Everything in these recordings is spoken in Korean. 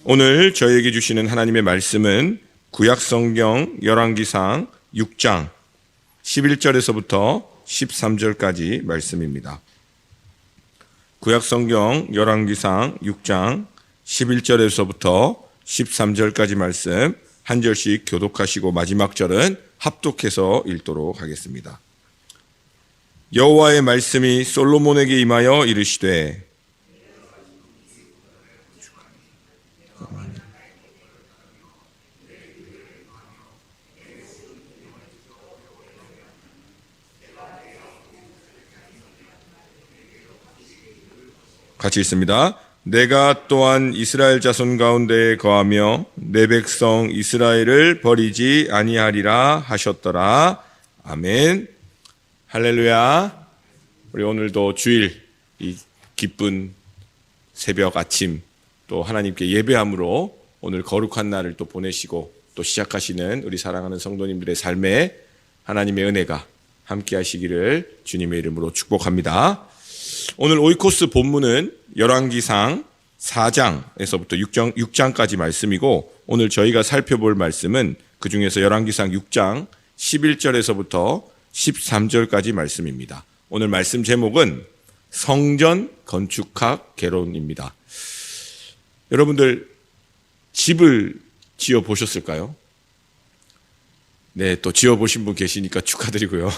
오늘 저에게 주시는 하나님의 말씀은 구약성경 열왕기상 6장 11절에서부터 13절까지 말씀입니다. 구약성경 열왕기상 6장 11절에서부터 13절까지 말씀 한 절씩 교독하시고 마지막 절은 합독해서 읽도록 하겠습니다. 여호와의 말씀이 솔로몬에게 임하여 이르시되 같이 읽습니다. 내가 또한 이스라엘 자손 가운데에 거하며 내 백성 이스라엘을 버리지 아니하리라 하셨더라. 아멘. 할렐루야. 우리 오늘도 주일 이 기쁜 새벽 아침 또 하나님께 예배함으로 오늘 거룩한 날을 또 보내시고 또 시작하시는 우리 사랑하는 성도님들의 삶에 하나님의 은혜가 함께 하시기를 주님의 이름으로 축복합니다. 오늘 오이코스 본문은 열왕기상 4장에서부터 6장까지 말씀이고 오늘 저희가 살펴볼 말씀은 그중에서 열왕기상 6장 11절에서부터 13절까지 말씀입니다. 오늘 말씀 제목은 성전 건축학 개론입니다. 여러분들 집을 지어 보셨을까요? 네, 또 지어 보신 분 계시니까 축하드리고요.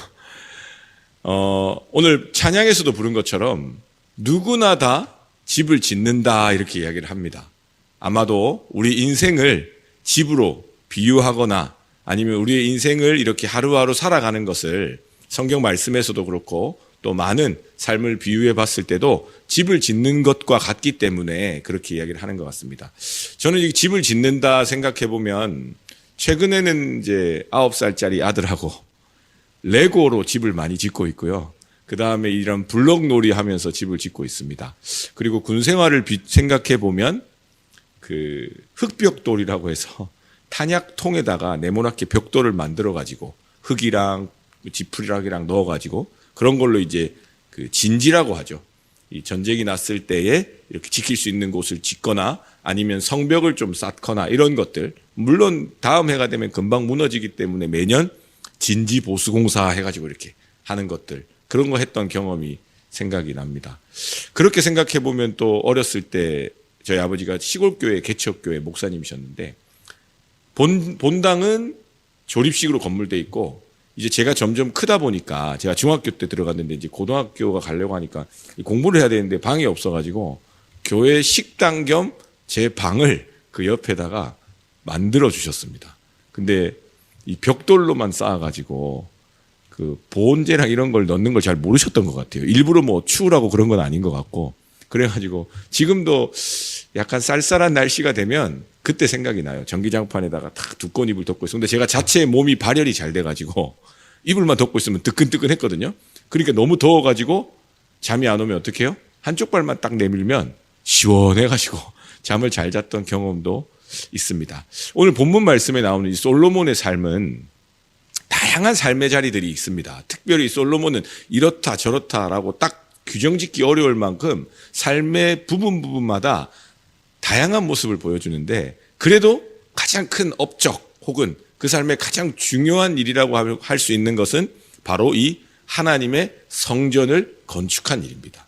오늘 찬양에서도 부른 것처럼 누구나 다 집을 짓는다 이렇게 이야기를 합니다. 아마도 우리 인생을 집으로 비유하거나 아니면 우리의 인생을 이렇게 하루하루 살아가는 것을 성경 말씀에서도 그렇고 또 많은 삶을 비유해 봤을 때도 집을 짓는 것과 같기 때문에 그렇게 이야기를 하는 것 같습니다. 저는 이 집을 짓는다 생각해 보면 최근에는 이제 9살짜리 아들하고 레고로 집을 많이 짓고 있고요. 그 다음에 이런 블럭놀이 하면서 집을 짓고 있습니다. 그리고 군 생활을 생각해 보면 그 흙벽돌이라고 해서 탄약통에다가 네모나게 벽돌을 만들어 가지고 흙이랑 지푸리락이랑 넣어 가지고 그런 걸로 이제 그 진지라고 하죠. 이 전쟁이 났을 때에 이렇게 지킬 수 있는 곳을 짓거나 아니면 성벽을 좀 쌓거나 이런 것들. 물론 다음 해가 되면 금방 무너지기 때문에 매년 진지 보수공사 해가지고 이렇게 하는 것들 그런 거 했던 경험이 생각이 납니다. 그렇게 생각해 보면 또 어렸을 때 저희 아버지가 시골교회 개척교회 목사님이셨는데 본당은 조립식으로 건물돼 있고 이제 제가 점점 크다 보니까 제가 중학교 때 들어갔는데 이제 고등학교가 가려고 하니까 공부를 해야 되는데 방이 없어가지고 교회 식당 겸 제 방을 그 옆에다가 만들어 주셨습니다. 근데 이 벽돌로만 쌓아가지고 그 보온재랑 이런 걸 넣는 걸 잘 모르셨던 것 같아요. 일부러 뭐 추우라고 그런 건 아닌 것 같고 그래가지고 지금도 약간 쌀쌀한 날씨가 되면 그때 생각이 나요. 전기장판에다가 딱 두꺼운 이불 덮고 있어요. 근데 제가 자체 몸이 발열이 잘 돼가지고 이불만 덮고 있으면 뜨끈뜨끈했거든요. 그러니까 너무 더워가지고 잠이 안 오면 어떻게 해요? 한쪽 발만 딱 내밀면 시원해가지고 잠을 잘 잤던 경험도 있습니다. 오늘 본문 말씀에 나오는 이 솔로몬의 삶은 다양한 삶의 자리들이 있습니다. 특별히 솔로몬은 이렇다 저렇다라고 딱 규정짓기 어려울 만큼 삶의 부분마다 다양한 모습을 보여주는데 그래도 가장 큰 업적 혹은 그 삶의 가장 중요한 일이라고 할 수 있는 것은 바로 이 하나님의 성전을 건축한 일입니다.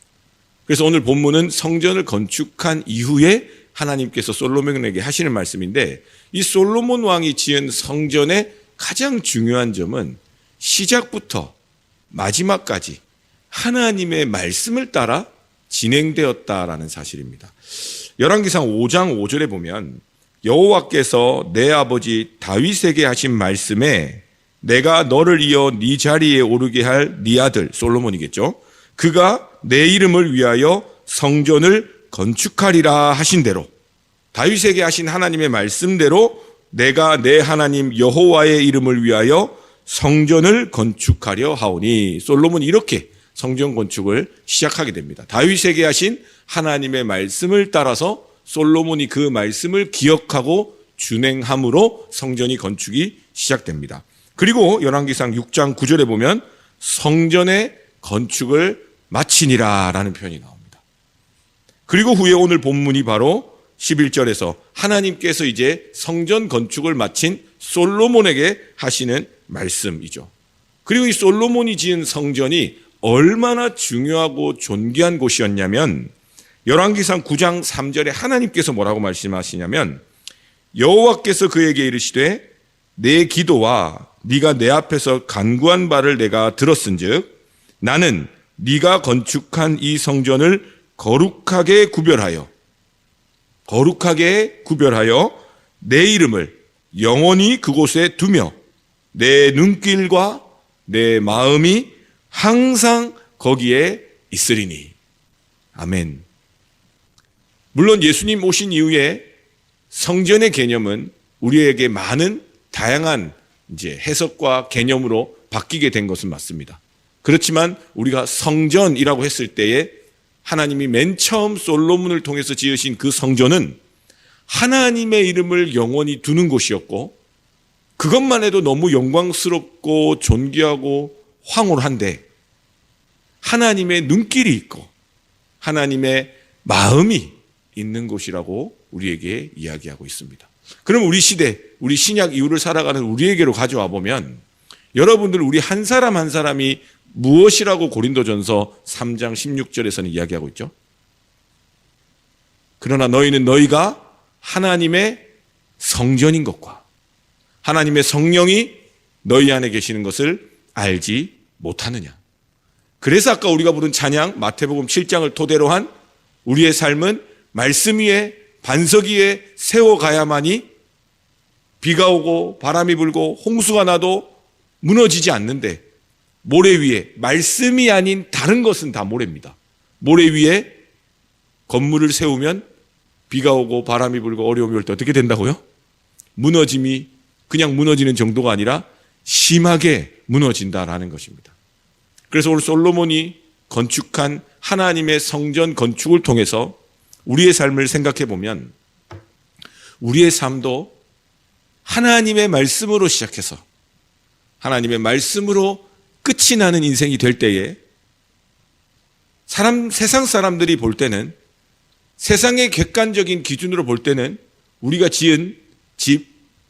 그래서 오늘 본문은 성전을 건축한 이후에 하나님께서 솔로몬에게 하시는 말씀인데 이 솔로몬 왕이 지은 성전의 가장 중요한 점은 시작부터 마지막까지 하나님의 말씀을 따라 진행되었다라는 사실입니다. 열왕기상 5장 5절에 보면 여호와께서 내 아버지 다윗에게 하신 말씀에 내가 너를 이어 네 자리에 오르게 할 네 아들 솔로몬이겠죠. 그가 내 이름을 위하여 성전을 건축하리라 하신 대로 다윗에게 하신 하나님의 말씀대로 내가 내 하나님 여호와의 이름을 위하여 성전을 건축하려 하오니 솔로몬이 이렇게 성전 건축을 시작하게 됩니다. 다윗에게 하신 하나님의 말씀을 따라서 솔로몬이 그 말씀을 기억하고 준행함으로 성전이 건축이 시작됩니다. 그리고 열왕기상 6장 9절에 보면 성전의 건축을 마치니라 라는 표현이 나옵니다. 그리고 후에 오늘 본문이 바로 11절에서 하나님께서 이제 성전 건축을 마친 솔로몬에게 하시는 말씀이죠. 그리고 이 솔로몬이 지은 성전이 얼마나 중요하고 존귀한 곳이었냐면 열왕기상 9장 3절에 하나님께서 뭐라고 말씀하시냐면 여호와께서 그에게 이르시되 내 기도와 네가 내 앞에서 간구한 바를 내가 들었은즉 나는 네가 건축한 이 성전을 거룩하게 구별하여 내 이름을 영원히 그곳에 두며 내 눈길과 내 마음이 항상 거기에 있으리니. 아멘. 물론 예수님 오신 이후에 성전의 개념은 우리에게 많은 다양한 이제 해석과 개념으로 바뀌게 된 것은 맞습니다. 그렇지만 우리가 성전이라고 했을 때에 하나님이 맨 처음 솔로몬을 통해서 지으신 그 성전은 하나님의 이름을 영원히 두는 곳이었고 그것만 해도 너무 영광스럽고 존귀하고 황홀한데 하나님의 눈길이 있고 하나님의 마음이 있는 곳이라고 우리에게 이야기하고 있습니다. 그럼 우리 시대, 우리 신약 이후를 살아가는 우리에게로 가져와 보면 여러분들 우리 한 사람 한 사람이 무엇이라고 고린도전서 3장 16절에서는 이야기하고 있죠. 그러나 너희는 너희가 하나님의 성전인 것과 하나님의 성령이 너희 안에 계시는 것을 알지 못하느냐. 그래서 아까 우리가 부른 찬양 마태복음 7장을 토대로 한 우리의 삶은 말씀 위에 반석 위에 세워가야만이 비가 오고 바람이 불고 홍수가 나도 무너지지 않는데 모래 위에 말씀이 아닌 다른 것은 다 모래입니다. 모래 위에 건물을 세우면 비가 오고 바람이 불고 어려움이 올 때 어떻게 된다고요? 무너짐이 그냥 무너지는 정도가 아니라 심하게 무너진다라는 것입니다. 그래서 오늘 솔로몬이 건축한 하나님의 성전 건축을 통해서 우리의 삶을 생각해 보면 우리의 삶도 하나님의 말씀으로 시작해서 하나님의 말씀으로 끝이 나는 인생이 될 때에 세상 사람들이 볼 때는 세상의 객관적인 기준으로 볼 때는 우리가 지은 집,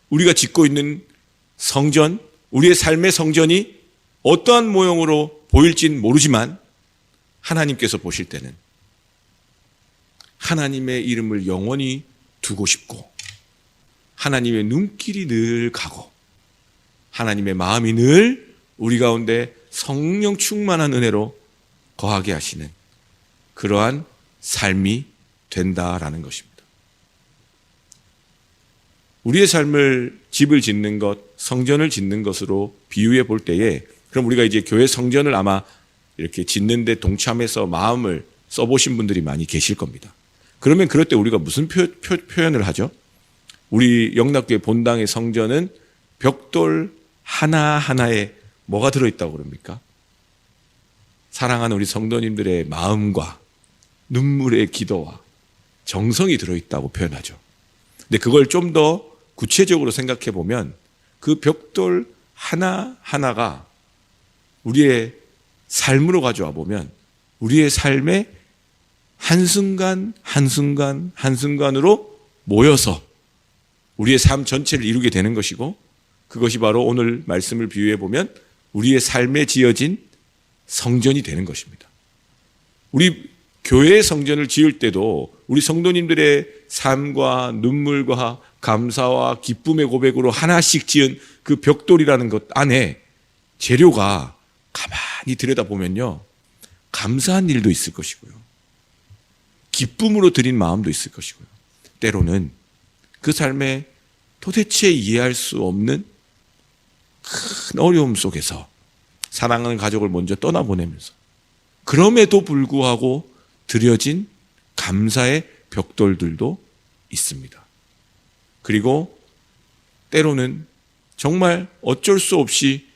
우리가 짓고 있는 성전, 우리의 삶의 성전이 어떠한 모형으로 보일진 모르지만 하나님께서 보실 때는 하나님의 이름을 영원히 두고 싶고 하나님의 눈길이 늘 가고 하나님의 마음이 늘 우리 가운데 성령 충만한 은혜로 거하게 하시는 그러한 삶이 된다라는 것입니다. 우리의 삶을 집을 짓는 것, 성전을 짓는 것으로 비유해 볼 때에 그럼 우리가 이제 교회 성전을 아마 이렇게 짓는데 동참해서 마음을 써보신 분들이 많이 계실 겁니다. 그러면 그럴 때 우리가 무슨 표현을 하죠? 우리 영락교회 본당의 성전은 벽돌 하나하나에 뭐가 들어있다고 그럽니까? 사랑하는 우리 성도님들의 마음과 눈물의 기도와 정성이 들어있다고 표현하죠. 근데 그걸 좀 더 구체적으로 생각해 보면 그 벽돌 하나하나가 우리의 삶으로 가져와 보면 우리의 삶의 한순간 한순간 한순간으로 모여서 우리의 삶 전체를 이루게 되는 것이고 그것이 바로 오늘 말씀을 비유해 보면 우리의 삶에 지어진 성전이 되는 것입니다. 우리 교회의 성전을 지을 때도 우리 성도님들의 삶과 눈물과 감사와 기쁨의 고백으로 하나씩 지은 그 벽돌이라는 것 안에 재료가 가만히 들여다보면요. 감사한 일도 있을 것이고요. 기쁨으로 드린 마음도 있을 것이고요. 때로는 그 삶에 도대체 이해할 수 없는 큰 어려움 속에서 사랑하는 가족을 먼저 떠나보내면서 그럼에도 불구하고 드려진 감사의 벽돌들도 있습니다. 그리고 때로는 정말 어쩔 수 없이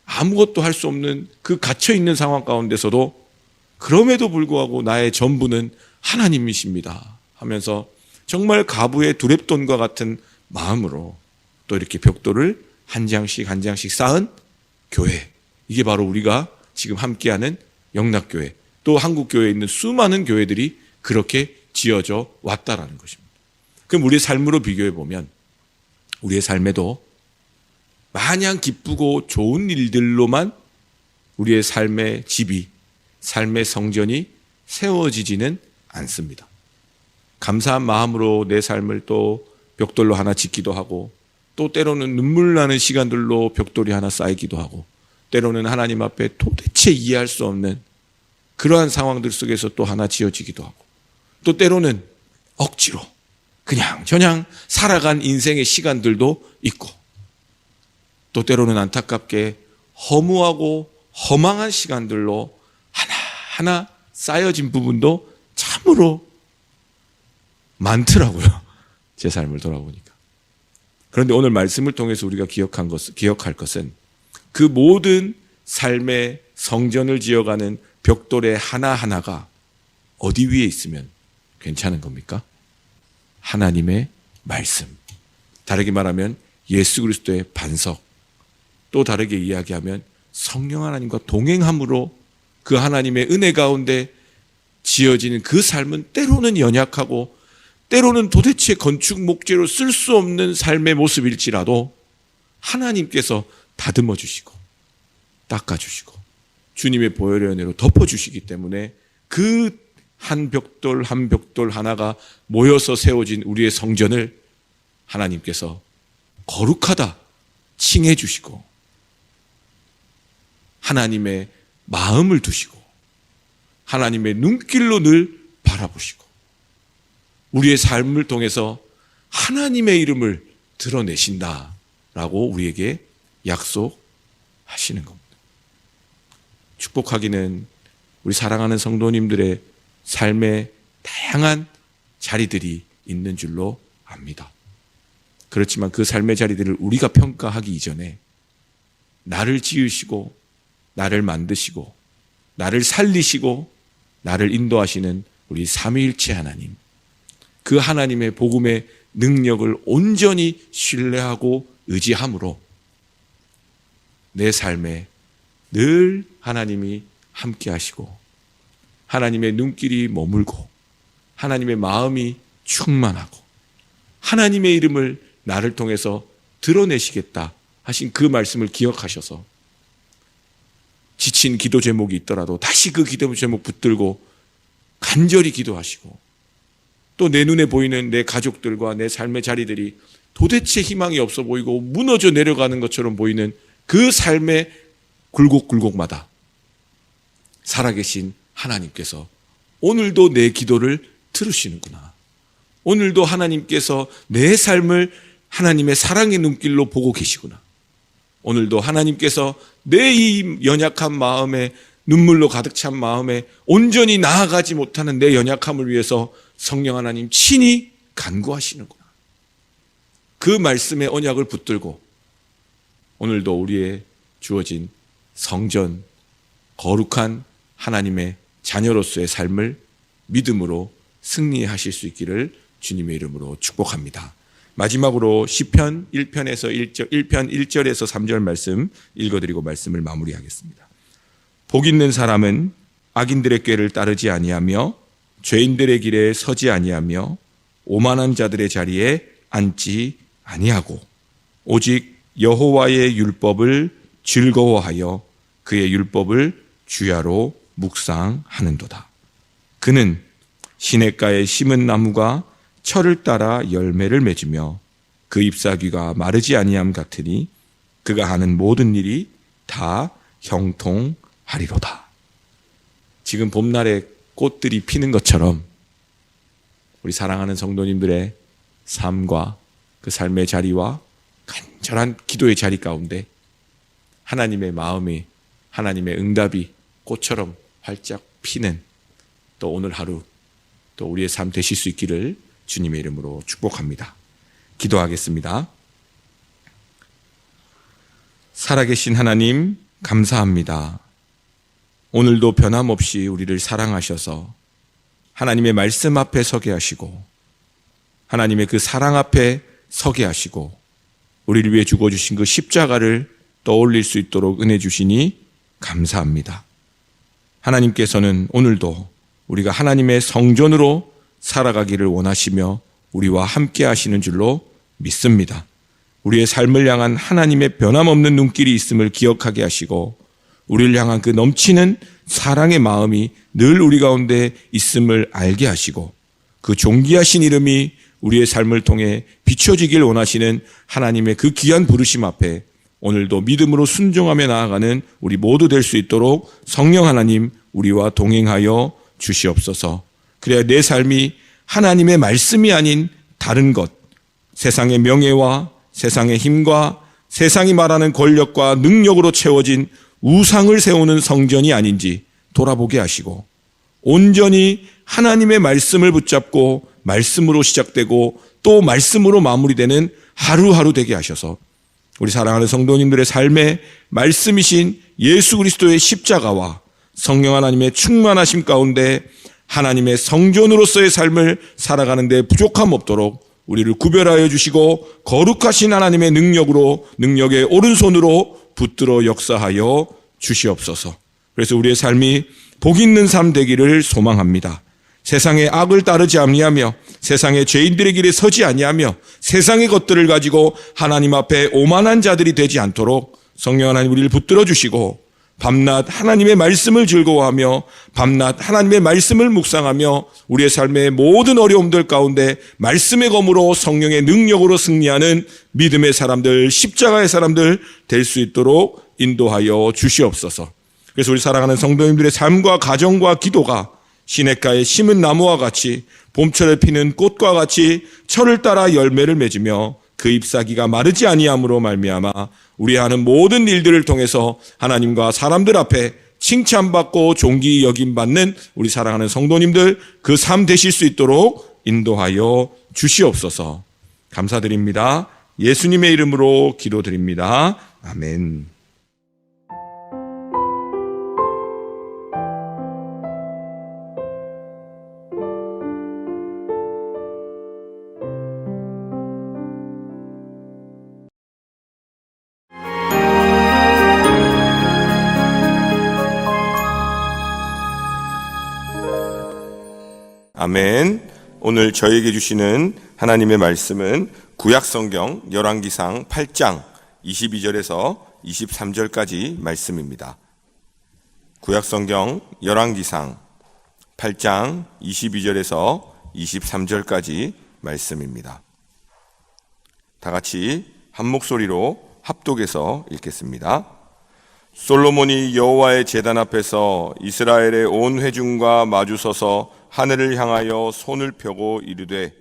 아무것도 할 수 없는 그 갇혀있는 상황 가운데서도 그럼에도 불구하고 나의 전부는 하나님이십니다 하면서 정말 가부의 두렙돈과 같은 마음으로 또 이렇게 벽돌을 한 장씩 한 장씩 쌓은 교회, 이게 바로 우리가 지금 함께하는 영락교회, 또 한국교회에 있는 수많은 교회들이 그렇게 지어져 왔다라는 것입니다. 그럼 우리의 삶으로 비교해 보면 우리의 삶에도 마냥 기쁘고 좋은 일들로만 우리의 삶의 집이, 삶의 성전이 세워지지는 않습니다. 감사한 마음으로 내 삶을 또 벽돌로 하나 짓기도 하고, 또 때로는 눈물 나는 시간들로 벽돌이 하나 쌓이기도 하고, 때로는 하나님 앞에 도대체 이해할 수 없는 그러한 상황들 속에서 또 하나 지어지기도 하고, 또 때로는 억지로 그냥 저냥 살아간 인생의 시간들도 있고, 또 때로는 안타깝게 허무하고 허망한 시간들로 하나하나 쌓여진 부분도 참으로 많더라고요. 제 삶을 돌아보니까. 그런데 오늘 말씀을 통해서 우리가 기억할 것은 그 모든 삶의 성전을 지어가는 벽돌의 하나하나가 어디 위에 있으면 괜찮은 겁니까? 하나님의 말씀. 다르게 말하면 예수 그리스도의 반석. 또 다르게 이야기하면 성령 하나님과 동행함으로 그 하나님의 은혜 가운데 지어지는 그 삶은 때로는 연약하고 때로는 도대체 건축 목재로 쓸 수 없는 삶의 모습일지라도 하나님께서 다듬어 주시고 닦아 주시고 주님의 보혈의 은혜로 덮어 주시기 때문에 그 한 벽돌 한 벽돌 하나가 모여서 세워진 우리의 성전을 하나님께서 거룩하다 칭해 주시고 하나님의 마음을 두시고 하나님의 눈길로 늘 바라보시고 우리의 삶을 통해서 하나님의 이름을 드러내신다라고 우리에게 약속하시는 겁니다. 축복하기는 우리 사랑하는 성도님들의 삶의 다양한 자리들이 있는 줄로 압니다. 그렇지만 그 삶의 자리들을 우리가 평가하기 이전에 나를 지으시고 나를 만드시고 나를 살리시고 나를 인도하시는 우리 삼위일체 하나님, 그 하나님의 복음의 능력을 온전히 신뢰하고 의지함으로 내 삶에 늘 하나님이 함께 하시고 하나님의 눈길이 머물고 하나님의 마음이 충만하고 하나님의 이름을 나를 통해서 드러내시겠다 하신 그 말씀을 기억하셔서 지친 기도 제목이 있더라도 다시 그 기도 제목 붙들고 간절히 기도하시고 또 내 눈에 보이는 내 가족들과 내 삶의 자리들이 도대체 희망이 없어 보이고 무너져 내려가는 것처럼 보이는 그 삶의 굴곡굴곡마다 살아계신 하나님께서 오늘도 내 기도를 들으시는구나. 오늘도 하나님께서 내 삶을 하나님의 사랑의 눈길로 보고 계시구나. 오늘도 하나님께서 내 이 연약한 마음에 눈물로 가득 찬 마음에 온전히 나아가지 못하는 내 연약함을 위해서 성령 하나님 친히 간구하시는구나. 그 말씀의 언약을 붙들고 오늘도 우리의 주어진 성전, 거룩한 하나님의 자녀로서의 삶을 믿음으로 승리하실 수 있기를 주님의 이름으로 축복합니다. 마지막으로 시편 1편에서 1편 1절에서 3절 말씀 읽어드리고 말씀을 마무리하겠습니다. 복 있는 사람은 악인들의 꾀를 따르지 아니하며 죄인들의 길에 서지 아니하며 오만한 자들의 자리에 앉지 아니하고 오직 여호와의 율법을 즐거워하여 그의 율법을 주야로 묵상하는도다. 그는 시냇가에 심은 나무가 철을 따라 열매를 맺으며 그 잎사귀가 마르지 아니함 같으니 그가 하는 모든 일이 다 형통하리로다. 지금 봄날에 꽃들이 피는 것처럼 우리 사랑하는 성도님들의 삶과 그 삶의 자리와 간절한 기도의 자리 가운데 하나님의 마음이, 하나님의 응답이 꽃처럼 활짝 피는 또 오늘 하루 또 우리의 삶 되실 수 있기를 주님의 이름으로 축복합니다. 기도하겠습니다. 살아계신 하나님 감사합니다. 오늘도 변함없이 우리를 사랑하셔서 하나님의 말씀 앞에 서게 하시고 하나님의 그 사랑 앞에 서게 하시고 우리를 위해 죽어주신 그 십자가를 떠올릴 수 있도록 은혜 주시니 감사합니다. 하나님께서는 오늘도 우리가 하나님의 성전으로 살아가기를 원하시며 우리와 함께 하시는 줄로 믿습니다. 우리의 삶을 향한 하나님의 변함없는 눈길이 있음을 기억하게 하시고 우리를 향한 그 넘치는 사랑의 마음이 늘 우리 가운데 있음을 알게 하시고 그 존귀하신 이름이 우리의 삶을 통해 비춰지길 원하시는 하나님의 그 귀한 부르심 앞에 오늘도 믿음으로 순종하며 나아가는 우리 모두 될 수 있도록 성령 하나님 우리와 동행하여 주시옵소서. 그래야 내 삶이 하나님의 말씀이 아닌 다른 것, 세상의 명예와 세상의 힘과 세상이 말하는 권력과 능력으로 채워진 우상을 세우는 성전이 아닌지 돌아보게 하시고 온전히 하나님의 말씀을 붙잡고 말씀으로 시작되고 또 말씀으로 마무리되는 하루하루 되게 하셔서 우리 사랑하는 성도님들의 삶에 말씀이신 예수 그리스도의 십자가와 성령 하나님의 충만하심 가운데 하나님의 성전으로서의 삶을 살아가는 데 부족함 없도록 우리를 구별하여 주시고 거룩하신 하나님의 능력의 오른손으로 붙들어 역사하여 주시옵소서. 그래서 우리의 삶이 복 있는 삶 되기를 소망합니다. 세상의 악을 따르지 아니하며 세상의 죄인들의 길에 서지 아니하며 세상의 것들을 가지고 하나님 앞에 오만한 자들이 되지 않도록 성령 하나님 우리를 붙들어 주시고 밤낮 하나님의 말씀을 즐거워하며 밤낮 하나님의 말씀을 묵상하며 우리의 삶의 모든 어려움들 가운데 말씀의 검으로 성령의 능력으로 승리하는 믿음의 사람들, 십자가의 사람들 될 수 있도록 인도하여 주시옵소서. 그래서 우리 사랑하는 성도님들의 삶과 가정과 기도가 시냇가에 심은 나무와 같이 봄철에 피는 꽃과 같이 철을 따라 열매를 맺으며 그 잎사귀가 마르지 아니함으로 말미암아 우리 하는 모든 일들을 통해서 하나님과 사람들 앞에 칭찬받고 존귀 여김받는 우리 사랑하는 성도님들 그 삶 되실 수 있도록 인도하여 주시옵소서. 감사드립니다. 예수님의 이름으로 기도드립니다. 아멘. 아멘. 오늘 저에게 주시는 하나님의 말씀은 구약성경 열왕기상 8장 22절에서 23절까지 말씀입니다. 구약성경 열왕기상 8장 22절에서 23절까지 말씀입니다. 다 같이 한 목소리로 합독해서 읽겠습니다. 솔로몬이 여호와의 제단 앞에서 이스라엘의 온 회중과 마주서서 하늘을 향하여 손을 펴고 이르되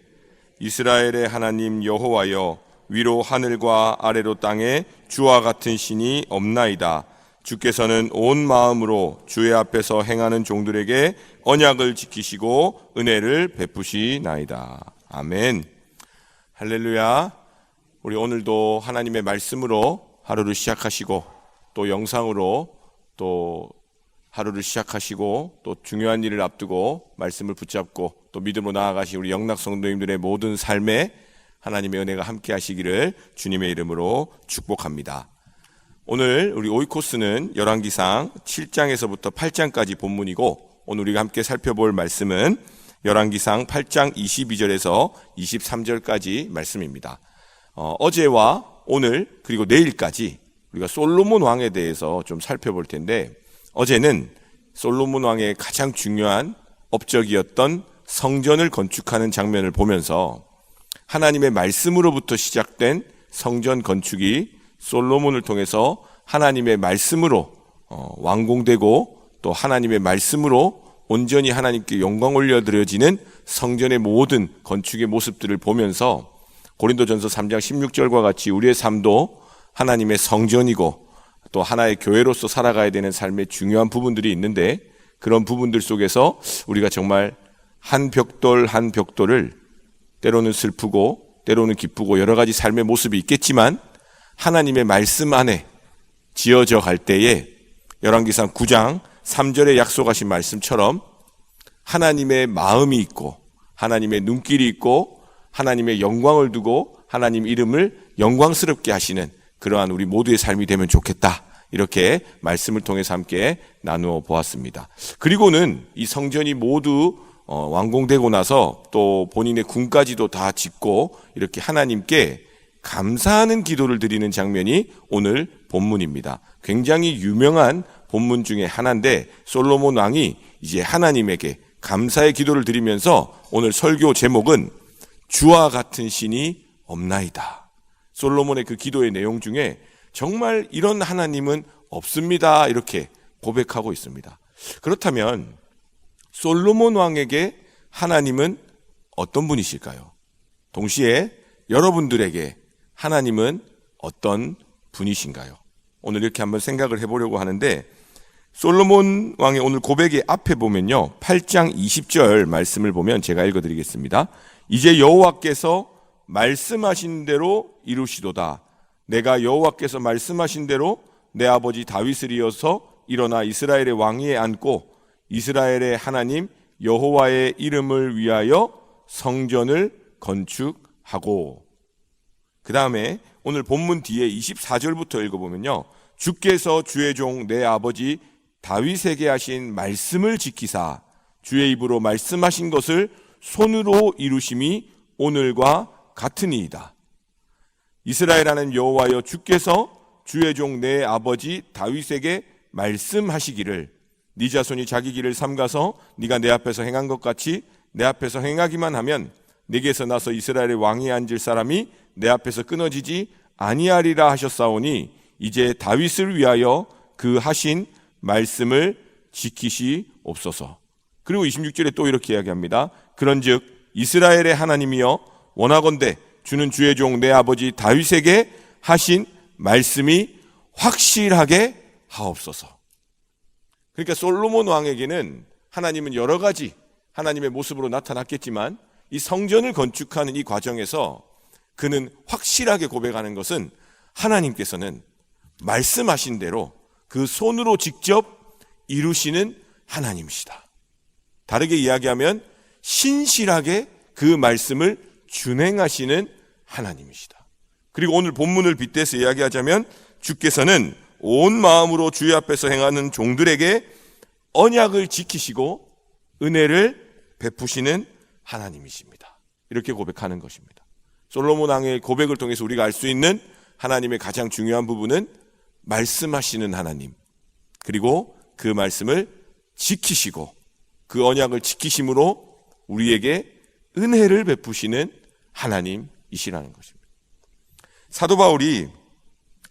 이스라엘의 하나님 여호와여 위로 하늘과 아래로 땅에 주와 같은 신이 없나이다. 주께서는 온 마음으로 주의 앞에서 행하는 종들에게 언약을 지키시고 은혜를 베푸시나이다. 아멘. 할렐루야. 우리 오늘도 하나님의 말씀으로 하루를 시작하시고 또 영상으로 또 하루를 시작하시고 또 중요한 일을 앞두고 말씀을 붙잡고 또 믿음으로 나아가신 우리 영락 성도님들의 모든 삶에 하나님의 은혜가 함께 하시기를 주님의 이름으로 축복합니다. 오늘 우리 오이코스는 열왕기상 7장에서부터 8장까지 본문이고 오늘 우리가 함께 살펴볼 말씀은 열왕기상 8장 22절에서 23절까지 말씀입니다. 어제와 오늘 그리고 내일까지 우리가 솔로몬 왕에 대해서 좀 살펴볼 텐데 어제는 솔로몬 왕의 가장 중요한 업적이었던 성전을 건축하는 장면을 보면서 하나님의 말씀으로부터 시작된 성전 건축이 솔로몬을 통해서 하나님의 말씀으로 완공되고 또 하나님의 말씀으로 온전히 하나님께 영광 올려드려지는 성전의 모든 건축의 모습들을 보면서 고린도전서 3장 16절과 같이 우리의 삶도 하나님의 성전이고 또 하나의 교회로서 살아가야 되는 삶의 중요한 부분들이 있는데 그런 부분들 속에서 우리가 정말 한 벽돌 한 벽돌을 때로는 슬프고 때로는 기쁘고 여러 가지 삶의 모습이 있겠지만 하나님의 말씀 안에 지어져 갈 때에 열왕기상 9장 3절에 약속하신 말씀처럼 하나님의 마음이 있고 하나님의 눈길이 있고 하나님의 영광을 두고 하나님 이름을 영광스럽게 하시는 그러한 우리 모두의 삶이 되면 좋겠다. 이렇게 말씀을 통해서 함께 나누어 보았습니다. 그리고는 이 성전이 모두 완공되고 나서 또 본인의 궁까지도 다 짓고 이렇게 하나님께 감사하는 기도를 드리는 장면이 오늘 본문입니다. 굉장히 유명한 본문 중에 하나인데 솔로몬 왕이 이제 하나님에게 감사의 기도를 드리면서 오늘 설교 제목은 주와 같은 신이 없나이다. 솔로몬의 그 기도의 내용 중에 정말 이런 하나님은 없습니다. 이렇게 고백하고 있습니다. 그렇다면 솔로몬 왕에게 하나님은 어떤 분이실까요? 동시에 여러분들에게 하나님은 어떤 분이신가요? 오늘 이렇게 한번 생각을 해보려고 하는데 솔로몬 왕의 오늘 고백의 앞에 보면요 8장 20절 말씀을 보면 제가 읽어드리겠습니다. 이제 여호와께서 말씀하신 대로 이루시도다. 내가 여호와께서 말씀하신 대로 내 아버지 다윗을 이어서 일어나 이스라엘의 왕위에 앉고 이스라엘의 하나님 여호와의 이름을 위하여 성전을 건축하고, 그 다음에 오늘 본문 뒤에 24절부터 읽어보면요 주께서 주의 종 내 아버지 다윗에게 하신 말씀을 지키사 주의 입으로 말씀하신 것을 손으로 이루심이 오늘과 같으니이다. 이스라엘 하는 여호와여 주께서 주의 종 내 아버지 다윗에게 말씀하시기를 네 자손이 자기 길을 삼가서 네가 내 앞에서 행한 것 같이 내 앞에서 행하기만 하면 네게서 나서 이스라엘의 왕위에 앉을 사람이 내 앞에서 끊어지지 아니하리라 하셨사오니 이제 다윗을 위하여 그 하신 말씀을 지키시옵소서. 그리고 26절에 또 이렇게 이야기합니다. 그런즉 이스라엘의 하나님이여 원하건대 주는 주의 종 내 아버지 다윗에게 하신 말씀이 확실하게 하옵소서. 그러니까 솔로몬 왕에게는 하나님은 여러 가지 하나님의 모습으로 나타났겠지만 이 성전을 건축하는 이 과정에서 그는 확실하게 고백하는 것은 하나님께서는 말씀하신 대로 그 손으로 직접 이루시는 하나님이시다. 다르게 이야기하면 신실하게 그 말씀을 준행하시는 하나님이시다. 그리고 오늘 본문을 빗대서 이야기하자면 주께서는 온 마음으로 주의 앞에서 행하는 종들에게 언약을 지키시고 은혜를 베푸시는 하나님이십니다. 이렇게 고백하는 것입니다. 솔로몬 왕의 고백을 통해서 우리가 알 수 있는 하나님의 가장 중요한 부분은 말씀하시는 하나님, 그리고 그 말씀을 지키시고 그 언약을 지키심으로 우리에게 은혜를 베푸시는 하나님이시라는 것입니다. 사도 바울이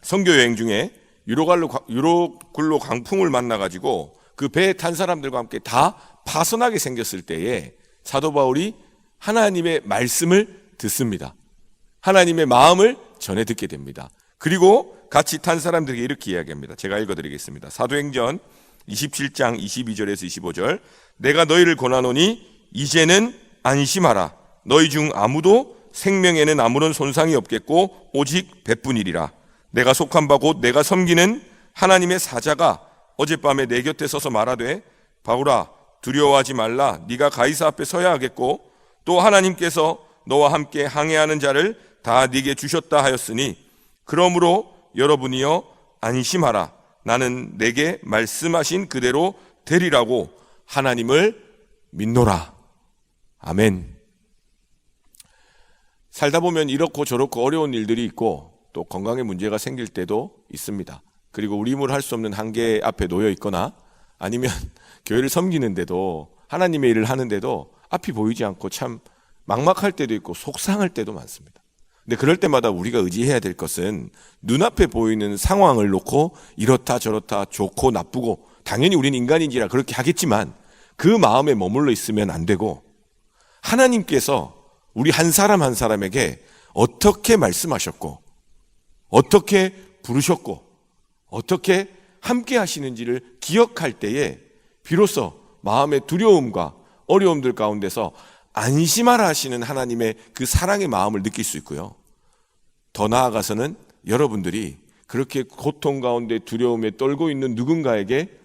선교 여행 중에 유로굴로 강풍을 만나가지고 그 배에 탄 사람들과 함께 다 파선하게 생겼을 때에 사도 바울이 하나님의 말씀을 듣습니다. 하나님의 마음을 전해 듣게 됩니다. 그리고 같이 탄 사람들에게 이렇게 이야기합니다. 제가 읽어드리겠습니다. 사도행전 27장 22절에서 25절 내가 너희를 권하노니 이제는 안심하라. 너희 중 아무도 생명에는 아무런 손상이 없겠고 오직 배뿐이리라. 내가 속한 바 곧 내가 섬기는 하나님의 사자가 어젯밤에 내 곁에 서서 말하되 바울아 두려워하지 말라. 네가 가이사 앞에 서야 하겠고 또 하나님께서 너와 함께 항해하는 자를 다 네게 주셨다 하였으니 그러므로 여러분이여 안심하라. 나는 내게 말씀하신 그대로 되리라고 하나님을 믿노라. 아멘. 살다 보면 이렇고 저렇고 어려운 일들이 있고 또 건강에 문제가 생길 때도 있습니다. 그리고 우리 힘으로 할 수 없는 한계 앞에 놓여 있거나 아니면 교회를 섬기는데도 하나님의 일을 하는데도 앞이 보이지 않고 참 막막할 때도 있고 속상할 때도 많습니다. 근데 그럴 때마다 우리가 의지해야 될 것은 눈앞에 보이는 상황을 놓고 이렇다 저렇다 좋고 나쁘고 당연히 우린 인간인지라 그렇게 하겠지만 그 마음에 머물러 있으면 안 되고 하나님께서 우리 한 사람 한 사람에게 어떻게 말씀하셨고 어떻게 부르셨고 어떻게 함께 하시는지를 기억할 때에 비로소 마음의 두려움과 어려움들 가운데서 안심하라 하시는 하나님의 그 사랑의 마음을 느낄 수 있고요. 더 나아가서는 여러분들이 그렇게 고통 가운데 두려움에 떨고 있는 누군가에게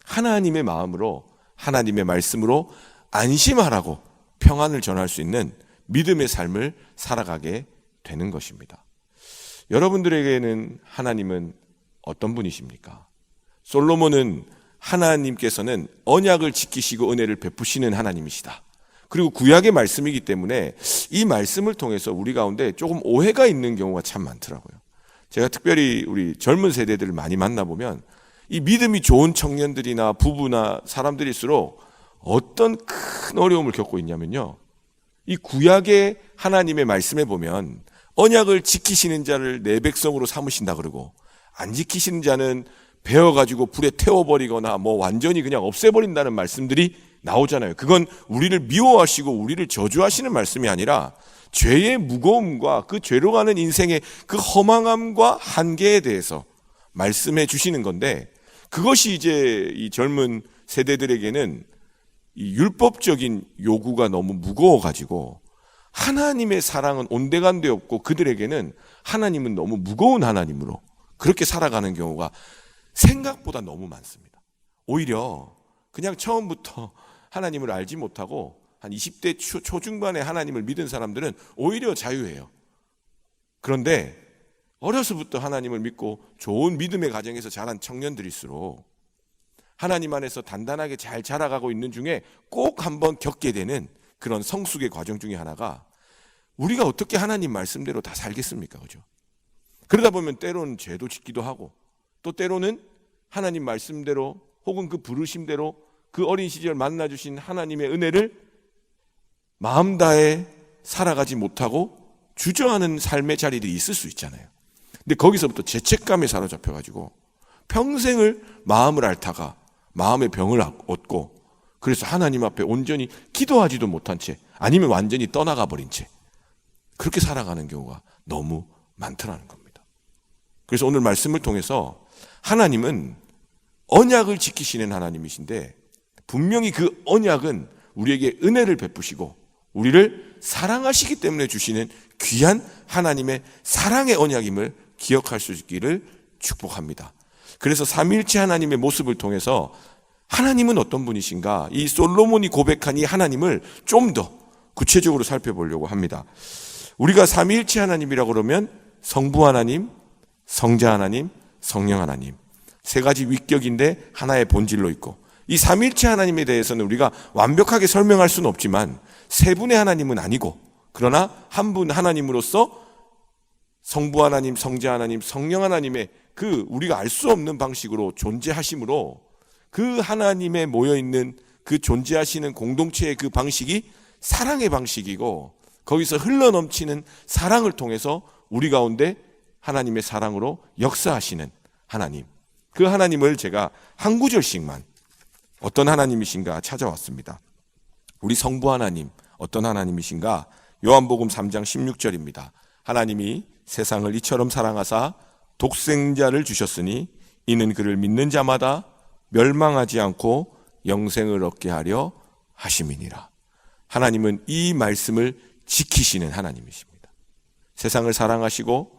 하나님의 마음으로 하나님의 말씀으로 안심하라고 평안을 전할 수 있는 믿음의 삶을 살아가게 되는 것입니다. 여러분들에게는 하나님은 어떤 분이십니까? 솔로몬은 하나님께서는 언약을 지키시고 은혜를 베푸시는 하나님이시다. 그리고 구약의 말씀이기 때문에 이 말씀을 통해서 우리 가운데 조금 오해가 있는 경우가 참 많더라고요. 제가 특별히 우리 젊은 세대들을 많이 만나보면 이 믿음이 좋은 청년들이나 부부나 사람들일수록 어떤 큰 어려움을 겪고 있냐면요, 이 구약의 하나님의 말씀에 보면 언약을 지키시는 자를 내 백성으로 삼으신다 그러고, 안 지키시는 자는 베어가지고 불에 태워버리거나 뭐 완전히 그냥 없애버린다는 말씀들이 나오잖아요. 그건 우리를 미워하시고 우리를 저주하시는 말씀이 아니라 죄의 무거움과 그 죄로 가는 인생의 그 허망함과 한계에 대해서 말씀해 주시는 건데, 그것이 이제 이 젊은 세대들에게는 이 율법적인 요구가 너무 무거워가지고 하나님의 사랑은 온데간데 없고, 그들에게는 하나님은 너무 무거운 하나님으로 그렇게 살아가는 경우가 생각보다 너무 많습니다. 오히려 그냥 처음부터 하나님을 알지 못하고 한 20대 초중반에 하나님을 믿은 사람들은 오히려 자유해요. 그런데 어려서부터 하나님을 믿고 좋은 믿음의 가정에서 자란 청년들일수록 하나님 안에서 단단하게 잘 자라가고 있는 중에 꼭 한번 겪게 되는 그런 성숙의 과정 중에 하나가, 우리가 어떻게 하나님 말씀대로 다 살겠습니까? 그죠? 그러다 보면 때로는 죄도 짓기도 하고, 또 때로는 하나님 말씀대로 혹은 그 부르심대로 그 어린 시절 만나주신 하나님의 은혜를 마음 다해 살아가지 못하고 주저하는 삶의 자리들이 있을 수 있잖아요. 근데 거기서부터 죄책감에 사로잡혀가지고 평생을 마음을 앓다가 마음의 병을 얻고, 그래서 하나님 앞에 온전히 기도하지도 못한 채, 아니면 완전히 떠나가 버린 채 그렇게 살아가는 경우가 너무 많더라는 겁니다. 그래서 오늘 말씀을 통해서 하나님은 언약을 지키시는 하나님이신데, 분명히 그 언약은 우리에게 은혜를 베푸시고 우리를 사랑하시기 때문에 주시는 귀한 하나님의 사랑의 언약임을 기억할 수 있기를 축복합니다. 그래서 삼위일체 하나님의 모습을 통해서 하나님은 어떤 분이신가, 이 솔로몬이 고백한 이 하나님을 좀 더 구체적으로 살펴보려고 합니다. 우리가 삼위일체 하나님이라고 그러면 성부 하나님, 성자 하나님, 성령 하나님, 세 가지 위격인데 하나의 본질로 있고, 이 삼위일체 하나님에 대해서는 우리가 완벽하게 설명할 수는 없지만 세 분의 하나님은 아니고, 그러나 한 분 하나님으로서 성부 하나님, 성자 하나님, 성령 하나님의 그 우리가 알 수 없는 방식으로 존재하심으로, 그 하나님에 모여있는 그 존재하시는 공동체의 그 방식이 사랑의 방식이고, 거기서 흘러넘치는 사랑을 통해서 우리 가운데 하나님의 사랑으로 역사하시는 하나님, 그 하나님을 제가 한 구절씩만 어떤 하나님이신가 찾아왔습니다. 우리 성부 하나님 어떤 하나님이신가? 요한복음 3장 16절입니다. 하나님이 세상을 이처럼 사랑하사 독생자를 주셨으니 이는 그를 믿는 자마다 멸망하지 않고 영생을 얻게 하려 하심이니라. 하나님은 이 말씀을 지키시는 하나님이십니다. 세상을 사랑하시고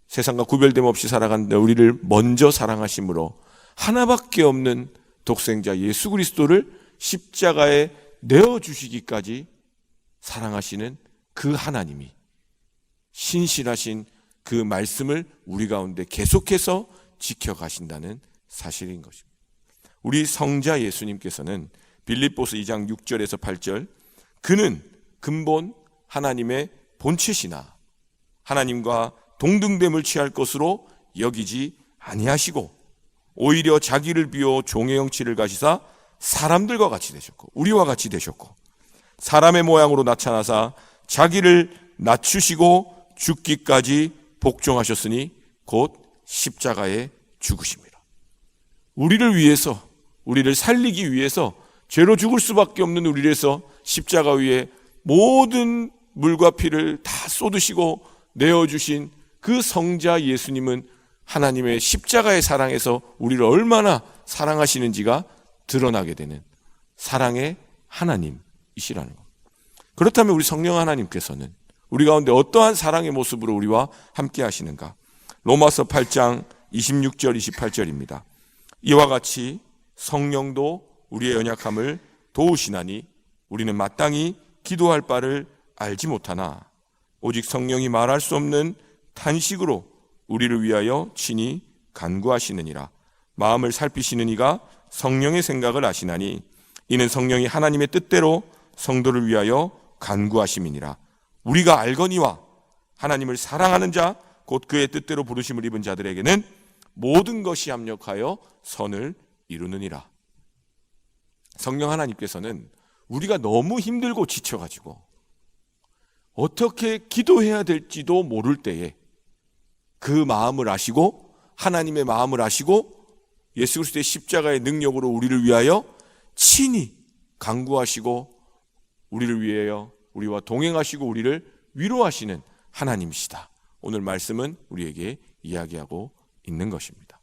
세상과 구별됨 없이 살아가는 우리를 먼저 사랑하심으로 하나밖에 없는 독생자 예수 그리스도를 십자가에 내어주시기까지 사랑하시는 그 하나님이 신실하신 그 말씀을 우리 가운데 계속해서 지켜가신다는 사실인 것입니다. 우리 성자 예수님께서는 빌립보서 2장 6절에서 8절, 그는 근본 하나님의 본체시나 하나님과 동등됨을 취할 것으로 여기지 아니하시고 오히려 자기를 비워 종의 형체를 가지사 사람들과 같이 되셨고, 우리와 같이 되셨고, 사람의 모양으로 나타나사 자기를 낮추시고 죽기까지 복종하셨으니 곧 십자가에 죽으심이라. 우리를 위해서, 우리를 살리기 위해서 죄로 죽을 수밖에 없는 우리를 위해서 십자가 위에 모든 물과 피를 다 쏟으시고 내어주신 그 성자 예수님은 하나님의 십자가의 사랑에서 우리를 얼마나 사랑하시는지가 드러나게 되는 사랑의 하나님이시라는 것. 그렇다면 우리 성령 하나님께서는 우리 가운데 어떠한 사랑의 모습으로 우리와 함께 하시는가? 로마서 8장 26절 28절입니다. 이와 같이 성령도 우리의 연약함을 도우시나니 우리는 마땅히 기도할 바를 알지 못하나 오직 성령이 말할 수 없는 탄식으로 우리를 위하여 친히 간구하시느니라. 마음을 살피시는 이가 성령의 생각을 아시나니 이는 성령이 하나님의 뜻대로 성도를 위하여 간구하심이니라. 우리가 알거니와 하나님을 사랑하는 자 곧 그의 뜻대로 부르심을 입은 자들에게는 모든 것이 합력하여 선을 이루느니라. 성령 하나님께서는 우리가 너무 힘들고 지쳐가지고 어떻게 기도해야 될지도 모를 때에 그 마음을 아시고 하나님의 마음을 아시고 예수 그리스도의 십자가의 능력으로 우리를 위하여 친히 간구하시고 우리를 위하여 우리와 동행하시고 우리를 위로하시는 하나님이시다. 오늘 말씀은 우리에게 이야기하고 있는 것입니다.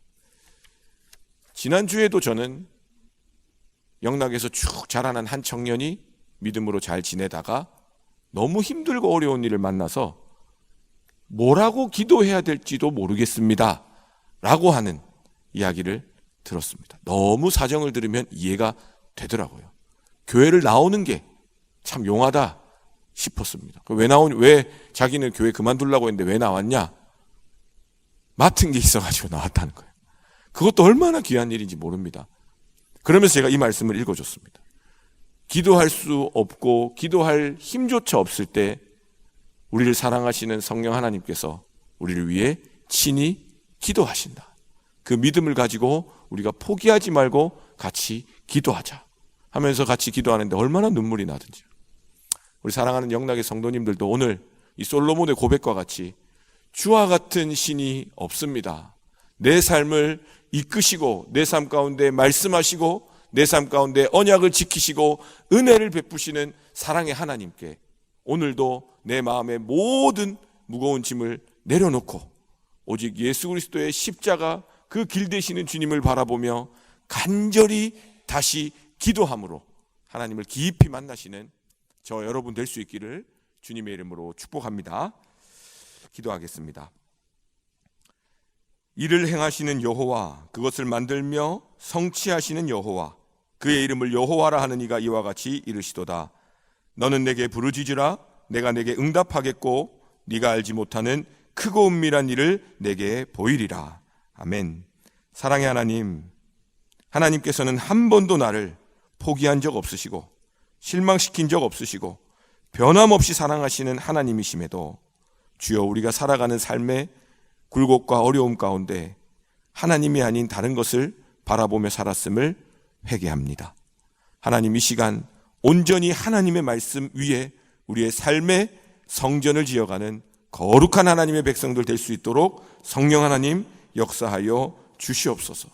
지난주에도 저는 영락에서 쭉 자라난 한 청년이 믿음으로 잘 지내다가 너무 힘들고 어려운 일을 만나서 뭐라고 기도해야 될지도 모르겠습니다 라고 하는 이야기를 들었습니다. 너무 사정을 들으면 이해가 되더라고요. 교회를 나오는 게 참 용하다 싶었습니다. 왜 자기는 교회 그만두려고 했는데 왜 나왔냐? 맡은 게 있어가지고 나왔다는 거예요. 그것도 얼마나 귀한 일인지 모릅니다. 그러면서 제가 이 말씀을 읽어줬습니다. 기도할 수 없고 기도할 힘조차 없을 때 우리를 사랑하시는 성령 하나님께서 우리를 위해 친히 기도하신다. 그 믿음을 가지고 우리가 포기하지 말고 같이 기도하자 하면서 같이 기도하는데 얼마나 눈물이 나든지. 우리 사랑하는 영락의 성도님들도 오늘 이 솔로몬의 고백과 같이 주와 같은 신이 없습니다. 내 삶을 이끄시고 내 삶 가운데 말씀하시고 내 삶 가운데 언약을 지키시고 은혜를 베푸시는 사랑의 하나님께 오늘도 내 마음의 모든 무거운 짐을 내려놓고 오직 예수 그리스도의 십자가 그 길 되시는 주님을 바라보며 간절히 다시 기도함으로 하나님을 깊이 만나시는 저 여러분 될 수 있기를 주님의 이름으로 축복합니다. 기도하겠습니다. 이를 행하시는 여호와, 그것을 만들며 성취하시는 여호와, 그의 이름을 여호와라 하는 이가 이와 같이 이르시도다. 너는 내게 부르짖으라. 내가 내게 응답하겠고 네가 알지 못하는 크고 은밀한 일을 내게 보이리라. 아멘. 사랑의 하나님, 하나님께서는 한 번도 나를 포기한 적 없으시고 실망시킨 적 없으시고 변함없이 사랑하시는 하나님이심에도 주여 우리가 살아가는 삶의 굴곡과 어려움 가운데 하나님이 아닌 다른 것을 바라보며 살았음을 회개합니다. 하나님, 이 시간 온전히 하나님의 말씀 위에 우리의 삶의 성전을 지어가는 거룩한 하나님의 백성들 될 수 있도록 성령 하나님 역사하여 주시옵소서.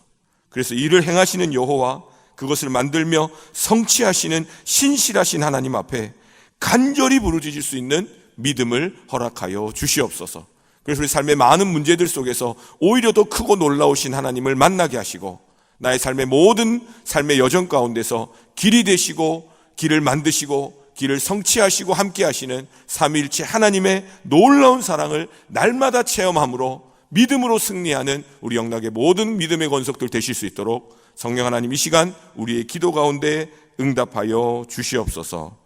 그래서 이를 행하시는 여호와, 그것을 만들며 성취하시는 신실하신 하나님 앞에 간절히 부르짖을 수 있는 믿음을 허락하여 주시옵소서. 그래서 우리 삶의 많은 문제들 속에서 오히려 더 크고 놀라우신 하나님을 만나게 하시고 나의 삶의 모든 삶의 여정 가운데서 길이 되시고 길을 만드시고 길을 성취하시고 함께 하시는 삼위일체 하나님의 놀라운 사랑을 날마다 체험함으로 믿음으로 승리하는 우리 영락의 모든 믿음의 권속들 되실 수 있도록 성령 하나님 이 시간 우리의 기도 가운데 응답하여 주시옵소서.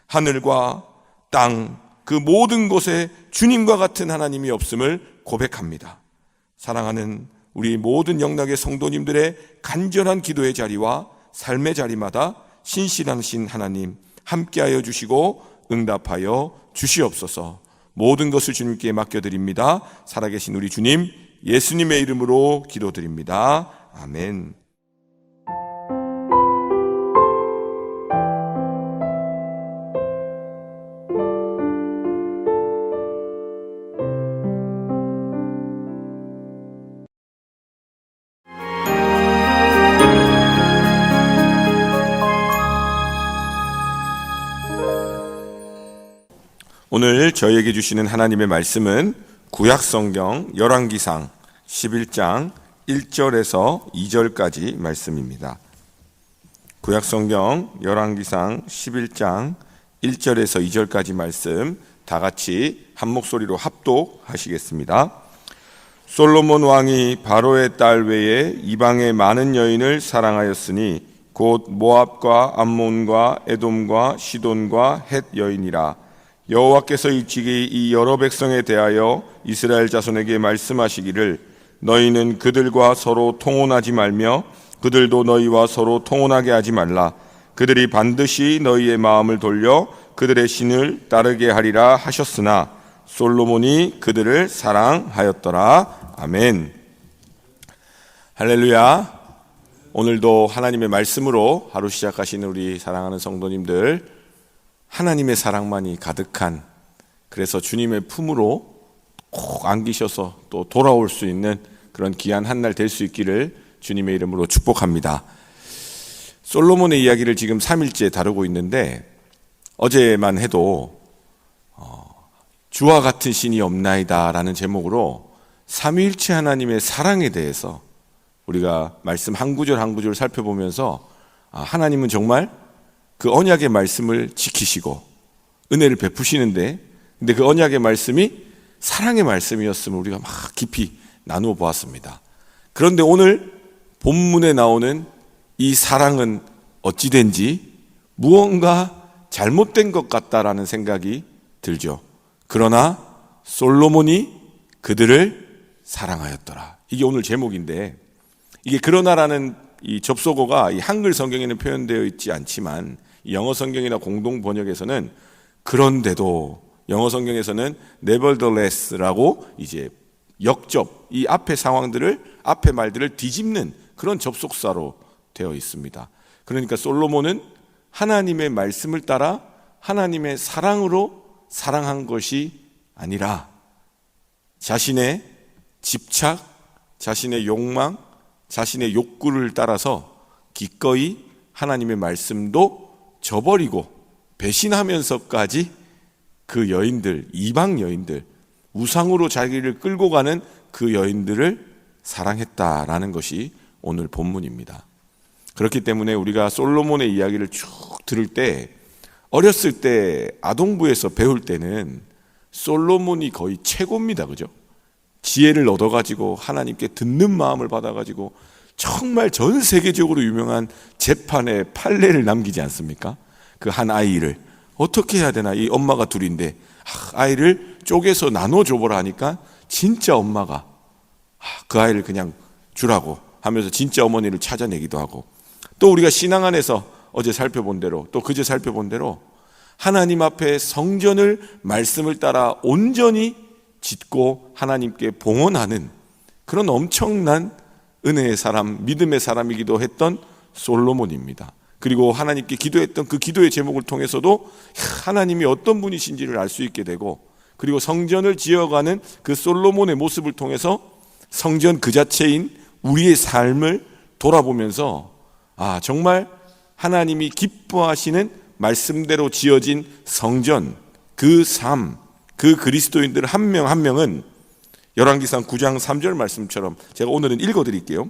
하늘과 땅 그 모든 곳에 주님과 같은 하나님이 없음을 고백합니다. 사랑하는 우리 모든 영락의 성도님들의 간절한 기도의 자리와 삶의 자리마다 신실하신 하나님 함께하여 주시고 응답하여 주시옵소서. 모든 것을 주님께 맡겨드립니다. 살아계신 우리 주님 예수님의 이름으로 기도드립니다. 아멘. 오늘 저희에게 주시는 하나님의 말씀은 구약성경 열왕기상 11장 1절에서 2절까지 말씀입니다. 구약성경 열왕기상 11장 1절에서 2절까지 말씀 다 같이 한 목소리로 합독하시겠습니다. 솔로몬 왕이 바로의 딸 외에 이방의 많은 여인을 사랑하였으니 곧 모압과 암몬과 에돔과 시돈과 헷 여인이라. 여호와께서 일찍이 이 여러 백성에 대하여 이스라엘 자손에게 말씀하시기를 너희는 그들과 서로 통혼하지 말며 그들도 너희와 서로 통혼하게 하지 말라. 그들이 반드시 너희의 마음을 돌려 그들의 신을 따르게 하리라 하셨으나 솔로몬이 그들을 사랑하였더라. 아멘. 할렐루야. 오늘도 하나님의 말씀으로 하루 시작하시는 우리 사랑하는 성도님들, 하나님의 사랑만이 가득한, 그래서 주님의 품으로 꼭 안기셔서 또 돌아올 수 있는 그런 귀한 한 날 될 수 있기를 주님의 이름으로 축복합니다. 솔로몬의 이야기를 지금 3일째 다루고 있는데, 어제만 해도 주와 같은 신이 없나이다 라는 제목으로 삼위일체 하나님의 사랑에 대해서 우리가 말씀 한 구절 한 구절 살펴보면서 하나님은 정말 그 언약의 말씀을 지키시고 은혜를 베푸시는데, 근데 그 언약의 말씀이 사랑의 말씀이었음을 우리가 막 깊이 나누어 보았습니다. 그런데 오늘 본문에 나오는 이 사랑은 어찌된지 무언가 잘못된 것 같다라는 생각이 들죠. 그러나 솔로몬이 그들을 사랑하였더라. 이게 오늘 제목인데, 이게 그러나라는 이 접속어가 이 한글 성경에는 표현되어 있지 않지만 이 영어 성경이나 공동 번역에서는 그런데도, 영어 성경에서는 nevertheless라고 이제 역접, 이 앞의 상황들을, 앞의 말들을 뒤집는 그런 접속사로 되어 있습니다. 그러니까 솔로몬은 하나님의 말씀을 따라 하나님의 사랑으로 사랑한 것이 아니라 자신의 집착, 자신의 욕망, 자신의 욕구를 따라서 기꺼이 하나님의 말씀도 저버리고 배신하면서까지 그 여인들, 이방 여인들, 우상으로 자기를 끌고 가는 그 여인들을 사랑했다라는 것이 오늘 본문입니다. 그렇기 때문에 우리가 솔로몬의 이야기를 쭉 들을 때, 어렸을 때 아동부에서 배울 때는 솔로몬이 거의 최고입니다. 그죠? 지혜를 얻어가지고 하나님께 듣는 마음을 받아가지고 정말 전 세계적으로 유명한 재판에 판례를 남기지 않습니까? 그 한 아이를 어떻게 해야 되나, 이 엄마가 둘인데 아이를 쪼개서 나눠줘보라 하니까 진짜 엄마가 그 아이를 그냥 주라고 하면서 진짜 어머니를 찾아내기도 하고, 또 우리가 신앙 안에서 어제 살펴본 대로, 또 그제 살펴본 대로 하나님 앞에 성전을 말씀을 따라 온전히 짓고 하나님께 봉헌하는 그런 엄청난 은혜의 사람, 믿음의 사람이기도 했던 솔로몬입니다. 그리고 하나님께 기도했던 그 기도의 제목을 통해서도 하나님이 어떤 분이신지를 알 수 있게 되고, 그리고 성전을 지어가는 그 솔로몬의 모습을 통해서 성전 그 자체인 우리의 삶을 돌아보면서 정말 하나님이 기뻐하시는 말씀대로 지어진 성전, 그 삶, 그 그리스도인들 한 명 한 명은 열왕기상 9장 3절 말씀처럼 제가 오늘은 읽어드릴게요.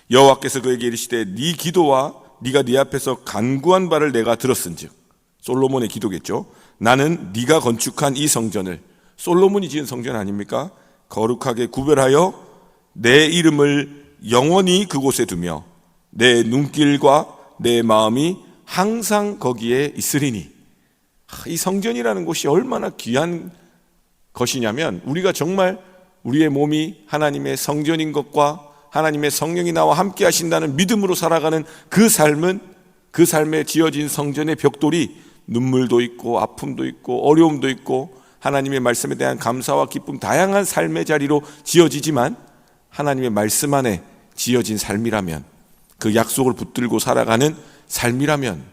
여호와께서 그에게 이르시되 네 기도와 네가 네 앞에서 간구한 바를 내가 들었은즉, 솔로몬의 기도겠죠. 나는 네가 건축한 이 성전을, 솔로몬이 지은 성전 아닙니까? 거룩하게 구별하여 내 이름을 영원히 그곳에 두며 내 눈길과 내 마음이 항상 거기에 있으리니. 이 성전이라는 곳이 얼마나 귀한 것이냐면, 우리가 정말 우리의 몸이 하나님의 성전인 것과 하나님의 성령이 나와 함께 하신다는 믿음으로 살아가는 그 삶은, 그 삶에 지어진 성전의 벽돌이 눈물도 있고 아픔도 있고 어려움도 있고 하나님의 말씀에 대한 감사와 기쁨, 다양한 삶의 자리로 지어지지만, 하나님의 말씀 안에 지어진 삶이라면, 그 약속을 붙들고 살아가는 삶이라면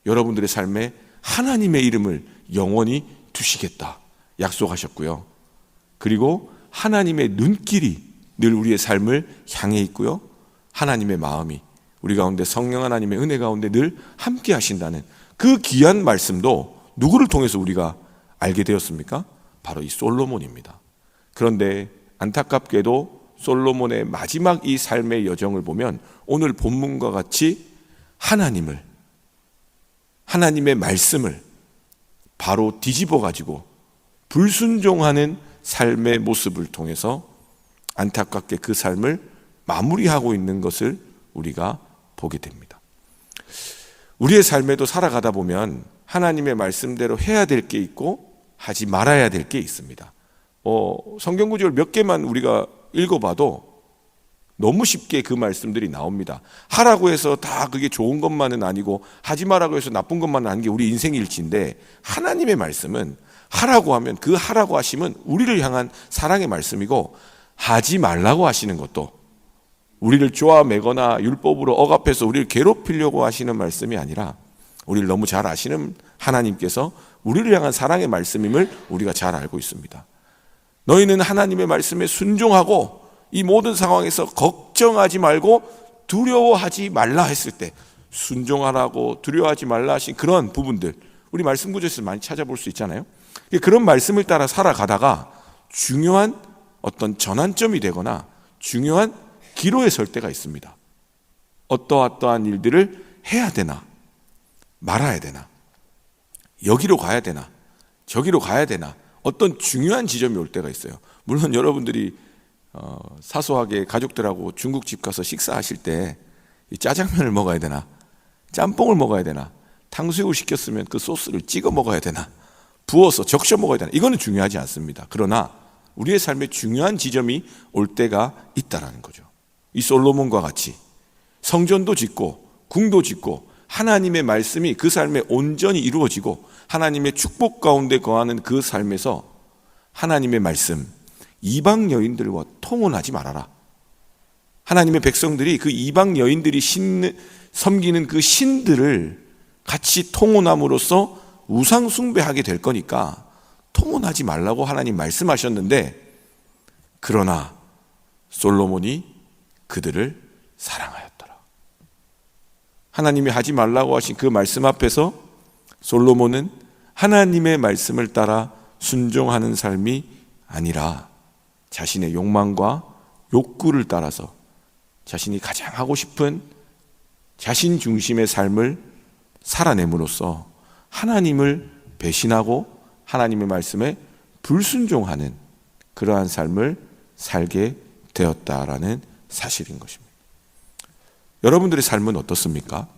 여러분들의 삶에 하나님의 이름을 영원히 두시겠다 약속하셨고요. 그리고 하나님의 눈길이 늘 우리의 삶을 향해 있고요. 하나님의 마음이 우리 가운데, 성령 하나님의 은혜 가운데 늘 함께 하신다는 그 귀한 말씀도 누구를 통해서 우리가 알게 되었습니까? 바로 이 솔로몬입니다. 그런데 안타깝게도 솔로몬의 마지막 이 삶의 여정을 보면 오늘 본문과 같이 하나님을, 하나님의 말씀을 바로 뒤집어 가지고 불순종하는 삶의 모습을 통해서 안타깝게 그 삶을 마무리하고 있는 것을 우리가 보게 됩니다. 우리의 삶에도 살아가다 보면 하나님의 말씀대로 해야 될 게 있고 하지 말아야 될 게 있습니다. 성경 구절 몇 개만 우리가 읽어봐도 너무 쉽게 그 말씀들이 나옵니다. 하라고 해서 다 그게 좋은 것만은 아니고 하지 말라고 해서 나쁜 것만은 아닌 게 우리 인생의 일치인데, 하나님의 말씀은 하라고 하면 그 하라고 하심은 우리를 향한 사랑의 말씀이고, 하지 말라고 하시는 것도 우리를 쪼아매거나 율법으로 억압해서 우리를 괴롭히려고 하시는 말씀이 아니라, 우리를 너무 잘 아시는 하나님께서 우리를 향한 사랑의 말씀임을 우리가 잘 알고 있습니다. 너희는 하나님의 말씀에 순종하고 이 모든 상황에서 걱정하지 말고 두려워하지 말라 했을 때, 순종하라고 두려워하지 말라 하신 그런 부분들 우리 말씀 구절에서 많이 찾아볼 수 있잖아요. 그런 말씀을 따라 살아가다가 중요한 어떤 전환점이 되거나 중요한 기로에 설 때가 있습니다. 어떠한 일들을 해야 되나 말아야 되나, 여기로 가야 되나 저기로 가야 되나, 어떤 중요한 지점이 올 때가 있어요. 물론 여러분들이 사소하게 가족들하고 중국집 가서 식사하실 때 짜장면을 먹어야 되나 짬뽕을 먹어야 되나, 탕수육을 시켰으면 그 소스를 찍어 먹어야 되나, 부어서 적셔 먹어야 되나, 이거는 중요하지 않습니다. 그러나 우리의 삶에 중요한 지점이 올 때가 있다라는 거죠. 이 솔로몬과 같이 성전도 짓고 궁도 짓고 하나님의 말씀이 그 삶에 온전히 이루어지고 하나님의 축복 가운데 거하는 그 삶에서 하나님의 말씀, 이방 여인들과 통혼하지 말아라. 하나님의 백성들이 그 이방 여인들이 섬기는 그 신들을 같이 통혼함으로써 우상 숭배하게 될 거니까 통혼하지 말라고 하나님 말씀하셨는데, 그러나 솔로몬이 그들을 사랑하였더라. 하나님이 하지 말라고 하신 그 말씀 앞에서 솔로몬은 하나님의 말씀을 따라 순종하는 삶이 아니라 자신의 욕망과 욕구를 따라서 자신이 가장 하고 싶은 자신 중심의 삶을 살아냄으로써 하나님을 배신하고 하나님의 말씀에 불순종하는 그러한 삶을 살게 되었다라는 사실인 것입니다. 여러분들의 삶은 어떻습니까?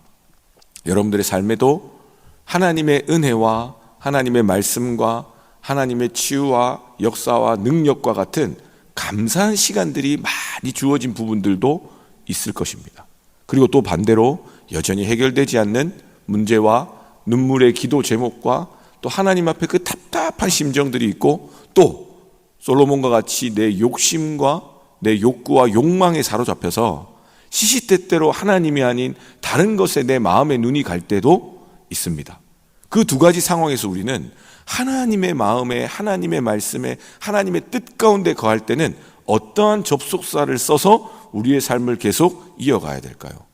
여러분들의 삶에도 하나님의 은혜와 하나님의 말씀과 하나님의 치유와 역사와 능력과 같은 감사한 시간들이 많이 주어진 부분들도 있을 것입니다. 그리고 또 반대로 여전히 해결되지 않는 문제와 눈물의 기도 제목과 또 하나님 앞에 그 답답한 심정들이 있고, 또 솔로몬과 같이 내 욕심과 내 욕구와 욕망에 사로잡혀서 시시때때로 하나님이 아닌 다른 것에 내 마음의 눈이 갈 때도 있습니다. 그 두 가지 상황에서 우리는 하나님의 마음에, 하나님의 말씀에, 하나님의 뜻 가운데 거할 때는 어떠한 접속사를 써서 우리의 삶을 계속 이어가야 될까요?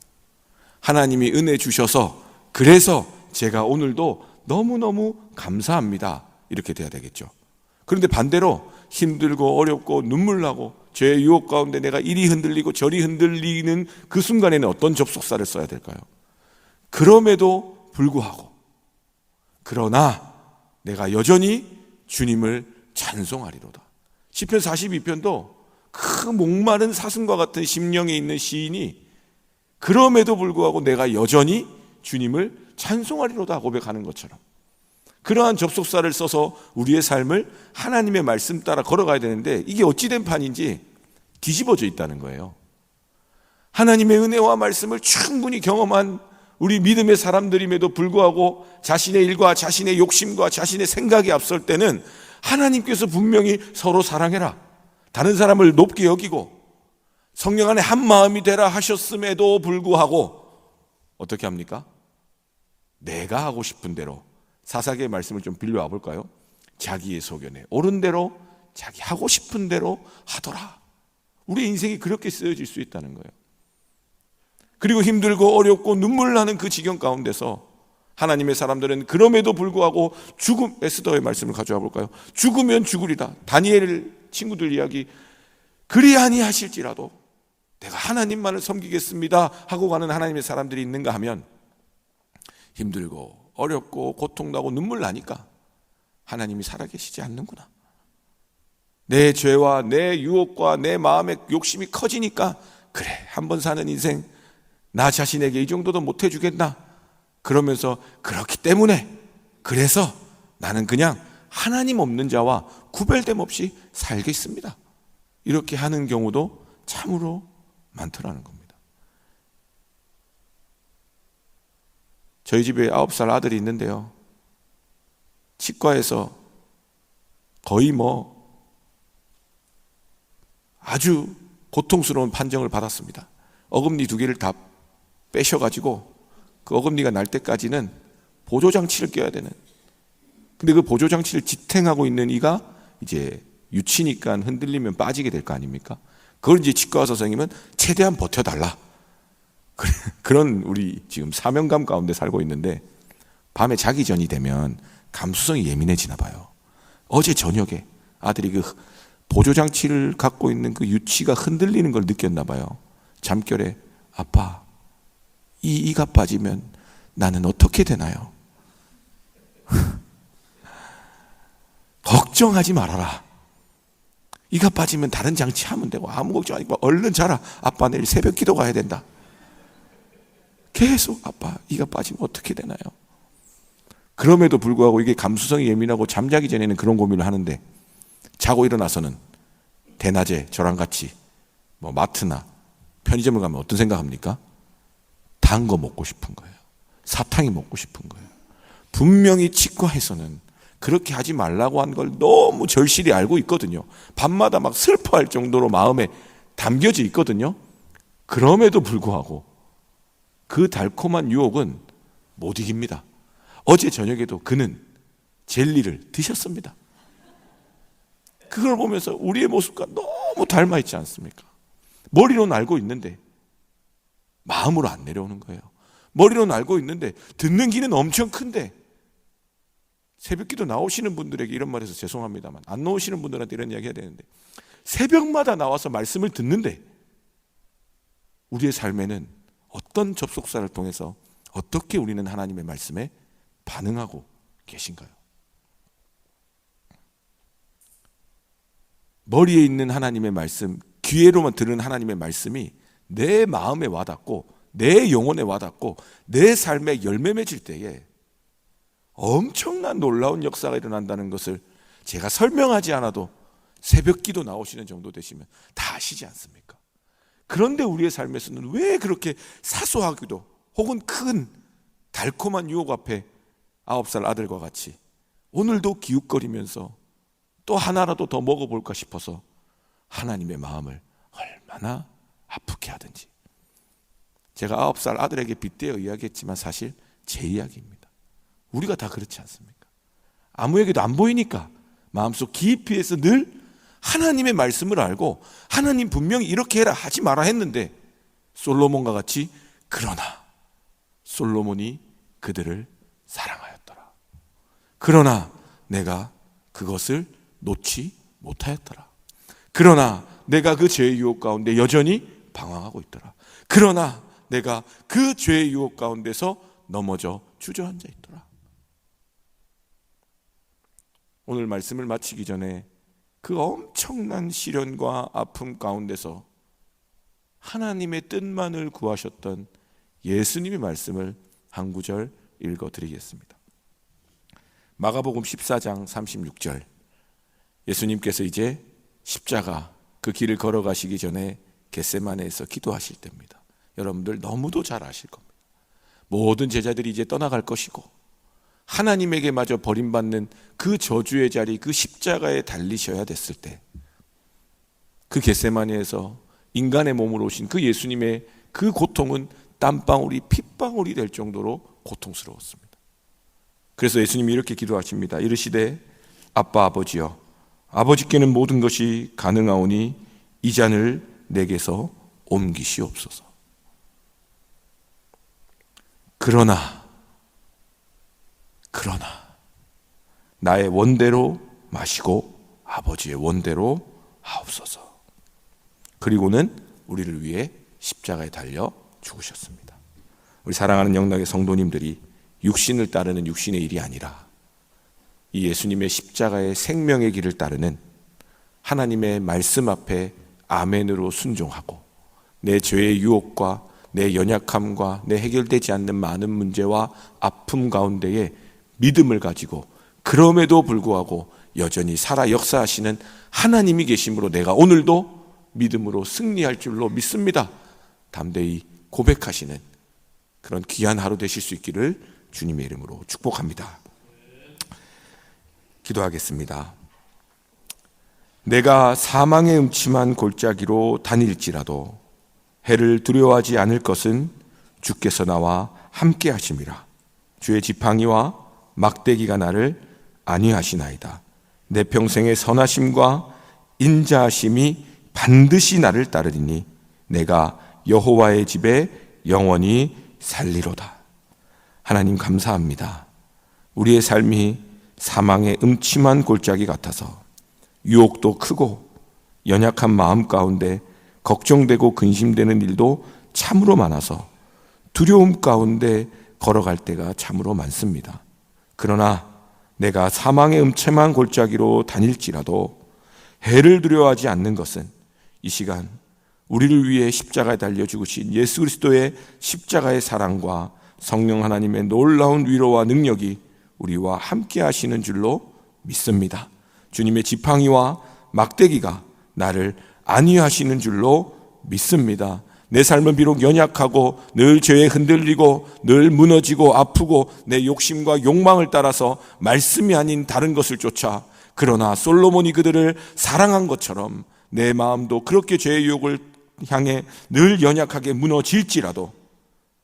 하나님이 은혜 주셔서 그래서 제가 오늘도 너무너무 감사합니다, 이렇게 돼야 되겠죠. 그런데 반대로 힘들고 어렵고 눈물 나고 죄의 유혹 가운데 내가 이리 흔들리고 저리 흔들리는 그 순간에는 어떤 접속사를 써야 될까요? 그럼에도 불구하고, 그러나 내가 여전히 주님을 찬송하리로다. 시편 42편도 그 목마른 사슴과 같은 심령에 있는 시인이 그럼에도 불구하고 내가 여전히 주님을 찬송하리로다 고백하는 것처럼, 그러한 접속사를 써서 우리의 삶을 하나님의 말씀 따라 걸어가야 되는데, 이게 어찌된 판인지 뒤집어져 있다는 거예요. 하나님의 은혜와 말씀을 충분히 경험한 우리 믿음의 사람들임에도 불구하고 자신의 일과 자신의 욕심과 자신의 생각이 앞설 때는 하나님께서 분명히 서로 사랑해라, 다른 사람을 높게 여기고 성령 안에 한 마음이 되라 하셨음에도 불구하고 어떻게 합니까? 내가 하고 싶은 대로, 사사기의 말씀을 좀 빌려와 볼까요? 자기의 소견에 옳은 대로 자기 하고 싶은 대로 하더라. 우리 인생이 그렇게 쓰여질 수 있다는 거예요. 그리고 힘들고 어렵고 눈물 나는 그 지경 가운데서 하나님의 사람들은 그럼에도 불구하고 죽음, 에스더의 말씀을 가져와 볼까요? 죽으면 죽으리다. 다니엘 친구들 이야기, 그리 아니하실지라도 내가 하나님만을 섬기겠습니다 하고 가는 하나님의 사람들이 있는가 하면, 힘들고 어렵고 고통나고 눈물 나니까 하나님이 살아계시지 않는구나, 내 죄와 내 유혹과 내 마음의 욕심이 커지니까 그래, 한번 사는 인생 나 자신에게 이 정도도 못 해주겠나, 그러면서 그렇기 때문에 그래서 나는 그냥 하나님 없는 자와 구별됨 없이 살겠습니다, 이렇게 하는 경우도 참으로 많더라는 겁니다. 저희 집에 9살 아들이 있는데요, 치과에서 거의 아주 고통스러운 판정을 받았습니다. 어금니 2개를 다 빼셔가지고 그 어금니가 날 때까지는 보조장치를 껴야 되는, 근데 그 보조장치를 지탱하고 있는 이가 이제 유치니까 흔들리면 빠지게 될 거 아닙니까? 그걸 이제 치과 의사 선생님은 최대한 버텨달라, 그런 우리 지금 사명감 가운데 살고 있는데, 밤에 자기 전이 되면 감수성이 예민해지나 봐요. 어제 저녁에 아들이 그 보조장치를 갖고 있는 그 유치가 흔들리는 걸 느꼈나 봐요. 잠결에 아빠, 이가 빠지면 나는 어떻게 되나요? 걱정하지 말아라. 이가 빠지면 다른 장치 하면 되고 아무 걱정 아니고 얼른 자라. 아빠 내일 새벽 기도 가야 된다. 계속 아빠, 이가 빠지면 어떻게 되나요? 그럼에도 불구하고 이게 감수성이 예민하고 잠자기 전에는 그런 고민을 하는데, 자고 일어나서는 대낮에 저랑 같이 마트나 편의점을 가면 어떤 생각합니까? 단 거 먹고 싶은 거예요. 사탕이 먹고 싶은 거예요. 분명히 치과에서는 그렇게 하지 말라고 한 걸 너무 절실히 알고 있거든요. 밤마다 막 슬퍼할 정도로 마음에 담겨져 있거든요. 그럼에도 불구하고 그 달콤한 유혹은 못 이깁니다. 어제 저녁에도 그는 젤리를 드셨습니다. 그걸 보면서 우리의 모습과 너무 닮아 있지 않습니까? 머리로는 알고 있는데 마음으로 안 내려오는 거예요. 머리로는 알고 있는데 듣는 귀는 엄청 큰데, 새벽기도 나오시는 분들에게 이런 말해서 죄송합니다만 안 나오시는 분들한테 이런 이야기 해야 되는데, 새벽마다 나와서 말씀을 듣는데 우리의 삶에는 어떤 접속사를 통해서 어떻게 우리는 하나님의 말씀에 반응하고 계신가요? 머리에 있는 하나님의 말씀, 귀에로만 들은 하나님의 말씀이 내 마음에 와닿고 내 영혼에 와닿고 내 삶에 열매 맺을 때에 엄청난 놀라운 역사가 일어난다는 것을 제가 설명하지 않아도 새벽기도 나오시는 정도 되시면 다 아시지 않습니까? 그런데 우리의 삶에서는 왜 그렇게 사소하기도 혹은 큰 달콤한 유혹 앞에 9살 아들과 같이 오늘도 기웃거리면서 또 하나라도 더 먹어볼까 싶어서 하나님의 마음을 얼마나 아프게 하든지. 제가 9살 아들에게 빗대어 이야기했지만 사실 제 이야기입니다. 우리가 다 그렇지 않습니까? 아무에게도 안 보이니까 마음속 깊이에서 늘 하나님의 말씀을 알고 하나님 분명히 이렇게 해라 하지 마라 했는데, 솔로몬과 같이 그러나 솔로몬이 그들을 사랑하였더라. 그러나 내가 그것을 놓지 못하였더라. 그러나 내가 그 죄의 유혹 가운데 여전히 방황하고 있더라. 그러나 내가 그 죄의 유혹 가운데서 넘어져 주저앉아 있더라. 오늘 말씀을 마치기 전에 그 엄청난 시련과 아픔 가운데서 하나님의 뜻만을 구하셨던 예수님의 말씀을 한 구절 읽어드리겠습니다. 마가복음 14장 36절. 예수님께서 이제 십자가 그 길을 걸어가시기 전에 겟세마네에서 기도하실 때입니다. 여러분들 너무도 잘 아실 겁니다. 모든 제자들이 이제 떠나갈 것이고 하나님에게 마저 버림받는 그 저주의 자리, 그 십자가에 달리셔야 됐을 때, 그 겟세마네에서 인간의 몸으로 오신 그 예수님의 그 고통은 땀방울이 핏방울이 될 정도로 고통스러웠습니다. 그래서 예수님이 이렇게 기도하십니다. 이르시되 아빠 아버지여, 아버지께는 모든 것이 가능하오니 이 잔을 내게서 옮기시옵소서. 그러나 나의 원대로 마시고 아버지의 원대로 하옵소서. 그리고는 우리를 위해 십자가에 달려 죽으셨습니다. 우리 사랑하는 영락의 성도님들이 육신을 따르는 육신의 일이 아니라 이 예수님의 십자가의 생명의 길을 따르는 하나님의 말씀 앞에 아멘으로 순종하고 내 죄의 유혹과 내 연약함과 내 해결되지 않는 많은 문제와 아픔 가운데에 믿음을 가지고 그럼에도 불구하고 여전히 살아 역사하시는 하나님이 계심으로 내가 오늘도 믿음으로 승리할 줄로 믿습니다 담대히 고백하시는 그런 귀한 하루 되실 수 있기를 주님의 이름으로 축복합니다. 기도하겠습니다. 내가 사망의 음침한 골짜기로 다닐지라도 해를 두려워하지 않을 것은 주께서 나와 함께 하심이라. 주의 지팡이와 막대기가 나를 안위하시나이다. 내 평생의 선하심과 인자하심이 반드시 나를 따르리니 내가 여호와의 집에 영원히 살리로다. 하나님 감사합니다. 우리의 삶이 사망의 음침한 골짜기 같아서 유혹도 크고 연약한 마음 가운데 걱정되고 근심되는 일도 참으로 많아서 두려움 가운데 걸어갈 때가 참으로 많습니다. 그러나 내가 사망의 음침한 골짜기로 다닐지라도 해를 두려워하지 않는 것은 이 시간 우리를 위해 십자가에 달려 죽으신 예수 그리스도의 십자가의 사랑과 성령 하나님의 놀라운 위로와 능력이 우리와 함께 하시는 줄로 믿습니다. 주님의 지팡이와 막대기가 나를 안위하시는 줄로 믿습니다. 내 삶은 비록 연약하고 늘 죄에 흔들리고 늘 무너지고 아프고 내 욕심과 욕망을 따라서 말씀이 아닌 다른 것을 쫓아, 그러나 솔로몬이 그들을 사랑한 것처럼 내 마음도 그렇게 죄의 유혹을 향해 늘 연약하게 무너질지라도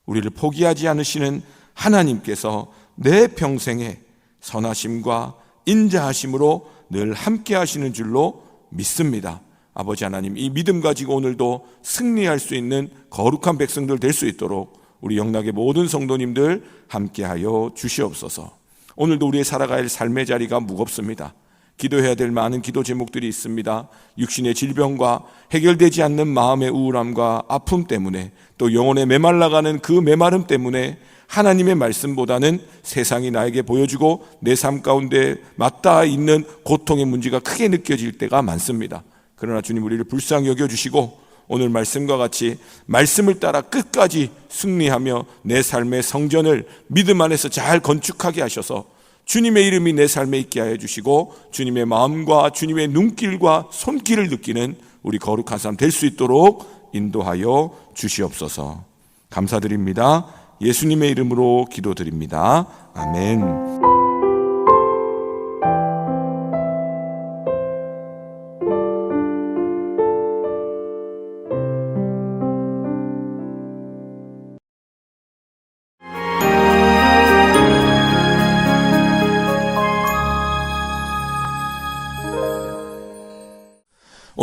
우리를 포기하지 않으시는 하나님께서 내 평생에 선하심과 인자하심으로 늘 함께 하시는 줄로 믿습니다. 아버지 하나님, 이 믿음 가지고 오늘도 승리할 수 있는 거룩한 백성들 될 수 있도록 우리 영락의 모든 성도님들 함께하여 주시옵소서. 오늘도 우리의 살아갈 삶의 자리가 무겁습니다. 기도해야 될 많은 기도 제목들이 있습니다. 육신의 질병과 해결되지 않는 마음의 우울함과 아픔 때문에, 또 영혼에 메말라가는 그 메마름 때문에 하나님의 말씀보다는 세상이 나에게 보여주고 내 삶 가운데 맞닿아 있는 고통의 문제가 크게 느껴질 때가 많습니다. 그러나 주님, 우리를 불쌍히 여겨주시고 오늘 말씀과 같이 말씀을 따라 끝까지 승리하며 내 삶의 성전을 믿음 안에서 잘 건축하게 하셔서 주님의 이름이 내 삶에 있게 하여 주시고 주님의 마음과 주님의 눈길과 손길을 느끼는 우리 거룩한 삶 될 수 있도록 인도하여 주시옵소서. 감사드립니다. 예수님의 이름으로 기도드립니다. 아멘.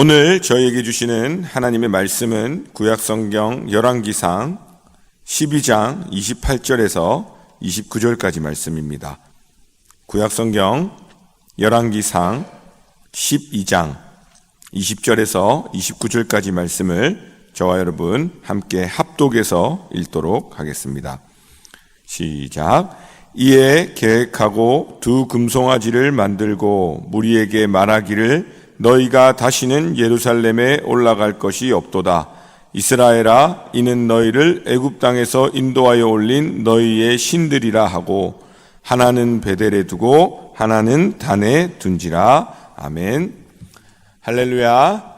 오늘 저희에게 주시는 하나님의 말씀은 구약성경 열왕기상 12장 28절에서 29절까지 말씀입니다. 구약성경 열왕기상 12장 20절에서 29절까지 말씀을 저와 여러분 함께 합독해서 읽도록 하겠습니다. 시작. 이에 계획하고 두 금송아지를 만들고 무리에게 말하기를 너희가 다시는 예루살렘에 올라갈 것이 없도다. 이스라엘아, 이는 너희를 애굽 땅에서 인도하여 올린 너희의 신들이라 하고 하나는 베델에 두고 하나는 단에 둔지라. 아멘. 할렐루야.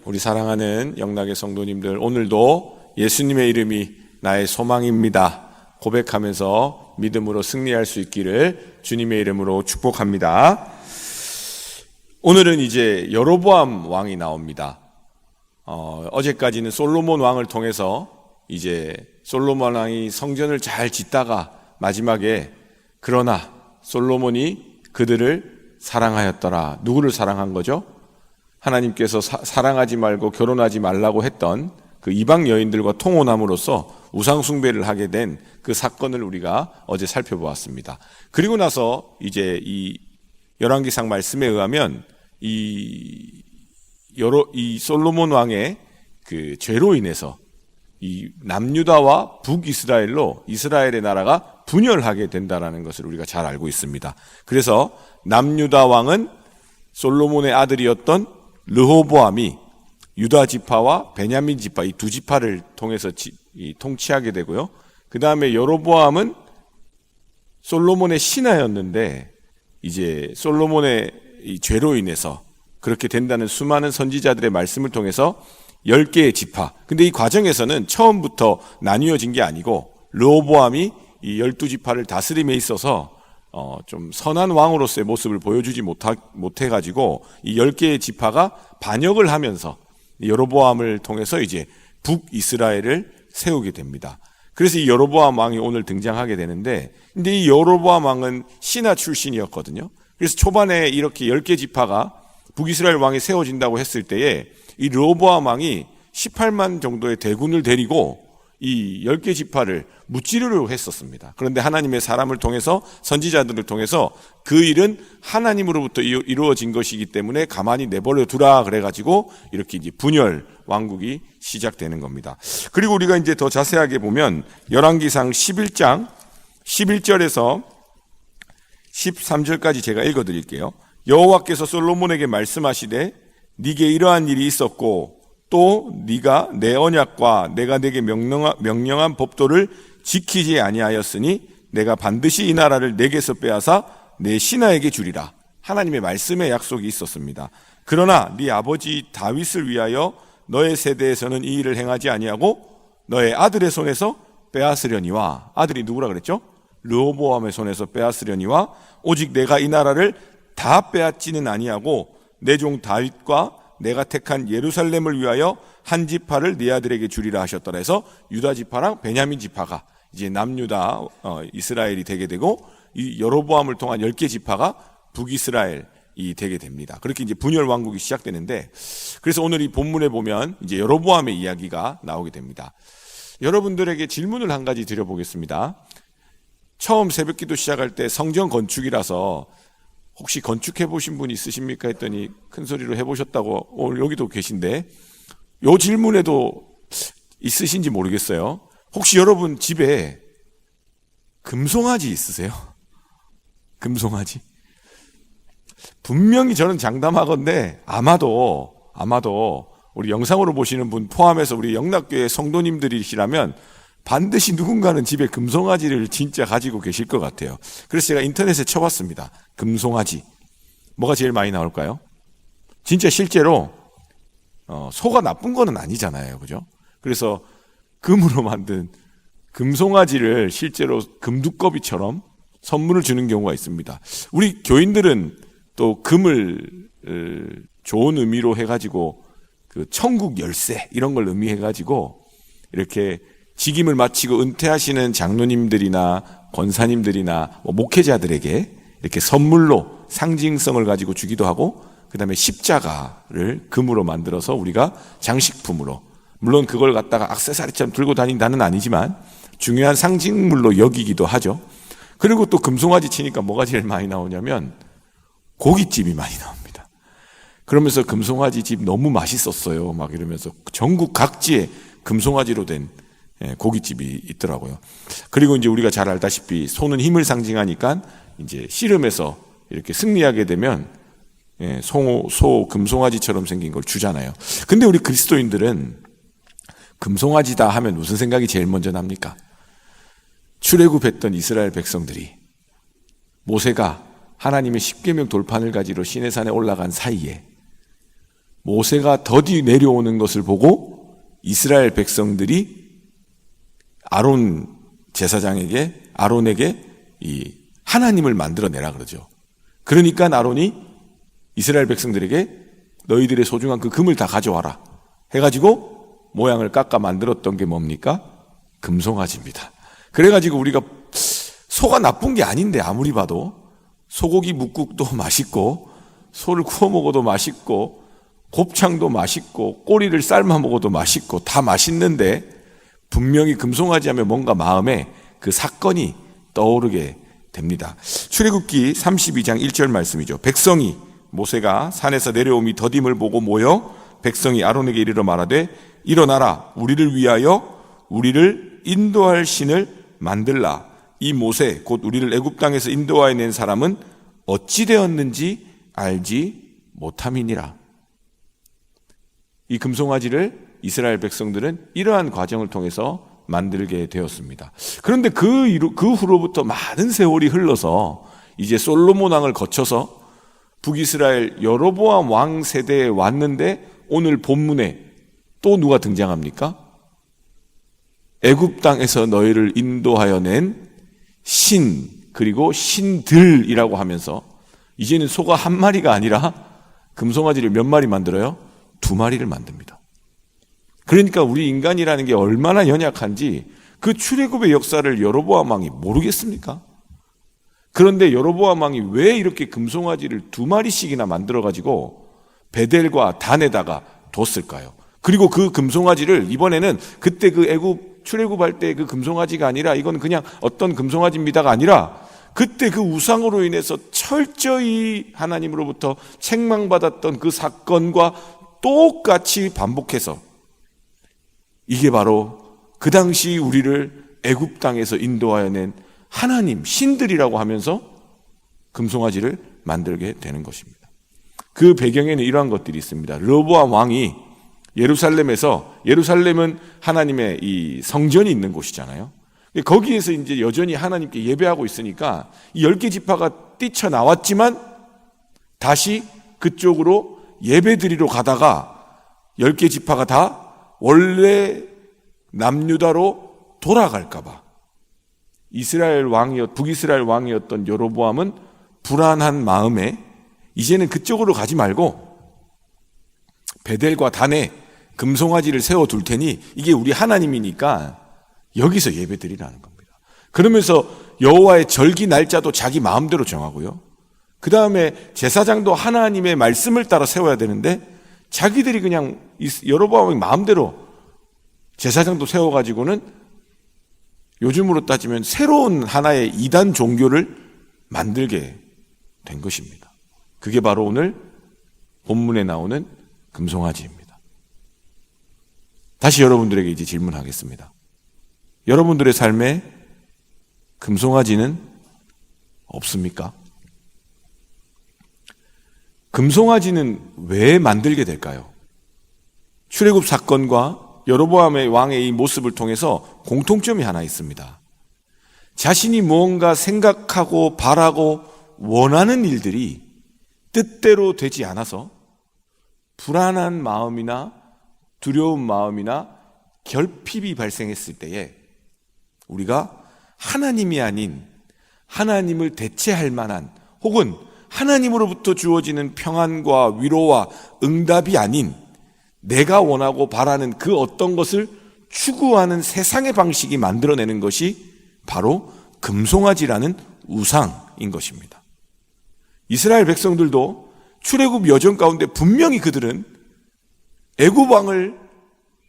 우리 사랑하는 영락의 성도님들, 오늘도 예수님의 이름이 나의 소망입니다 고백하면서 믿음으로 승리할 수 있기를 주님의 이름으로 축복합니다. 오늘은 이제 여로보암 왕이 나옵니다. 어제까지는 솔로몬 왕을 통해서 이제 솔로몬 왕이 성전을 잘 짓다가 마지막에 그러나 솔로몬이 그들을 사랑하였더라. 누구를 사랑한 거죠? 하나님께서 사랑하지 말고 결혼하지 말라고 했던 그 이방 여인들과 통혼함으로써 우상 숭배를 하게 된 그 사건을 우리가 어제 살펴보았습니다. 그리고 나서 이제 이 열왕기상 말씀에 의하면 이 솔로몬 왕의 그 죄로 인해서 이 남유다와 북이스라엘로 이스라엘의 나라가 분열하게 된다라는 것을 우리가 잘 알고 있습니다. 그래서 남유다 왕은 솔로몬의 아들이었던 르호보암이 유다 지파와 베냐민 지파 이 두 지파를 통해서 통치하게 되고요. 그 다음에 여로보암은 솔로몬의 신하였는데 이제 솔로몬의 이 죄로 인해서 그렇게 된다는 수많은 선지자들의 말씀을 통해서 10개의 지파. 근데 이 과정에서는 처음부터 나뉘어진 게 아니고 르호보암이 이 12지파를 다스림에 있어서 좀 선한 왕으로서의 모습을 보여주지 못해가지고 이 10개의 지파가 반역을 하면서 여로보암을 통해서 이제 북이스라엘을 세우게 됩니다. 그래서 이 여로보암 왕이 오늘 등장하게 되는데, 근데 이 여로보암 왕은 신하 출신이었거든요. 그래서 초반에 이렇게 10개 지파가 북이스라엘 왕이 세워진다고 했을 때에 이 르호보암 왕이 18만 정도의 대군을 데리고 이 10개 지파를 무찌르려 했었습니다. 그런데 하나님의 사람을 통해서, 선지자들을 통해서 그 일은 하나님으로부터 이루어진 것이기 때문에 가만히 내버려 두라 그래가지고 이렇게 이제 분열 왕국이 시작되는 겁니다. 그리고 우리가 이제 더 자세하게 보면 열왕기상 11장 11절에서 13절까지 제가 읽어드릴게요. 여호와께서 솔로몬에게 말씀하시되 네게 이러한 일이 있었고 또 네가 내 언약과 내가 네게 명령한 법도를 지키지 아니하였으니 내가 반드시 이 나라를 네게서 빼앗아 내 신하에게 주리라. 하나님의 말씀의 약속이 있었습니다. 그러나 네 아버지 다윗을 위하여 너의 세대에서는 이 일을 행하지 아니하고 너의 아들의 손에서 빼앗으려니와. 아들이 누구라 그랬죠? 르호보암의 손에서 빼앗으려니와 오직 내가 이 나라를 다 빼앗지는 아니하고 내 종 다윗과 내가 택한 예루살렘을 위하여 한 지파를 네 아들에게 주리라 하셨더라 해서 유다 지파랑 베냐민 지파가 이제 남유다 이스라엘이 되게 되고 이 여로보암을 통한 10개 지파가 북이스라엘이 되게 됩니다. 그렇게 이제 분열 왕국이 시작되는데, 그래서 오늘 이 본문에 보면 이제 여로보암의 이야기가 나오게 됩니다. 여러분들에게 질문을 한 가지 드려보겠습니다. 처음 새벽기도 시작할 때 성전 건축이라서 혹시 건축해 보신 분 있으십니까 했더니 큰 소리로 해보셨다고 오늘 여기도 계신데, 요 질문에도 있으신지 모르겠어요. 혹시 여러분 집에 금송아지 있으세요? 금송아지? 분명히 저는 장담하건대 아마도 우리 영상으로 보시는 분 포함해서 우리 영락교회 성도님들이시라면 반드시 누군가는 집에 금송아지를 진짜 가지고 계실 것 같아요. 그래서 제가 인터넷에 쳐봤습니다. 금송아지. 뭐가 제일 많이 나올까요? 진짜 실제로 소가 나쁜 거는 아니잖아요. 그죠? 그래서 금으로 만든 금송아지를 실제로 금두꺼비처럼 선물을 주는 경우가 있습니다. 우리 교인들은 또 금을 좋은 의미로 해가지고 그 천국 열쇠 이런 걸 의미해가지고 이렇게 직임을 마치고 은퇴하시는 장로님들이나 권사님들이나 목회자들에게 이렇게 선물로 상징성을 가지고 주기도 하고, 그 다음에 십자가를 금으로 만들어서 우리가 장식품으로, 물론 그걸 갖다가 액세서리처럼 들고 다닌다는 아니지만 중요한 상징물로 여기기도 하죠. 그리고 또 금송아지 치니까 뭐가 제일 많이 나오냐면 고깃집이 많이 나옵니다. 그러면서 금송아지 집 너무 맛있었어요 막 이러면서 전국 각지에 금송아지로 된 고깃집이 있더라고요. 그리고 이제 우리가 잘 알다시피 소는 힘을 상징하니까 이제 씨름에서 이렇게 승리하게 되면 소 금송아지처럼 생긴 걸 주잖아요. 근데 우리 그리스도인들은 금송아지다 하면 무슨 생각이 제일 먼저 납니까? 출애굽했던 이스라엘 백성들이 모세가 하나님의 십계명 돌판을 가지러 시내산에 올라간 사이에 모세가 더디 내려오는 것을 보고 이스라엘 백성들이 아론 제사장에게 아론에게 이 하나님을 만들어내라 그러죠. 그러니까 아론이 이스라엘 백성들에게 너희들의 소중한 그 금을 다 가져와라 해가지고 모양을 깎아 만들었던 게 뭡니까? 금송아지입니다. 그래가지고 우리가 소가 나쁜 게 아닌데 아무리 봐도 소고기 묵국도 맛있고 소를 구워 먹어도 맛있고 곱창도 맛있고 꼬리를 삶아 먹어도 맛있고 다 맛있는데 분명히 금송아지 하면 뭔가 마음에 그 사건이 떠오르게 됩니다. 출애굽기 32장 1절 말씀이죠. 백성이 모세가 산에서 내려옴이 더딤을 보고 모여 백성이 아론에게 이르러 말하되 일어나라 우리를 위하여 우리를 인도할 신을 만들라. 이 모세 곧 우리를 애굽 땅에서 인도하여 낸 사람은 어찌 되었는지 알지 못함이니라. 이 금송아지를 이스라엘 백성들은 이러한 과정을 통해서 만들게 되었습니다. 그런데 그 후로부터 많은 세월이 흘러서 이제 솔로몬 왕을 거쳐서 북이스라엘 여로보암 왕 세대에 왔는데 오늘 본문에 또 누가 등장합니까? 애굽 땅에서 너희를 인도하여 낸 신, 그리고 신들이라고 하면서 이제는 소가 한 마리가 아니라 금송아지를 몇 마리 만들어요? 2마리를 만듭니다. 그러니까 우리 인간이라는 게 얼마나 연약한지 그 출애굽의 역사를 여로보암 왕이 모르겠습니까? 그런데 여로보암 왕이 왜 이렇게 금송아지를 2마리씩이나 만들어가지고 베델과 단에다가 뒀을까요? 그리고 그 금송아지를 이번에는 그때 그 애굽 출애굽할 때 그 금송아지가 아니라 이건 그냥 어떤 금송아지입니다가 아니라 그때 그 우상으로 인해서 철저히 하나님으로부터 책망받았던 그 사건과 똑같이 반복해서 이게 바로 그 당시 우리를 애굽 땅에서 인도하여 낸 하나님, 신들이라고 하면서 금송아지를 만들게 되는 것입니다. 그 배경에는 이러한 것들이 있습니다. 르호보암 왕이 예루살렘은 하나님의 이 성전이 있는 곳이잖아요. 거기에서 이제 여전히 하나님께 예배하고 있으니까 이 10개 지파가 뛰쳐나왔지만 다시 그쪽으로 예배드리러 가다가 10개 지파가 다 원래 남유다로 돌아갈까봐 북이스라엘 왕이었던 여로보암은 불안한 마음에 이제는 그쪽으로 가지 말고 베델과 단에 금송아지를 세워둘 테니 이게 우리 하나님이니까 여기서 예배드리라는 겁니다. 그러면서 여호와의 절기 날짜도 자기 마음대로 정하고요. 그 다음에 제사장도 하나님의 말씀을 따라 세워야 되는데 자기들이 그냥 여로보암의 마음대로 제사장도 세워가지고는 요즘으로 따지면 새로운 하나의 이단 종교를 만들게 된 것입니다. 그게 바로 오늘 본문에 나오는 금송아지입니다. 다시 여러분들에게 이제 질문하겠습니다. 여러분들의 삶에 금송아지는 없습니까? 금송아지는 왜 만들게 될까요? 출애굽 사건과 여로보암의 왕의 이 모습을 통해서 공통점이 하나 있습니다. 자신이 무언가 생각하고 바라고 원하는 일들이 뜻대로 되지 않아서 불안한 마음이나 두려운 마음이나 결핍이 발생했을 때에 우리가 하나님이 아닌 하나님을 대체할 만한 혹은 하나님으로부터 주어지는 평안과 위로와 응답이 아닌 내가 원하고 바라는 그 어떤 것을 추구하는 세상의 방식이 만들어내는 것이 바로 금송아지라는 우상인 것입니다. 이스라엘 백성들도 출애굽 여정 가운데 분명히 그들은 애굽 왕을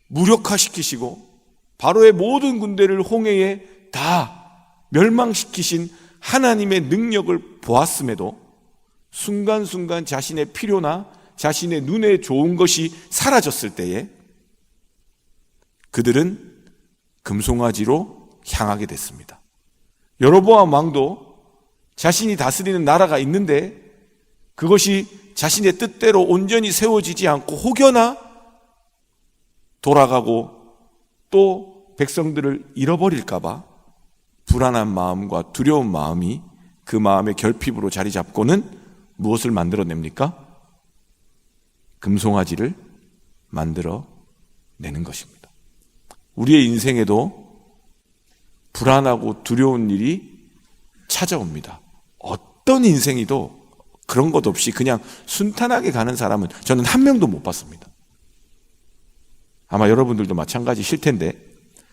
무력화시키시고 바로의 모든 군대를 홍해에 다 멸망시키신 하나님의 능력을 보았음에도 순간순간 자신의 필요나 자신의 눈에 좋은 것이 사라졌을 때에 그들은 금송아지로 향하게 됐습니다. 여로보암 왕도 자신이 다스리는 나라가 있는데 그것이 자신의 뜻대로 온전히 세워지지 않고 혹여나 돌아가고 또 백성들을 잃어버릴까 봐 불안한 마음과 두려운 마음이 그 마음의 결핍으로 자리 잡고는 무엇을 만들어냅니까? 금송아지를 만들어내는 것입니다. 우리의 인생에도 불안하고 두려운 일이 찾아옵니다. 어떤 인생이도 그런 것 없이 그냥 순탄하게 가는 사람은 저는 한 명도 못 봤습니다. 아마 여러분들도 마찬가지실 텐데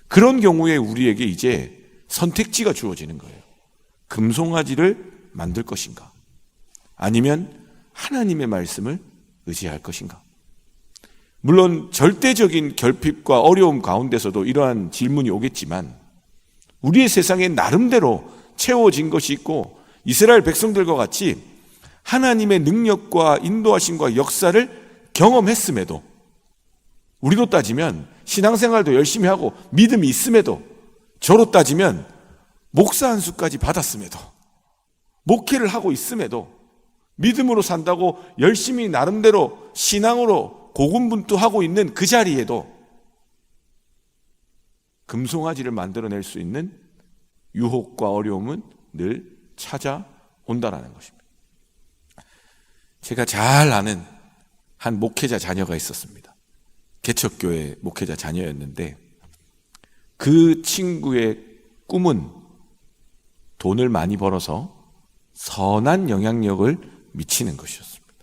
그런 경우에 우리에게 이제 선택지가 주어지는 거예요. 금송아지를 만들 것인가? 아니면 하나님의 말씀을 의지할 것인가? 물론 절대적인 결핍과 어려움 가운데서도 이러한 질문이 오겠지만 우리의 세상에 나름대로 채워진 것이 있고 이스라엘 백성들과 같이 하나님의 능력과 인도하심과 역사를 경험했음에도 우리로 따지면 신앙생활도 열심히 하고 믿음이 있음에도 저로 따지면 목사 한 수까지 받았음에도 목회를 하고 있음에도 믿음으로 산다고 열심히 나름대로 신앙으로 고군분투하고 있는 그 자리에도 금송아지를 만들어낼 수 있는 유혹과 어려움은 늘 찾아온다라는 것입니다. 제가 잘 아는 한 목회자 자녀가 있었습니다. 개척교회 목회자 자녀였는데 그 친구의 꿈은 돈을 많이 벌어서 선한 영향력을 미치는 것이었습니다.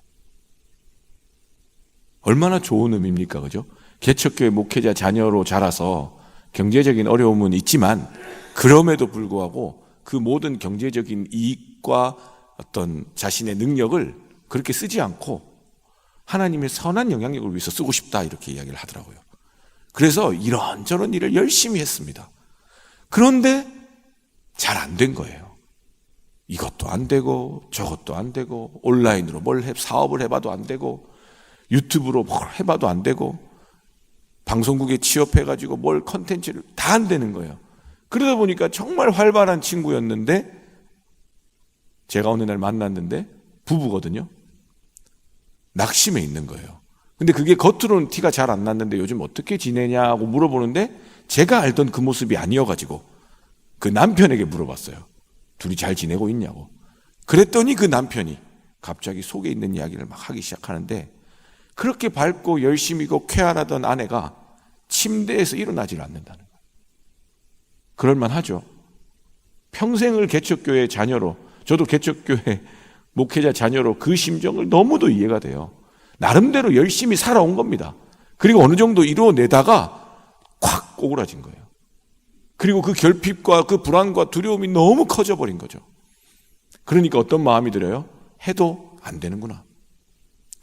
얼마나 좋은 의미입니까? 그죠? 개척교회 목회자 자녀로 자라서 경제적인 어려움은 있지만 그럼에도 불구하고 그 모든 경제적인 이익과 어떤 자신의 능력을 그렇게 쓰지 않고 하나님의 선한 영향력을 위해서 쓰고 싶다 이렇게 이야기를 하더라고요. 그래서 이런저런 일을 열심히 했습니다. 그런데 잘 안 된 거예요. 이것도 안 되고 저것도 안 되고 온라인으로 사업을 해봐도 안 되고 유튜브로 뭘 해봐도 안 되고 방송국에 취업해가지고 뭘 컨텐츠를 다 안 되는 거예요. 그러다 보니까 정말 활발한 친구였는데 제가 어느 날 만났는데 부부거든요. 낙심해 있는 거예요. 근데 그게 겉으로는 티가 잘 안 났는데 요즘 어떻게 지내냐고 물어보는데 제가 알던 그 모습이 아니어가지고 그 남편에게 물어봤어요. 둘이 잘 지내고 있냐고. 그랬더니 그 남편이 갑자기 속에 있는 이야기를 막 하기 시작하는데 그렇게 밝고 열심히고 쾌활하던 아내가 침대에서 일어나질 않는다는 거예요. 그럴만하죠. 평생을 개척교회 자녀로, 저도 개척교회 목회자 자녀로 그 심정을 너무도 이해가 돼요. 나름대로 열심히 살아온 겁니다. 그리고 어느 정도 이루어내다가 콱 오그라진 거예요. 그리고 그 결핍과 그 불안과 두려움이 너무 커져버린 거죠. 그러니까 어떤 마음이 들어요? 해도 안 되는구나.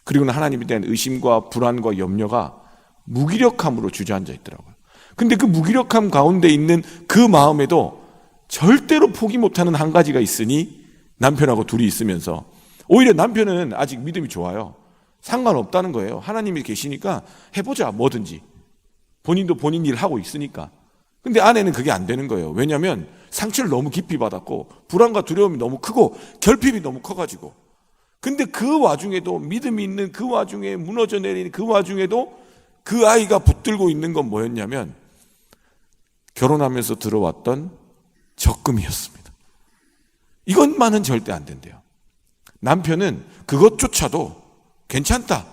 그리고는 하나님에 대한 의심과 불안과 염려가 무기력함으로 주저앉아 있더라고요. 근데 그 무기력함 가운데 있는 그 마음에도 절대로 포기 못하는 한 가지가 있으니 남편하고 둘이 있으면서 오히려 남편은 아직 믿음이 좋아요. 상관없다는 거예요. 하나님이 계시니까 해보자 뭐든지. 본인도 본인 일 하고 있으니까. 근데 아내는 그게 안 되는 거예요. 왜냐하면 상처를 너무 깊이 받았고 불안과 두려움이 너무 크고 결핍이 너무 커가지고. 근데 그 와중에도 믿음이 있는 그 와중에 무너져 내리는 그 와중에도 그 아이가 붙들고 있는 건 뭐였냐면 결혼하면서 들어왔던 적금이었습니다. 이것만은 절대 안 된대요. 남편은 그것조차도 괜찮다.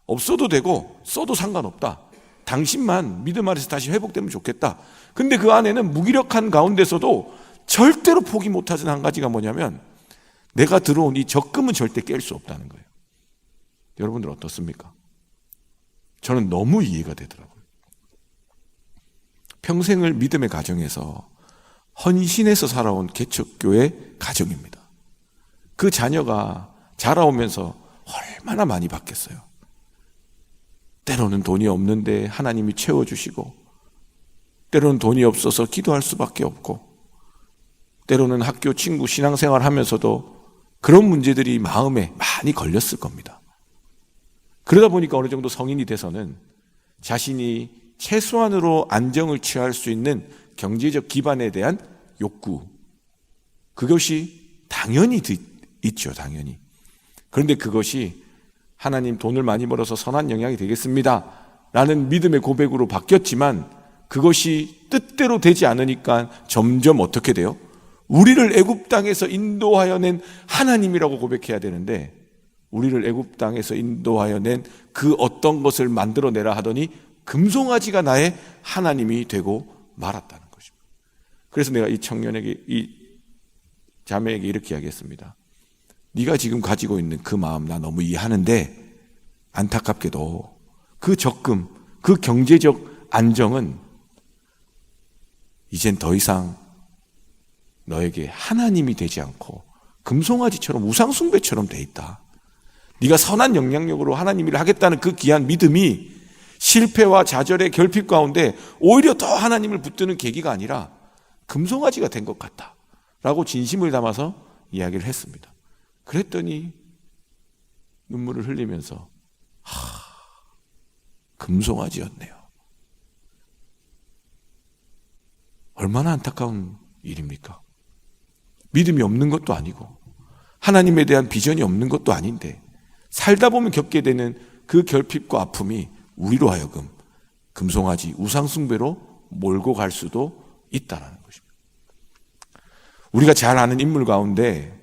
없어도 되고 써도 상관없다. 당신만 믿음 아래서 다시 회복되면 좋겠다. 근데 그 아내는 무기력한 가운데서도 절대로 포기 못하는 한 가지가 뭐냐면 내가 들어온 이 적금은 절대 깰 수 없다는 거예요. 여러분들 어떻습니까? 저는 너무 이해가 되더라고요. 평생을 믿음의 가정에서 헌신해서 살아온 개척교회 가정입니다. 그 자녀가 자라오면서 얼마나 많이 받겠어요. 때로는 돈이 없는데 하나님이 채워주시고 때로는 돈이 없어서 기도할 수밖에 없고 때로는 학교 친구 신앙생활 하면서도 그런 문제들이 마음에 많이 걸렸을 겁니다. 그러다 보니까 어느 정도 성인이 돼서는 자신이 최소한으로 안정을 취할 수 있는 경제적 기반에 대한 욕구, 그것이 당연히 있죠. 당연히. 그런데 그것이 하나님 돈을 많이 벌어서 선한 영향이 되겠습니다 라는 믿음의 고백으로 바뀌었지만 그것이 뜻대로 되지 않으니까 점점 어떻게 돼요? 우리를 애굽 땅에서 인도하여 낸 하나님이라고 고백해야 되는데 우리를 애굽 땅에서 인도하여 낸 그 어떤 것을 만들어내라 하더니 금송아지가 나의 하나님이 되고 말았다는 것입니다. 그래서 내가 이 청년에게, 이 자매에게 이렇게 이야기했습니다. 네가 지금 가지고 있는 그 마음 나 너무 이해하는데 안타깝게도 그 적금, 그 경제적 안정은 이젠 더 이상 너에게 하나님이 되지 않고 금송아지처럼 우상숭배처럼 돼 있다. 네가 선한 영향력으로 하나님 일을 하겠다는 그 귀한 믿음이 실패와 좌절의 결핍 가운데 오히려 더 하나님을 붙드는 계기가 아니라 금송아지가 된 것 같다 라고 진심을 담아서 이야기를 했습니다. 그랬더니 눈물을 흘리면서 금송아지였네요. 얼마나 안타까운 일입니까? 믿음이 없는 것도 아니고 하나님에 대한 비전이 없는 것도 아닌데 살다 보면 겪게 되는 그 결핍과 아픔이 우리로 하여금 금송아지 우상숭배로 몰고 갈 수도 있다는 것입니다. 우리가 잘 아는 인물 가운데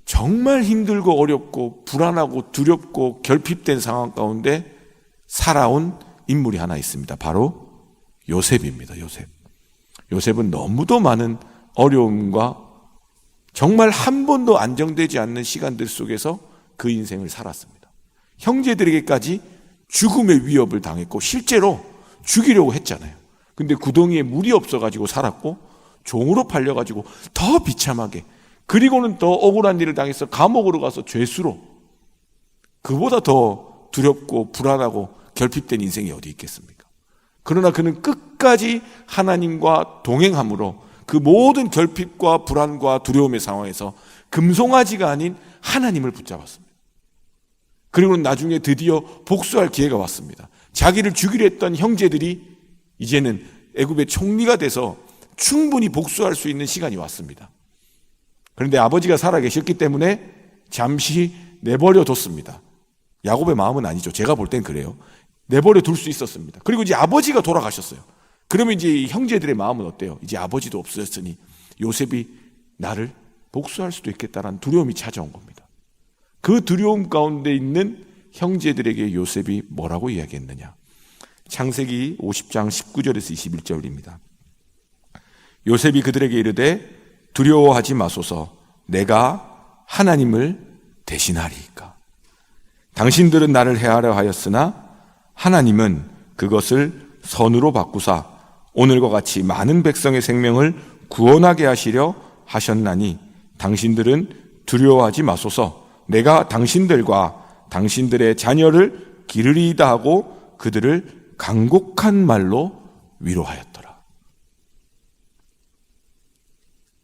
정말 힘들고 어렵고 불안하고 두렵고 결핍된 상황 가운데 살아온 인물이 하나 있습니다. 바로 요셉입니다. 요셉은 너무도 많은 어려움과 정말 한 번도 안정되지 않는 시간들 속에서 그 인생을 살았습니다. 형제들에게까지 죽음의 위협을 당했고 실제로 죽이려고 했잖아요. 근데 구덩이에 물이 없어가지고 살았고 종으로 팔려가지고 더 비참하게, 그리고는 더 억울한 일을 당해서 감옥으로 가서 죄수로, 그보다 더 두렵고 불안하고 결핍된 인생이 어디 있겠습니까? 그러나 그는 끝까지 하나님과 동행함으로 그 모든 결핍과 불안과 두려움의 상황에서 금송아지가 아닌 하나님을 붙잡았습니다. 그리고 나중에 드디어 복수할 기회가 왔습니다. 자기를 죽이려 했던 형제들이 이제는 애굽의 총리가 돼서 충분히 복수할 수 있는 시간이 왔습니다. 그런데 아버지가 살아계셨기 때문에 잠시 내버려 뒀습니다. 야곱의 마음은 아니죠. 제가 볼 땐 그래요. 내버려 둘 수 있었습니다. 그리고 이제 아버지가 돌아가셨어요. 그러면 이제 이 형제들의 마음은 어때요? 이제 아버지도 없어졌으니 요셉이 나를 복수할 수도 있겠다라는 두려움이 찾아온 겁니다. 그 두려움 가운데 있는 형제들에게 요셉이 뭐라고 이야기했느냐? 창세기 50장 19절에서 21절입니다. 요셉이 그들에게 이르되 두려워하지 마소서, 내가 하나님을 대신하리이까. 당신들은 나를 해하려 하였으나 하나님은 그것을 선으로 바꾸사 오늘과 같이 많은 백성의 생명을 구원하게 하시려 하셨나니 당신들은 두려워하지 마소서, 내가 당신들과 당신들의 자녀를 기르리이다 하고 그들을 간곡한 말로 위로하였더라.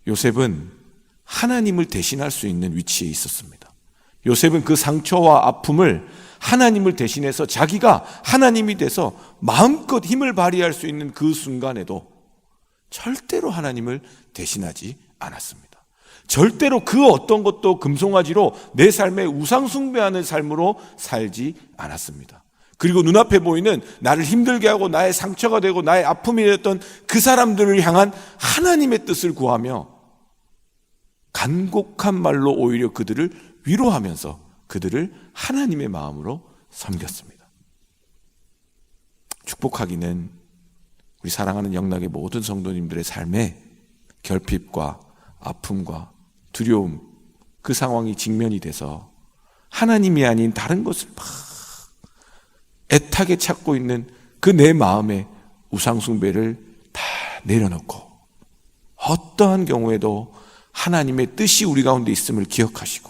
요셉은 하나님을 대신할 수 있는 위치에 있었습니다. 요셉은 그 상처와 아픔을 하나님을 대신해서 자기가 하나님이 돼서 마음껏 힘을 발휘할 수 있는 그 순간에도 절대로 하나님을 대신하지 않았습니다. 절대로 그 어떤 것도 금송아지로 내 삶에 우상 숭배하는 삶으로 살지 않았습니다. 그리고 눈앞에 보이는 나를 힘들게 하고 나의 상처가 되고 나의 아픔이 되었던 그 사람들을 향한 하나님의 뜻을 구하며 간곡한 말로 오히려 그들을 위로하면서 그들을 하나님의 마음으로 섬겼습니다. 축복하기는 우리 사랑하는 영락의 모든 성도님들의 삶에 결핍과 아픔과 두려움, 그 상황이 직면이 돼서 하나님이 아닌 다른 것을 막 애타게 찾고 있는 그 내 마음의 우상숭배를 다 내려놓고 어떠한 경우에도 하나님의 뜻이 우리 가운데 있음을 기억하시고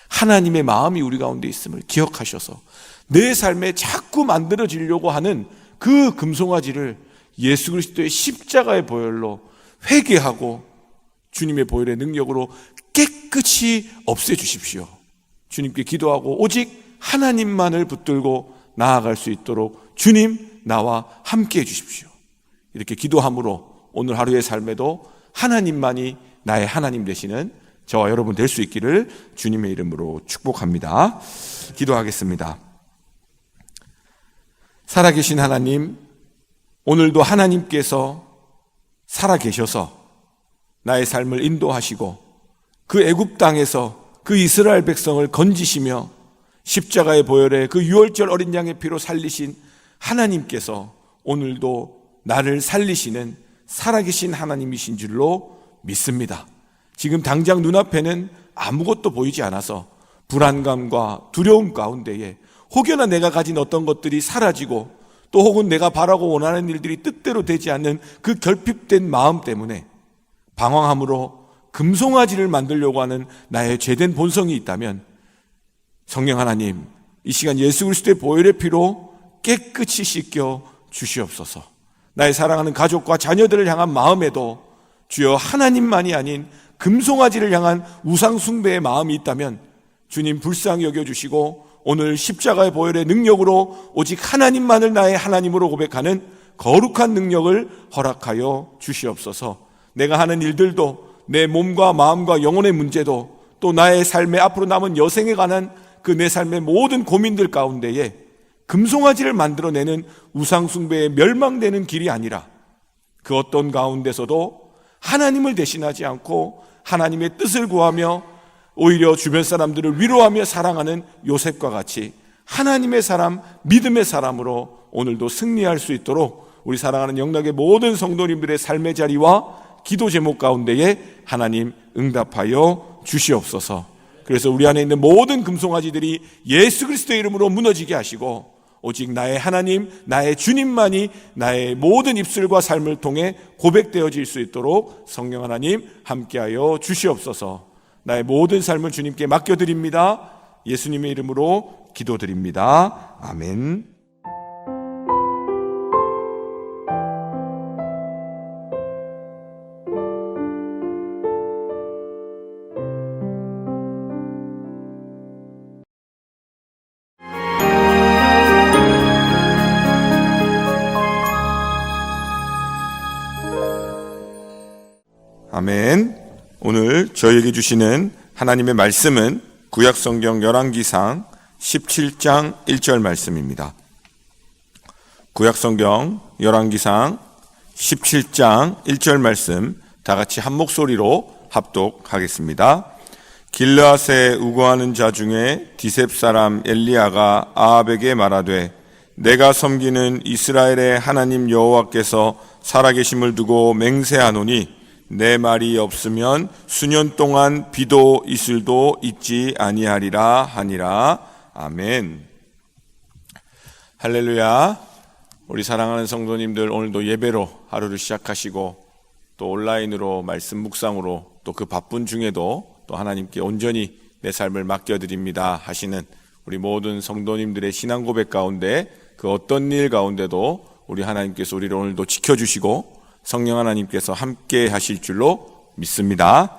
하나님의 마음이 우리 가운데 있음을 기억하셔서 내 삶에 자꾸 만들어지려고 하는 그 금송아지를 예수 그리스도의 십자가의 보혈로 회개하고 주님의 보혈의 능력으로 깨끗이 없애주십시오. 주님께 기도하고 오직 하나님만을 붙들고 나아갈 수 있도록 주님 나와 함께 해주십시오. 이렇게 기도함으로 오늘 하루의 삶에도 하나님만이 나의 하나님 되시는 저와 여러분 될 수 있기를 주님의 이름으로 축복합니다. 기도하겠습니다. 살아계신 하나님, 오늘도 하나님께서 살아계셔서 나의 삶을 인도하시고 그 애굽 땅에서 그 이스라엘 백성을 건지시며 십자가의 보혈에 그 유월절 어린 양의 피로 살리신 하나님께서 오늘도 나를 살리시는 살아계신 하나님이신 줄로 믿습니다. 지금 당장 눈앞에는 아무것도 보이지 않아서 불안감과 두려움 가운데에 혹여나 내가 가진 어떤 것들이 사라지고 또 혹은 내가 바라고 원하는 일들이 뜻대로 되지 않는 그 결핍된 마음 때문에 방황함으로 금송아지를 만들려고 하는 나의 죄된 본성이 있다면 성령 하나님, 이 시간 예수 그리스도의 보혈의 피로 깨끗이 씻겨 주시옵소서. 나의 사랑하는 가족과 자녀들을 향한 마음에도 주여 하나님만이 아닌 금송아지를 향한 우상 숭배의 마음이 있다면 주님 불쌍히 여겨주시고 오늘 십자가의 보혈의 능력으로 오직 하나님만을 나의 하나님으로 고백하는 거룩한 능력을 허락하여 주시옵소서. 내가 하는 일들도 내 몸과 마음과 영혼의 문제도 또 나의 삶의 앞으로 남은 여생에 관한 그 내 삶의 모든 고민들 가운데에 금송아지를 만들어내는 우상숭배에 멸망되는 길이 아니라 그 어떤 가운데서도 하나님을 대신하지 않고 하나님의 뜻을 구하며 오히려 주변 사람들을 위로하며 사랑하는 요셉과 같이 하나님의 사람, 믿음의 사람으로 오늘도 승리할 수 있도록 우리 사랑하는 영락의 모든 성도님들의 삶의 자리와 기도 제목 가운데에 하나님 응답하여 주시옵소서. 그래서 우리 안에 있는 모든 금송아지들이 예수 그리스도의 이름으로 무너지게 하시고 오직 나의 하나님, 나의 주님만이 나의 모든 입술과 삶을 통해 고백되어질 수 있도록 성령 하나님 함께하여 주시옵소서. 나의 모든 삶을 주님께 맡겨드립니다. 예수님의 이름으로 기도드립니다. 아멘. 아멘. 오늘 저희에게 주시는 하나님의 말씀은 구약성경 열왕기상 17장 1절 말씀입니다. 구약성경 열왕기상 17장 1절 말씀 다 같이 한 목소리로 합독하겠습니다. 길르앗에 우거하는 자 중에 디셉 사람 엘리야가 아합에게 말하되 내가 섬기는 이스라엘의 하나님 여호와께서 살아계심을 두고 맹세하노니 내 말이 없으면 수년 동안 비도 이슬도 있지 아니하리라 하니라. 아멘. 할렐루야. 우리 사랑하는 성도님들, 오늘도 예배로 하루를 시작하시고 또 온라인으로 말씀 묵상으로 또 그 바쁜 중에도 또 하나님께 온전히 내 삶을 맡겨드립니다 하시는 우리 모든 성도님들의 신앙 고백 가운데 그 어떤 일 가운데도 우리 하나님께서 우리를 오늘도 지켜주시고 성령 하나님께서 함께 하실 줄로 믿습니다.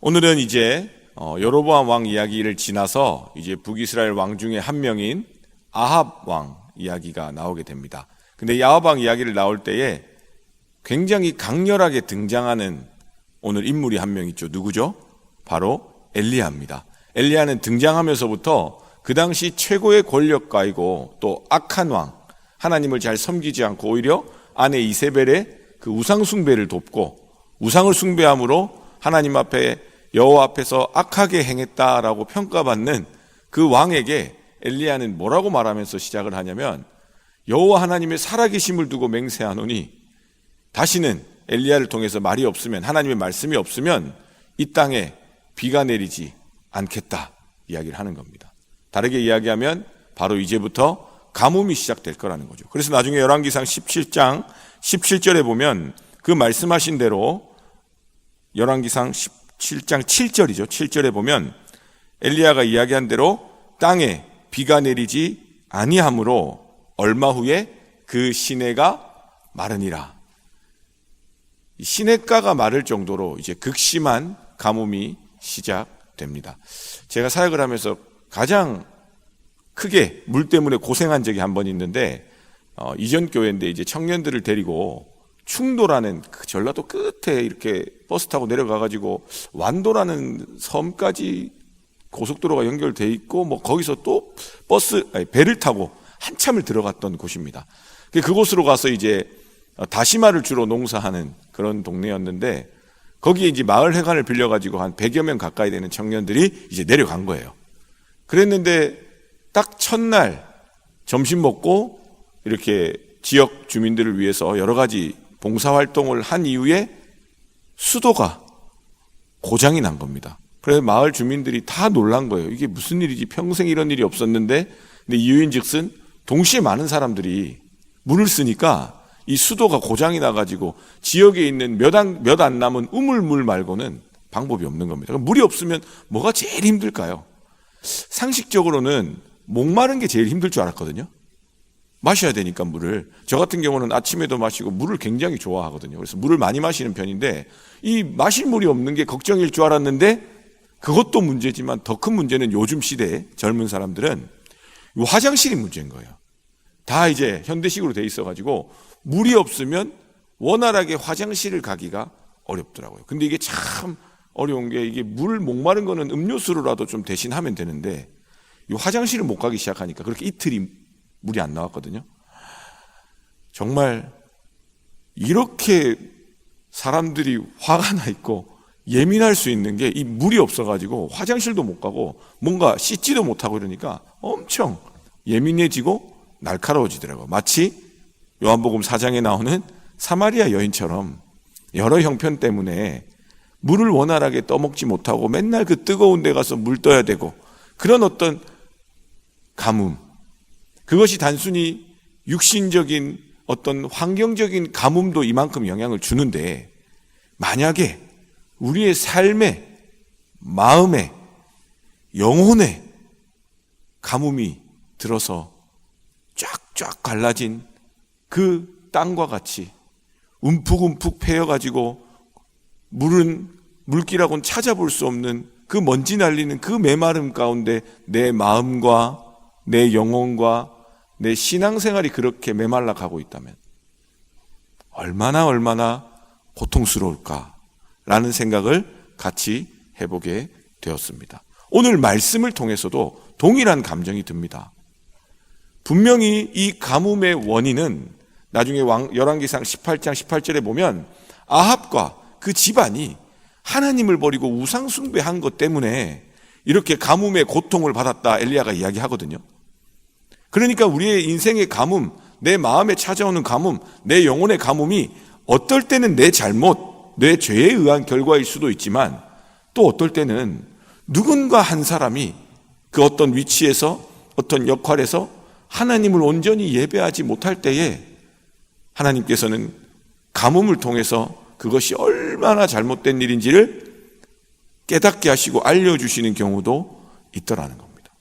오늘은 이제 여로보암 왕 이야기를 지나서 이제 북이스라엘 왕 중에 한 명인 아합 왕 이야기가 나오게 됩니다. 근데 이 아합 왕 이야기를 나올 때에 굉장히 강렬하게 등장하는 오늘 인물이 한 명 있죠. 누구죠? 바로 엘리야입니다. 엘리야는 등장하면서부터 그 당시 최고의 권력가이고 또 악한 왕, 하나님을 잘 섬기지 않고 오히려 아내 이세벨의 그 우상 숭배를 돕고 우상을 숭배함으로 하나님 앞에 여호와 앞에서 악하게 행했다라고 평가받는 그 왕에게 엘리야는 뭐라고 말하면서 시작을 하냐면 여호와 하나님의 살아계심을 두고 맹세하노니 다시는 엘리야를 통해서 말이 없으면 하나님의 말씀이 없으면 이 땅에 비가 내리지 않겠다 이야기를 하는 겁니다. 다르게 이야기하면 바로 이제부터 가뭄이 시작될 거라는 거죠. 그래서 나중에 열왕기상 17장 17절에 보면 그 말씀하신 대로 열왕기상 17장 7절이죠. 7절에 보면 엘리야가 이야기한 대로 땅에 비가 내리지 아니하므로 얼마 후에 그 시내가 마르니라. 시냇가가 마를 정도로 이제 극심한 가뭄이 시작됩니다. 제가 사역을 하면서 가장 크게 물 때문에 고생한 적이 한 번 있는데 이전 교회인데 이제 청년들을 데리고 충도라는 그 전라도 끝에 이렇게 버스 타고 내려가가지고 완도라는 섬까지 고속도로가 연결돼 있고 뭐 거기서 또 배를 타고 한참을 들어갔던 곳입니다. 그곳으로 가서 이제 다시마를 주로 농사하는 그런 동네였는데 거기에 이제 마을 회관을 빌려가지고 한 100여 명 가까이 되는 청년들이 이제 내려간 거예요. 그랬는데 딱 첫날 점심 먹고 이렇게 지역 주민들을 위해서 여러 가지 봉사활동을 한 이후에 수도가 고장이 난 겁니다. 그래서 마을 주민들이 다 놀란 거예요. 이게 무슨 일이지? 평생 이런 일이 없었는데. 근데 이유인즉슨 동시에 많은 사람들이 물을 쓰니까 이 수도가 고장이 나가지고 지역에 있는 몇 안 남은 우물물 말고는 방법이 없는 겁니다. 그럼 물이 없으면 뭐가 제일 힘들까요? 상식적으로는 목마른 게 제일 힘들 줄 알았거든요. 마셔야 되니까 물을. 저 같은 경우는 아침에도 마시고 물을 굉장히 좋아하거든요. 그래서 물을 많이 마시는 편인데 이 마실 물이 없는 게 걱정일 줄 알았는데 그것도 문제지만 더 큰 문제는 요즘 시대에 젊은 사람들은 화장실이 문제인 거예요. 다 이제 현대식으로 돼 있어가지고 물이 없으면 원활하게 화장실을 가기가 어렵더라고요. 근데 이게 참 어려운 게 이게 물 목마른 거는 음료수로라도 좀 대신하면 되는데 이 화장실을 못 가기 시작하니까 그렇게 이틀이 물이 안 나왔거든요. 정말 이렇게 사람들이 화가 나 있고 예민할 수 있는 게 이 물이 없어가지고 화장실도 못 가고 뭔가 씻지도 못하고 이러니까 엄청 예민해지고 날카로워지더라고요. 마치 요한복음 4장에 나오는 사마리아 여인처럼 여러 형편 때문에 물을 원활하게 떠먹지 못하고 맨날 그 뜨거운 데 가서 물 떠야 되고 그런 어떤 가뭄, 그것이 단순히 육신적인 어떤 환경적인 가뭄도 이만큼 영향을 주는데, 만약에 우리의 삶에, 마음에, 영혼에 가뭄이 들어서 쫙쫙 갈라진 그 땅과 같이 움푹움푹 패여가지고 물길하고는 찾아볼 수 없는 그 먼지 날리는 그 메마름 가운데 내 마음과 내 영혼과 내 신앙생활이 그렇게 메말라 가고 있다면 얼마나 고통스러울까라는 생각을 같이 해보게 되었습니다. 오늘 말씀을 통해서도 동일한 감정이 듭니다. 분명히 이 가뭄의 원인은 나중에 열왕기상 18장 18절에 보면 아합과 그 집안이 하나님을 버리고 우상 숭배한 것 때문에 이렇게 가뭄의 고통을 받았다 엘리야가 이야기하거든요. 그러니까 우리의 인생의 가뭄, 내 마음에 찾아오는 가뭄, 내 영혼의 가뭄이 어떨 때는 내 잘못, 내 죄에 의한 결과일 수도 있지만 또 어떨 때는 누군가 한 사람이 그 어떤 위치에서 어떤 역할에서 하나님을 온전히 예배하지 못할 때에 하나님께서는 가뭄을 통해서 그것이 얼마나 잘못된 일인지를 깨닫게 하시고 알려주시는 경우도 있더라는 겁니다.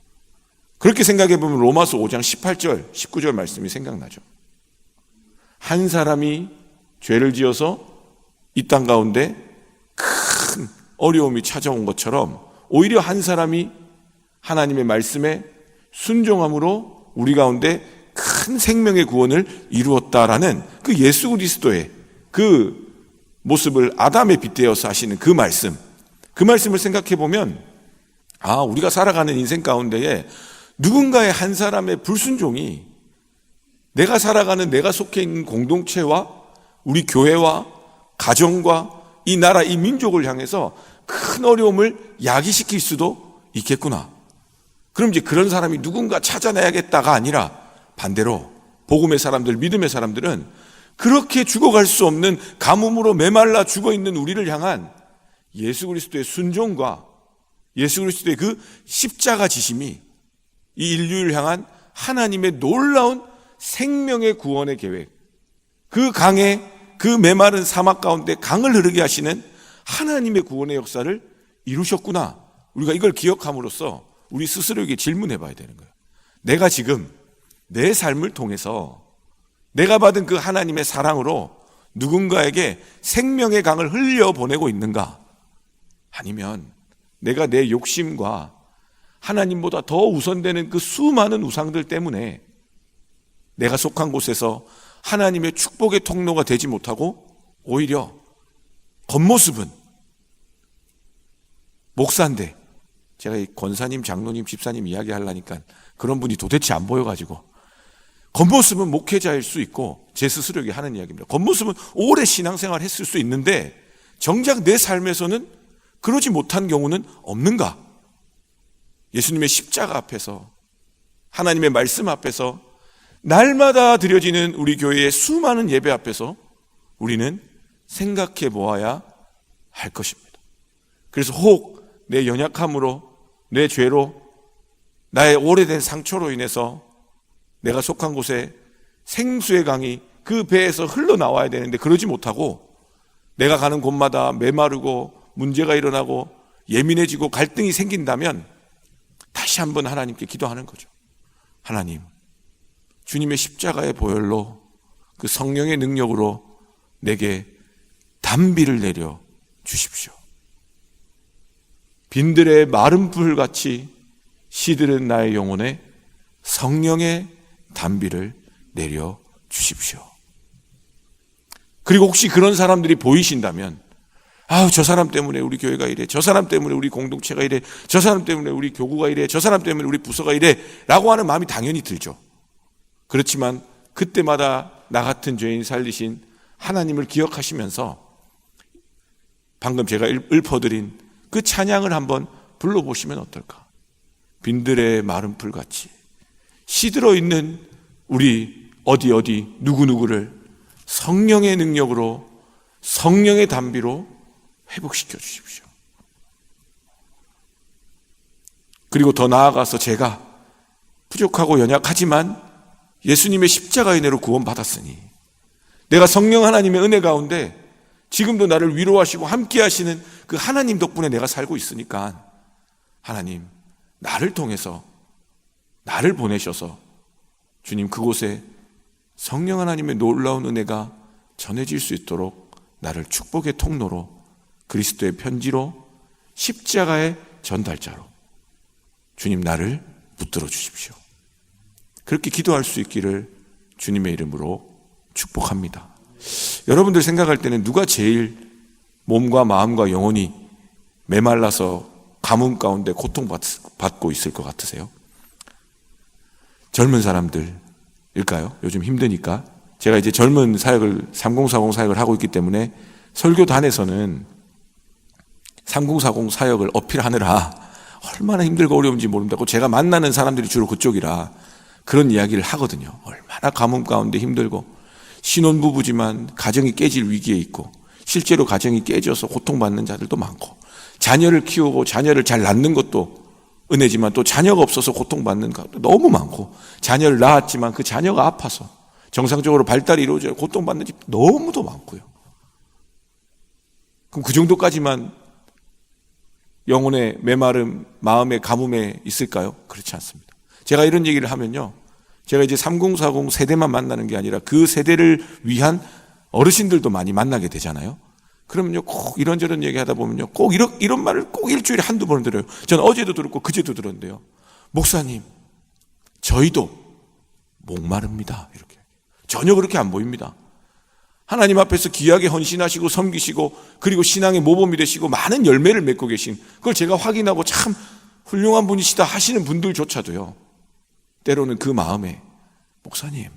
그렇게 생각해 보면 로마서 5장 18절, 19절 말씀이 생각나죠. 한 사람이 죄를 지어서 이 땅 가운데 큰 어려움이 찾아온 것처럼 오히려 한 사람이 하나님의 말씀에 순종함으로 우리 가운데 큰 생명의 구원을 이루었다라는 그 예수 그리스도의 그 모습을 아담에 빗대어서 하시는 그 말씀을 생각해 보면 우리가 살아가는 인생 가운데에 누군가의 한 사람의 불순종이 내가 살아가는 내가 속해 있는 공동체와 우리 교회와 가정과 이 나라, 이 민족을 향해서 큰 어려움을 야기시킬 수도 있겠구나. 그럼 이제 그런 사람이 누군가 찾아내야겠다가 아니라 반대로 복음의 사람들, 믿음의 사람들은 그렇게 죽어갈 수 없는 가뭄으로 메말라 죽어있는 우리를 향한 예수 그리스도의 순종과 예수 그리스도의 그 십자가 지심이 이 인류를 향한 하나님의 놀라운 생명의 구원의 계획, 그 강에 그 메마른 사막 가운데 강을 흐르게 하시는 하나님의 구원의 역사를 이루셨구나. 우리가 이걸 기억함으로써 우리 스스로에게 질문해 봐야 되는 거예요. 내가 지금 내 삶을 통해서 내가 받은 그 하나님의 사랑으로 누군가에게 생명의 강을 흘려보내고 있는가? 아니면 내가 내 욕심과 하나님보다 더 우선되는 그 수많은 우상들 때문에 내가 속한 곳에서 하나님의 축복의 통로가 되지 못하고 오히려 겉모습은 목사인데, 제가 이 권사님, 장로님, 집사님 이야기 하려니까 그런 분이 도대체 안 보여가지고, 겉모습은 목회자일 수 있고 제 스스로에게 하는 이야기입니다. 겉모습은 오래 신앙생활 했을 수 있는데 정작 내 삶에서는 그러지 못한 경우는 없는가? 예수님의 십자가 앞에서, 하나님의 말씀 앞에서, 날마다 드려지는 우리 교회의 수많은 예배 앞에서 우리는 생각해 보아야 할 것입니다. 그래서 혹 내 연약함으로, 내 죄로, 나의 오래된 상처로 인해서 내가 속한 곳에 생수의 강이 그 배에서 흘러나와야 되는데 그러지 못하고 내가 가는 곳마다 메마르고 문제가 일어나고 예민해지고 갈등이 생긴다면 다시 한번 하나님께 기도하는 거죠. 하나님, 주님의 십자가의 보혈로 그 성령의 능력으로 내게 단비를 내려 주십시오. 빈들의 마른 불같이 시들은 나의 영혼에 성령의 단비를 내려 주십시오. 그리고 혹시 그런 사람들이 보이신다면, 저 사람 때문에 우리 교회가 이래, 저 사람 때문에 우리 공동체가 이래, 저 사람 때문에 우리 교구가 이래, 저 사람 때문에 우리 부서가 이래 라고 하는 마음이 당연히 들죠. 그렇지만 그때마다 나 같은 죄인 살리신 하나님을 기억하시면서 방금 제가 읊어드린 그 찬양을 한번 불러보시면 어떨까? 빈들의 마른 풀같이 시들어 있는 우리 어디 누구누구를 성령의 능력으로, 성령의 담비로 회복시켜 주십시오. 그리고 더 나아가서 제가 부족하고 연약하지만 예수님의 십자가의 은혜로 구원받았으니 내가 성령 하나님의 은혜 가운데 지금도 나를 위로하시고 함께 하시는 그 하나님 덕분에 내가 살고 있으니까 하나님, 나를 통해서 나를 보내셔서 주님 그곳에 성령 하나님의 놀라운 은혜가 전해질 수 있도록 나를 축복의 통로로, 그리스도의 편지로, 십자가의 전달자로 주님 나를 붙들어 주십시오. 그렇게 기도할 수 있기를 주님의 이름으로 축복합니다. 여러분들 생각할 때는 누가 제일 몸과 마음과 영혼이 메말라서 가뭄 가운데 고통받고 있을 것 같으세요? 젊은 사람들일까요? 요즘 힘드니까. 제가 이제 젊은 사역을 3040 사역을 하고 있기 때문에 설교단에서는 3040 사역을 어필하느라 얼마나 힘들고 어려운지 모른다고 제가 만나는 사람들이 주로 그쪽이라 그런 이야기를 하거든요. 얼마나 가뭄 가운데 힘들고 신혼부부지만 가정이 깨질 위기에 있고 실제로 가정이 깨져서 고통받는 자들도 많고 자녀를 키우고 자녀를 잘 낳는 것도 은혜지만 또 자녀가 없어서 고통받는 것도 너무 많고 자녀를 낳았지만 그 자녀가 아파서 정상적으로 발달이 이루어져야 고통받는 집 너무도 많고요. 그럼 그 정도까지만 영혼의 메마름, 마음의 가뭄에 있을까요? 그렇지 않습니다. 제가 이런 얘기를 하면요, 제가 이제 3040 세대만 만나는 게 아니라 그 세대를 위한 어르신들도 많이 만나게 되잖아요. 그러면요, 꼭 이런저런 얘기 하다 보면요, 꼭 이런 말을 꼭 일주일에 한두 번 들어요. 저는 어제도 들었고 그제도 들었는데요. 목사님, 저희도 목마릅니다. 이렇게. 전혀 그렇게 안 보입니다. 하나님 앞에서 귀하게 헌신하시고 섬기시고 그리고 신앙의 모범이 되시고 많은 열매를 맺고 계신 그걸 제가 확인하고 참 훌륭한 분이시다 하시는 분들조차도요, 때로는 그 마음에 목사님,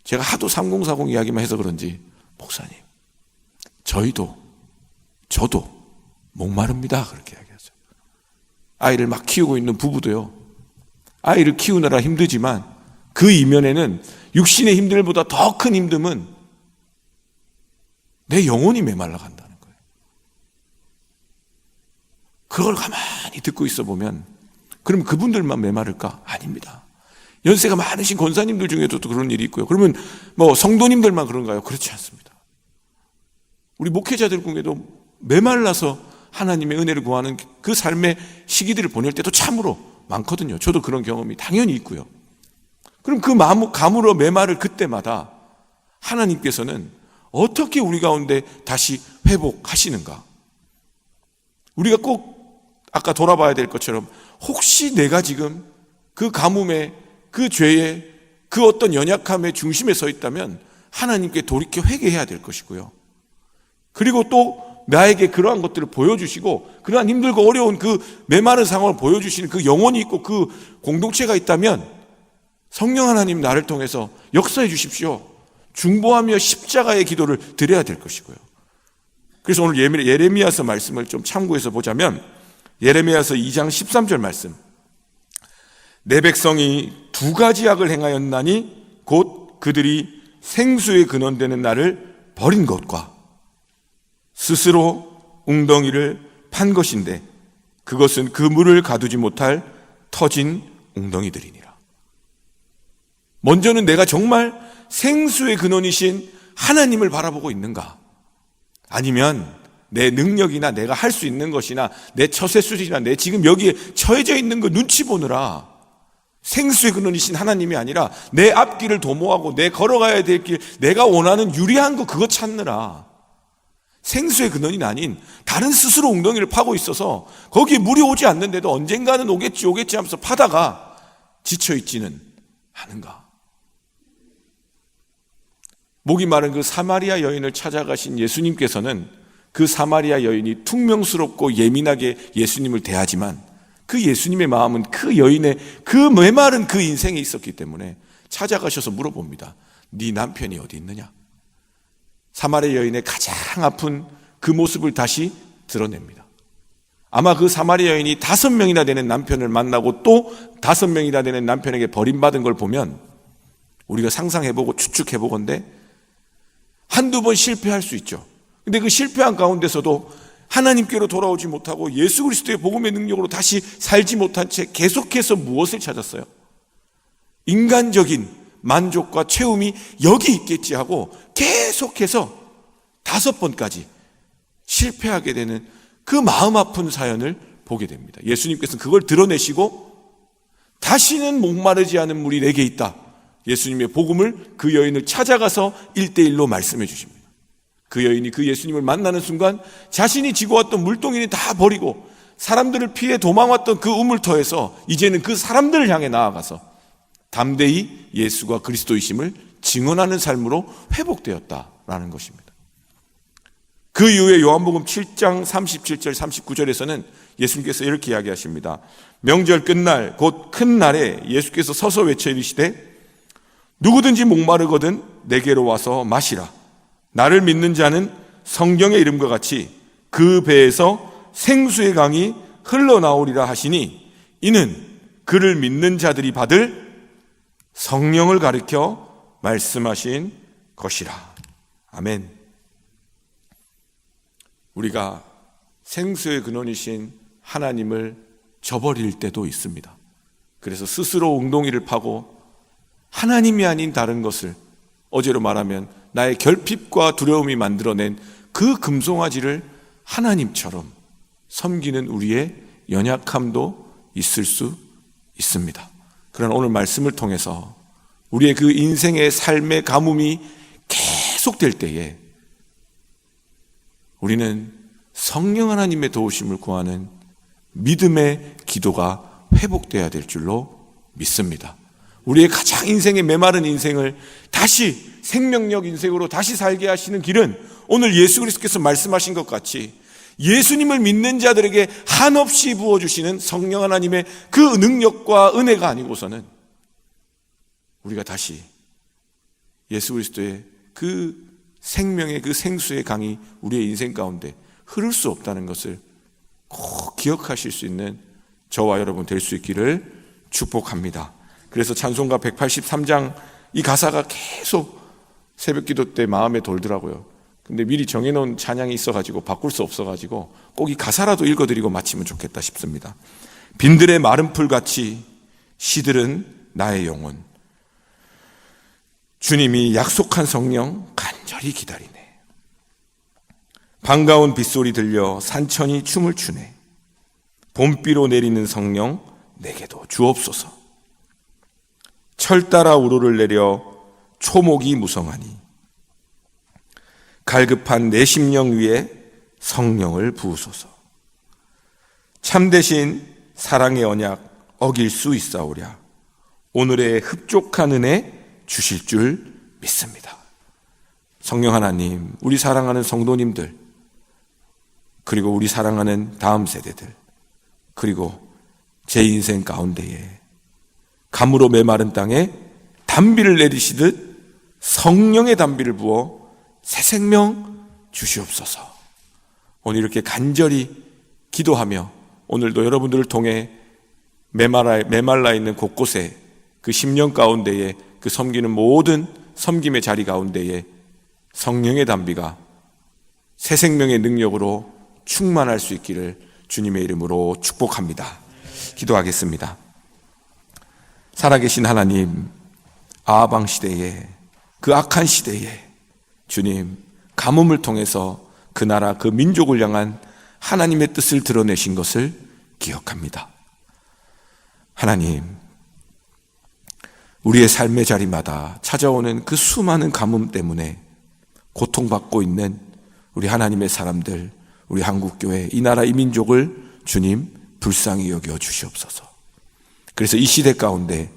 제가 하도 3040 이야기만 해서 그런지 목사님, 저도 목마릅니다. 그렇게 이야기하죠. 아이를 막 키우고 있는 부부도요, 아이를 키우느라 힘들지만 그 이면에는 육신의 힘들보다 더 큰 힘듦은 내 영혼이 메말라 간다는 거예요. 그걸 가만히 듣고 있어 보면 그럼 그분들만 메마를까? 아닙니다. 연세가 많으신 권사님들 중에도 또 그런 일이 있고요. 그러면 뭐 성도님들만 그런가요? 그렇지 않습니다. 우리 목회자들 중에도 메말라서 하나님의 은혜를 구하는 그 삶의 시기들을 보낼 때도 참으로 많거든요. 저도 그런 경험이 당연히 있고요. 그럼 그 가물어 메마를 그때마다 하나님께서는 어떻게 우리 가운데 다시 회복하시는가? 우리가 꼭 아까 돌아봐야 될 것처럼 혹시 내가 지금 그 가뭄에, 그 죄에, 그 어떤 연약함의 중심에 서 있다면 하나님께 돌이켜 회개해야 될 것이고요. 그리고 또 나에게 그러한 것들을 보여주시고 그러한 힘들고 어려운 그 메마른 상황을 보여주시는 그 영혼이 있고 그 공동체가 있다면 성령 하나님 나를 통해서 역사해 주십시오. 중보하며 십자가의 기도를 드려야 될 것이고요. 그래서 오늘 예레미야서 말씀을 좀 참고해서 보자면 예레미야서 2장 13절 말씀, 내 백성이 두 가지 악을 행하였나니 곧 그들이 생수의 근원되는 나를 버린 것과 스스로 웅덩이를 판 것인데 그것은 그 물을 가두지 못할 터진 웅덩이들이니라. 먼저는 내가 정말 생수의 근원이신 하나님을 바라보고 있는가? 아니면 내 능력이나 내가 할 수 있는 것이나 내 처세술이나 내 지금 여기에 처해져 있는 거 눈치 보느라 생수의 근원이신 하나님이 아니라 내 앞길을 도모하고 내 걸어가야 될 길, 내가 원하는 유리한 거 그거 찾느라 생수의 근원이 아닌 다른 스스로 웅덩이를 파고 있어서 거기에 물이 오지 않는데도 언젠가는 오겠지 하면서 파다가 지쳐있지는 않은가? 목이 마른 그 사마리아 여인을 찾아가신 예수님께서는 그 사마리아 여인이 퉁명스럽고 예민하게 예수님을 대하지만 그 예수님의 마음은 그 여인의 그 메마른 그 인생에 있었기 때문에 찾아가셔서 물어봅니다. 네 남편이 어디 있느냐? 사마리아 여인의 가장 아픈 그 모습을 다시 드러냅니다. 아마 그 사마리아 여인이 5명이나 되는 남편을 만나고 또 5명이나 되는 남편에게 버림받은 걸 보면 우리가 상상해보고 추측해보건대 한두 번 실패할 수 있죠. 근데 그 실패한 가운데서도 하나님께로 돌아오지 못하고 예수 그리스도의 복음의 능력으로 다시 살지 못한 채 계속해서 무엇을 찾았어요? 인간적인 만족과 채움이 여기 있겠지 하고 계속해서 5번까지 실패하게 되는 그 마음 아픈 사연을 보게 됩니다. 예수님께서는 그걸 드러내시고 다시는 목마르지 않은 물이 내게 있다. 예수님의 복음을 그 여인을 찾아가서 1대1로 말씀해 주십니다. 그 여인이 그 예수님을 만나는 순간 자신이 지고 왔던 물동이는 다 버리고 사람들을 피해 도망왔던 그 우물터에서 이제는 그 사람들을 향해 나아가서 담대히 예수가 그리스도이심을 증언하는 삶으로 회복되었다라는 것입니다. 그 이후에 요한복음 7장 37절 39절에서는 예수님께서 이렇게 이야기하십니다. 명절 끝날 곧 큰 날에 예수께서 서서 외쳐 이르시되 누구든지 목마르거든 내게로 와서 마시라. 나를 믿는 자는 성경의 이름과 같이 그 배에서 생수의 강이 흘러나오리라 하시니 이는 그를 믿는 자들이 받을 성령을 가리켜 말씀하신 것이라. 아멘. 우리가 생수의 근원이신 하나님을 저버릴 때도 있습니다. 그래서 스스로 웅덩이를 파고 하나님이 아닌 다른 것을, 어제로 말하면 나의 결핍과 두려움이 만들어낸 그 금송아지를 하나님처럼 섬기는 우리의 연약함도 있을 수 있습니다. 그러나 오늘 말씀을 통해서 우리의 그 인생의 삶의 가뭄이 계속될 때에 우리는 성령 하나님의 도우심을 구하는 믿음의 기도가 회복되어야 될 줄로 믿습니다. 우리의 가장 인생의 메마른 인생을 다시 생명력 인생으로 다시 살게 하시는 길은 오늘 예수 그리스도께서 말씀하신 것 같이 예수님을 믿는 자들에게 한없이 부어주시는 성령 하나님의 그 능력과 은혜가 아니고서는 우리가 다시 예수 그리스도의 그 생명의 그 생수의 강이 우리의 인생 가운데 흐를 수 없다는 것을 꼭 기억하실 수 있는 저와 여러분 될 수 있기를 축복합니다. 그래서 찬송가 183장 이 가사가 계속 새벽기도 때 마음에 돌더라고요. 근데 미리 정해놓은 찬양이 있어가지고 바꿀 수 없어가지고 꼭 이 가사라도 읽어드리고 마치면 좋겠다 싶습니다. 빈들의 마른 풀같이 시들은 나의 영혼, 주님이 약속한 성령 간절히 기다리네. 반가운 빗소리 들려 산천이 춤을 추네. 봄비로 내리는 성령 내게도 주옵소서. 철 따라 우로를 내려 초목이 무성하니 갈급한 내 심령 위에 성령을 부으소서. 참되신 사랑의 언약 어길 수 있사오랴. 오늘의 흡족한 은혜 주실 줄 믿습니다. 성령 하나님, 우리 사랑하는 성도님들, 그리고 우리 사랑하는 다음 세대들, 그리고 제 인생 가운데에 가무로 메마른 땅에 단비를 내리시듯 성령의 단비를 부어 새 생명 주시옵소서. 오늘 이렇게 간절히 기도하며 오늘도 여러분들을 통해 메말라 있는 곳곳에 그 10년 가운데에 그 섬기는 모든 섬김의 자리 가운데에 성령의 단비가 새 생명의 능력으로 충만할 수 있기를 주님의 이름으로 축복합니다. 기도하겠습니다. 살아계신 하나님, 아방 시대에 그 악한 시대에 주님 가뭄을 통해서 그 나라 그 민족을 향한 하나님의 뜻을 드러내신 것을 기억합니다. 하나님, 우리의 삶의 자리마다 찾아오는 그 수많은 가뭄 때문에 고통받고 있는 우리 하나님의 사람들, 우리 한국교회, 이 나라 이 민족을 주님 불쌍히 여겨 주시옵소서. 그래서 이 시대 가운데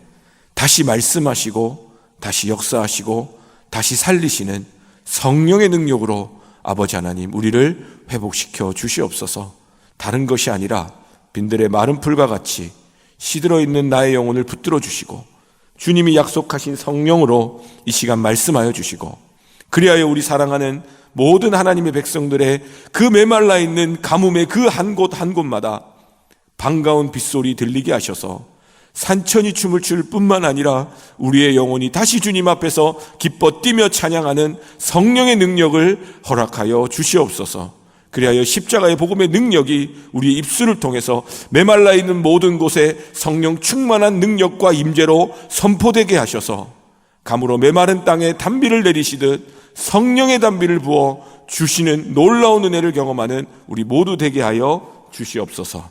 다시 말씀하시고 다시 역사하시고 다시 살리시는 성령의 능력으로 아버지 하나님 우리를 회복시켜 주시옵소서. 다른 것이 아니라 빈들의 마른 풀과 같이 시들어 있는 나의 영혼을 붙들어 주시고 주님이 약속하신 성령으로 이 시간 말씀하여 주시고 그리하여 우리 사랑하는 모든 하나님의 백성들의 그 메말라 있는 가뭄의 그 한 곳 한 곳마다 반가운 빗소리 들리게 하셔서 산천이 춤을 출 뿐만 아니라 우리의 영혼이 다시 주님 앞에서 기뻐 뛰며 찬양하는 성령의 능력을 허락하여 주시옵소서. 그리하여 십자가의 복음의 능력이 우리의 입술을 통해서 메말라 있는 모든 곳에 성령 충만한 능력과 임재로 선포되게 하셔서 가물어 메마른 땅에 단비를 내리시듯 성령의 단비를 부어 주시는 놀라운 은혜를 경험하는 우리 모두 되게 하여 주시옵소서.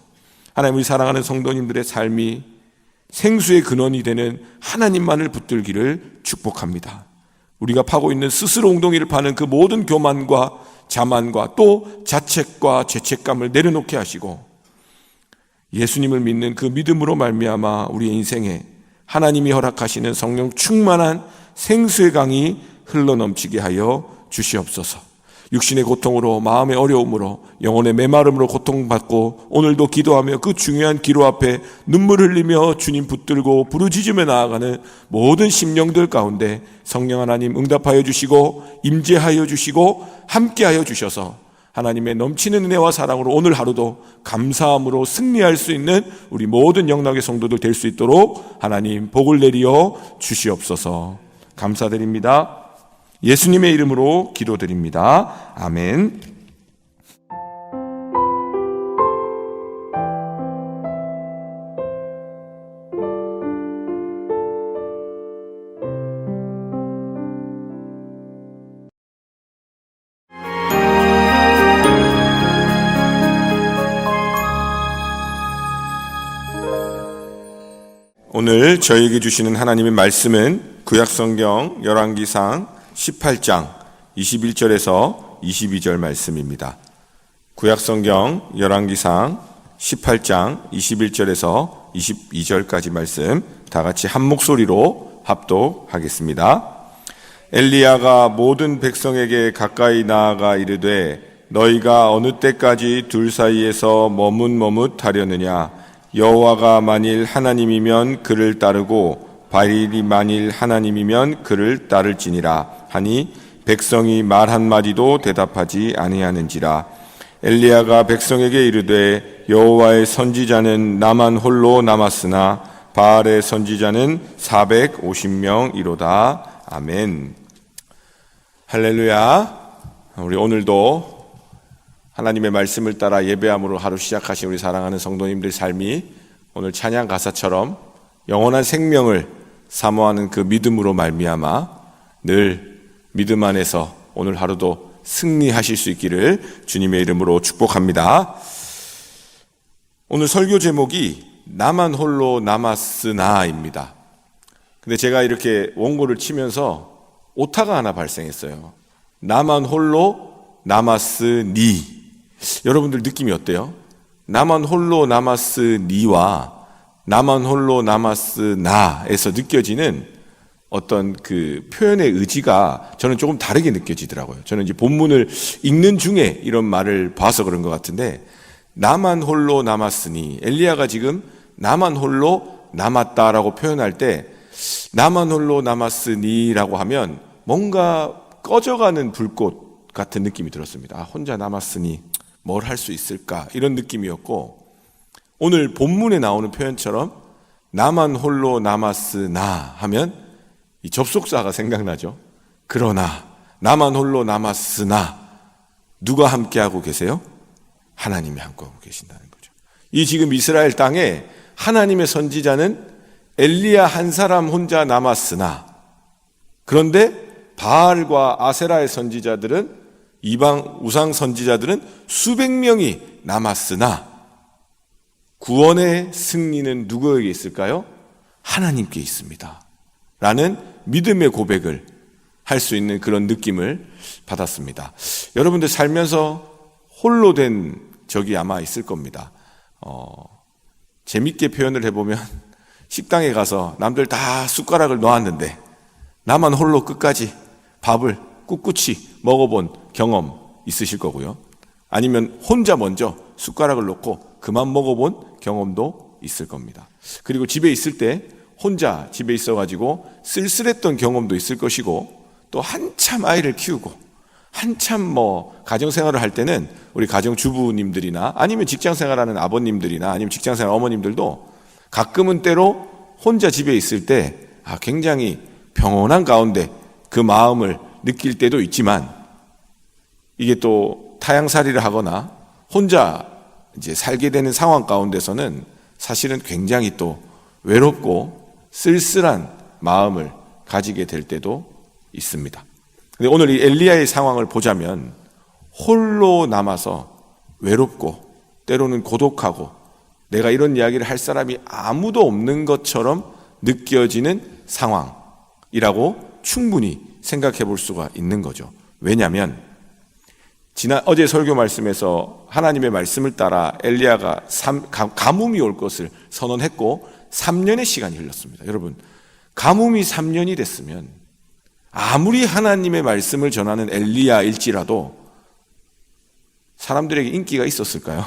하나님, 우리 사랑하는 성도님들의 삶이 생수의 근원이 되는 하나님만을 붙들기를 축복합니다. 우리가 파고 있는 스스로 웅덩이를 파는 그 모든 교만과 자만과 또 자책과 죄책감을 내려놓게 하시고 예수님을 믿는 그 믿음으로 말미암아 우리의 인생에 하나님이 허락하시는 성령 충만한 생수의 강이 흘러넘치게 하여 주시옵소서. 육신의 고통으로, 마음의 어려움으로, 영혼의 메마름으로 고통받고 오늘도 기도하며 그 중요한 기로 앞에 눈물 흘리며 주님 붙들고 부르짖으며 나아가는 모든 심령들 가운데 성령 하나님 응답하여 주시고 임재하여 주시고 함께하여 주셔서 하나님의 넘치는 은혜와 사랑으로 오늘 하루도 감사함으로 승리할 수 있는 우리 모든 영락의 성도들 될 수 있도록 하나님 복을 내리어 주시옵소서. 감사드립니다. 예수님의 이름으로 기도드립니다. 아멘. 오늘 저희에게 주시는 하나님의 말씀은 구약성경 열왕기상 18장 21절에서 22절 말씀입니다. 구약성경 열왕기상 18장 21절에서 22절까지 말씀 다 같이 한 목소리로 합독하겠습니다. 엘리야가 모든 백성에게 가까이 나아가 이르되 너희가 어느 때까지 둘 사이에서 머뭇머뭇하려느냐. 여호와가 만일 하나님이면 그를 따르고 바알이 만일 하나님이면 그를 따를지니라 하니 백성이 말 한마디도 대답하지 아니하는지라. 엘리야가 백성에게 이르되 여호와의 선지자는 나만 홀로 남았으나 바알의 선지자는 450명이로다. 아멘. 할렐루야. 우리 오늘도 하나님의 말씀을 따라 예배함으로 하루 시작하신 우리 사랑하는 성도님들 삶이 오늘 찬양 가사처럼 영원한 생명을 사모하는 그 믿음으로 말미암아 늘 믿음 안에서 오늘 하루도 승리하실 수 있기를 주님의 이름으로 축복합니다. 오늘 설교 제목이 나만 홀로 남았으나입니다. 근데 제가 이렇게 원고를 치면서 오타가 하나 발생했어요. 나만 홀로 남았으니. 여러분들 느낌이 어때요? 나만 홀로 남았으니와 나만 홀로 남았으나에서 느껴지는 어떤 그 표현의 의지가 저는 조금 다르게 느껴지더라고요. 저는 이제 본문을 읽는 중에 이런 말을 봐서 그런 것 같은데, 나만 홀로 남았으니, 엘리야가 지금 나만 홀로 남았다라고 표현할 때 나만 홀로 남았으니라고 하면 뭔가 꺼져가는 불꽃 같은 느낌이 들었습니다. 혼자 남았으니 뭘 할 수 있을까, 이런 느낌이었고, 오늘 본문에 나오는 표현처럼 나만 홀로 남았으나 하면 이 접속사가 생각나죠. 그러나 나만 홀로 남았으나 누가 함께하고 계세요? 하나님이 함께하고 계신다는 거죠. 이 지금 이스라엘 땅에 하나님의 선지자는 엘리야 한 사람 혼자 남았으나, 그런데 바알과 아세라의 선지자들은, 이방 우상 선지자들은 수백 명이 남았으나 구원의 승리는 누구에게 있을까요? 하나님께 있습니다 라는 믿음의 고백을 할 수 있는 그런 느낌을 받았습니다. 여러분들 살면서 홀로 된 적이 아마 있을 겁니다. 재밌게 표현을 해보면 식당에 가서 남들 다 숟가락을 놓았는데 나만 홀로 끝까지 밥을 꿋꿋이 먹어본 경험 있으실 거고요. 아니면 혼자 먼저 숟가락을 놓고 그만 먹어본 경험도 있을 겁니다. 그리고 집에 있을 때 혼자 집에 있어가지고 쓸쓸했던 경험도 있을 것이고, 또 한참 아이를 키우고 한참 뭐 가정생활을 할 때는 우리 가정주부님들이나 아니면 직장생활하는 아버님들이나 아니면 직장생활 어머님들도 가끔은 때로 혼자 집에 있을 때 굉장히 평온한 가운데 그 마음을 느낄 때도 있지만, 이게 또 타향살이를 하거나 혼자 이제 살게 되는 상황 가운데서는 사실은 굉장히 또 외롭고 쓸쓸한 마음을 가지게 될 때도 있습니다. 근데 오늘 이 엘리야의 상황을 보자면 홀로 남아서 외롭고 때로는 고독하고 내가 이런 이야기를 할 사람이 아무도 없는 것처럼 느껴지는 상황이라고 충분히 생각해 볼 수가 있는 거죠. 왜냐하면 어제 설교 말씀에서 하나님의 말씀을 따라 엘리야가 가뭄이 올 것을 선언했고 3년의 시간이 흘렀습니다. 여러분, 가뭄이 3년이 됐으면 아무리 하나님의 말씀을 전하는 엘리야일지라도 사람들에게 인기가 있었을까요?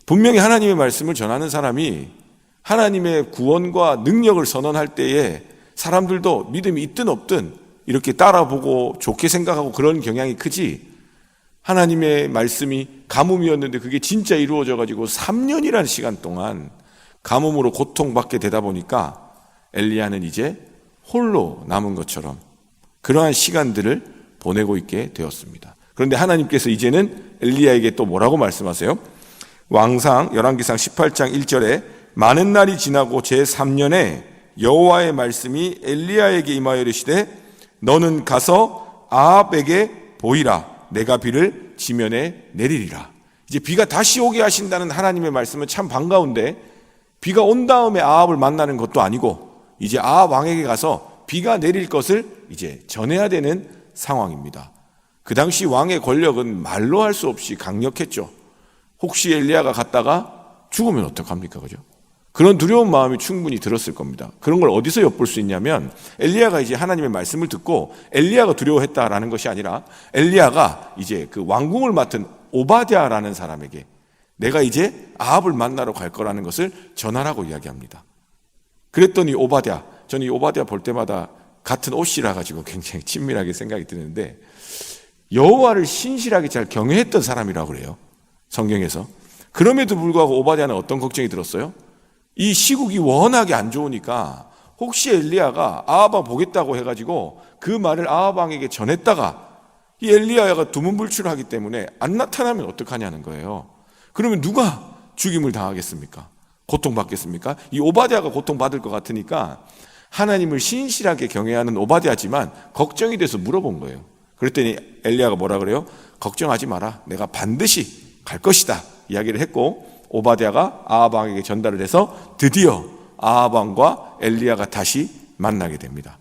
분명히 하나님의 말씀을 전하는 사람이 하나님의 구원과 능력을 선언할 때에 사람들도 믿음이 있든 없든 이렇게 따라보고 좋게 생각하고 그런 경향이 크지, 하나님의 말씀이 가뭄이었는데 그게 진짜 이루어져 가지고 3년이라는 시간 동안 가뭄으로 고통받게 되다 보니까 엘리야는 이제 홀로 남은 것처럼 그러한 시간들을 보내고 있게 되었습니다. 그런데 하나님께서 이제는 엘리야에게 또 뭐라고 말씀하세요? 왕상 열왕기상 18장 1절에 많은 날이 지나고 제3년에 여호와의 말씀이 엘리야에게 임하여 이르시되 너는 가서 아합에게 보이라. 내가 비를 지면에 내리리라. 이제 비가 다시 오게 하신다는 하나님의 말씀은 참 반가운데, 비가 온 다음에 아합을 만나는 것도 아니고 이제 아합 왕에게 가서 비가 내릴 것을 이제 전해야 되는 상황입니다. 그 당시 왕의 권력은 말로 할 수 없이 강력했죠. 혹시 엘리야가 갔다가 죽으면 어떡합니까? 그죠? 그런 두려운 마음이 충분히 들었을 겁니다. 그런 걸 어디서 엿볼 수 있냐면, 엘리야가 이제 하나님의 말씀을 듣고 엘리야가 두려워했다라는 것이 아니라 엘리야가 이제 그 왕궁을 맡은 오바댜라는 사람에게 내가 이제 아합을 만나러 갈 거라는 것을 전하라고 이야기합니다. 그랬더니 저는 이 오바댜 볼 때마다 같은 옷이라 가지고 굉장히 친밀하게 생각이 드는데, 여호와를 신실하게 잘 경외했던 사람이라고 그래요, 성경에서. 그럼에도 불구하고 오바댜는 어떤 걱정이 들었어요? 이 시국이 워낙에 안 좋으니까 혹시 엘리야가 아합 왕 보겠다고 해가지고 그 말을 아합 왕에게 전했다가 이 엘리야가 두문불출하기 때문에 안 나타나면 어떡하냐는 거예요. 그러면 누가 죽임을 당하겠습니까? 고통받겠습니까? 이 오바댜가 고통받을 것 같으니까 하나님을 신실하게 경외하는 오바댜지만 걱정이 돼서 물어본 거예요. 그랬더니 엘리야가 뭐라 그래요? 걱정하지 마라. 내가 반드시 갈 것이다. 이야기를 했고, 오바댜가 아합 왕에게 전달을 해서 드디어 아합 왕과 엘리야가 다시 만나게 됩니다.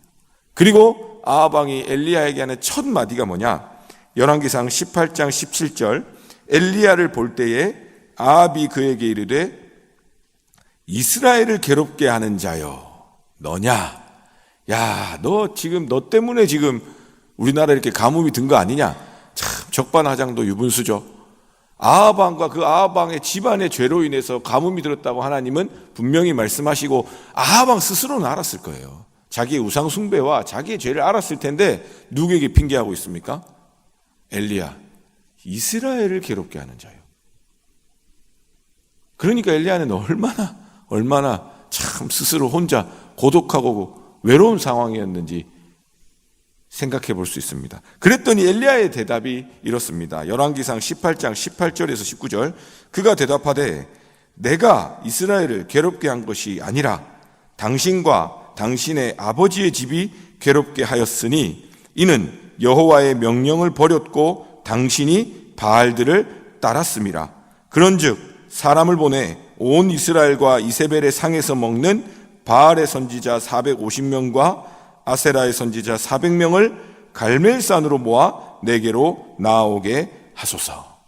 그리고 아합 왕이 엘리야에게 하는 첫 마디가 뭐냐? 열왕기상 18장 17절, 엘리야를 볼 때에 아합이 그에게 이르되 이스라엘을 괴롭게 하는 자여 너냐? 야, 너 때문에 지금 우리나라 이렇게 가뭄이 든 거 아니냐? 참 적반하장도 유분수죠. 아합 왕과 그 아합 왕의 집안의 죄로 인해서 가뭄이 들었다고 하나님은 분명히 말씀하시고, 아합 왕 스스로는 알았을 거예요. 자기의 우상 숭배와 자기의 죄를 알았을 텐데 누구에게 핑계하고 있습니까? 엘리야, 이스라엘을 괴롭게 하는 자요. 그러니까 엘리야는 얼마나 참 스스로 혼자 고독하고 외로운 상황이었는지 생각해 볼 수 있습니다. 그랬더니 엘리야의 대답이 이렇습니다. 열왕기상 18장 18절에서 19절, 그가 대답하되 내가 이스라엘을 괴롭게 한 것이 아니라 당신과 당신의 아버지의 집이 괴롭게 하였으니 이는 여호와의 명령을 버렸고 당신이 바알들을 따랐음이라. 그런즉 사람을 보내 온 이스라엘과 이세벨의 상에서 먹는 바알의 선지자 450명과 아세라의 선지자 400명을 갈멜산으로 모아 내게로 나오게 하소서.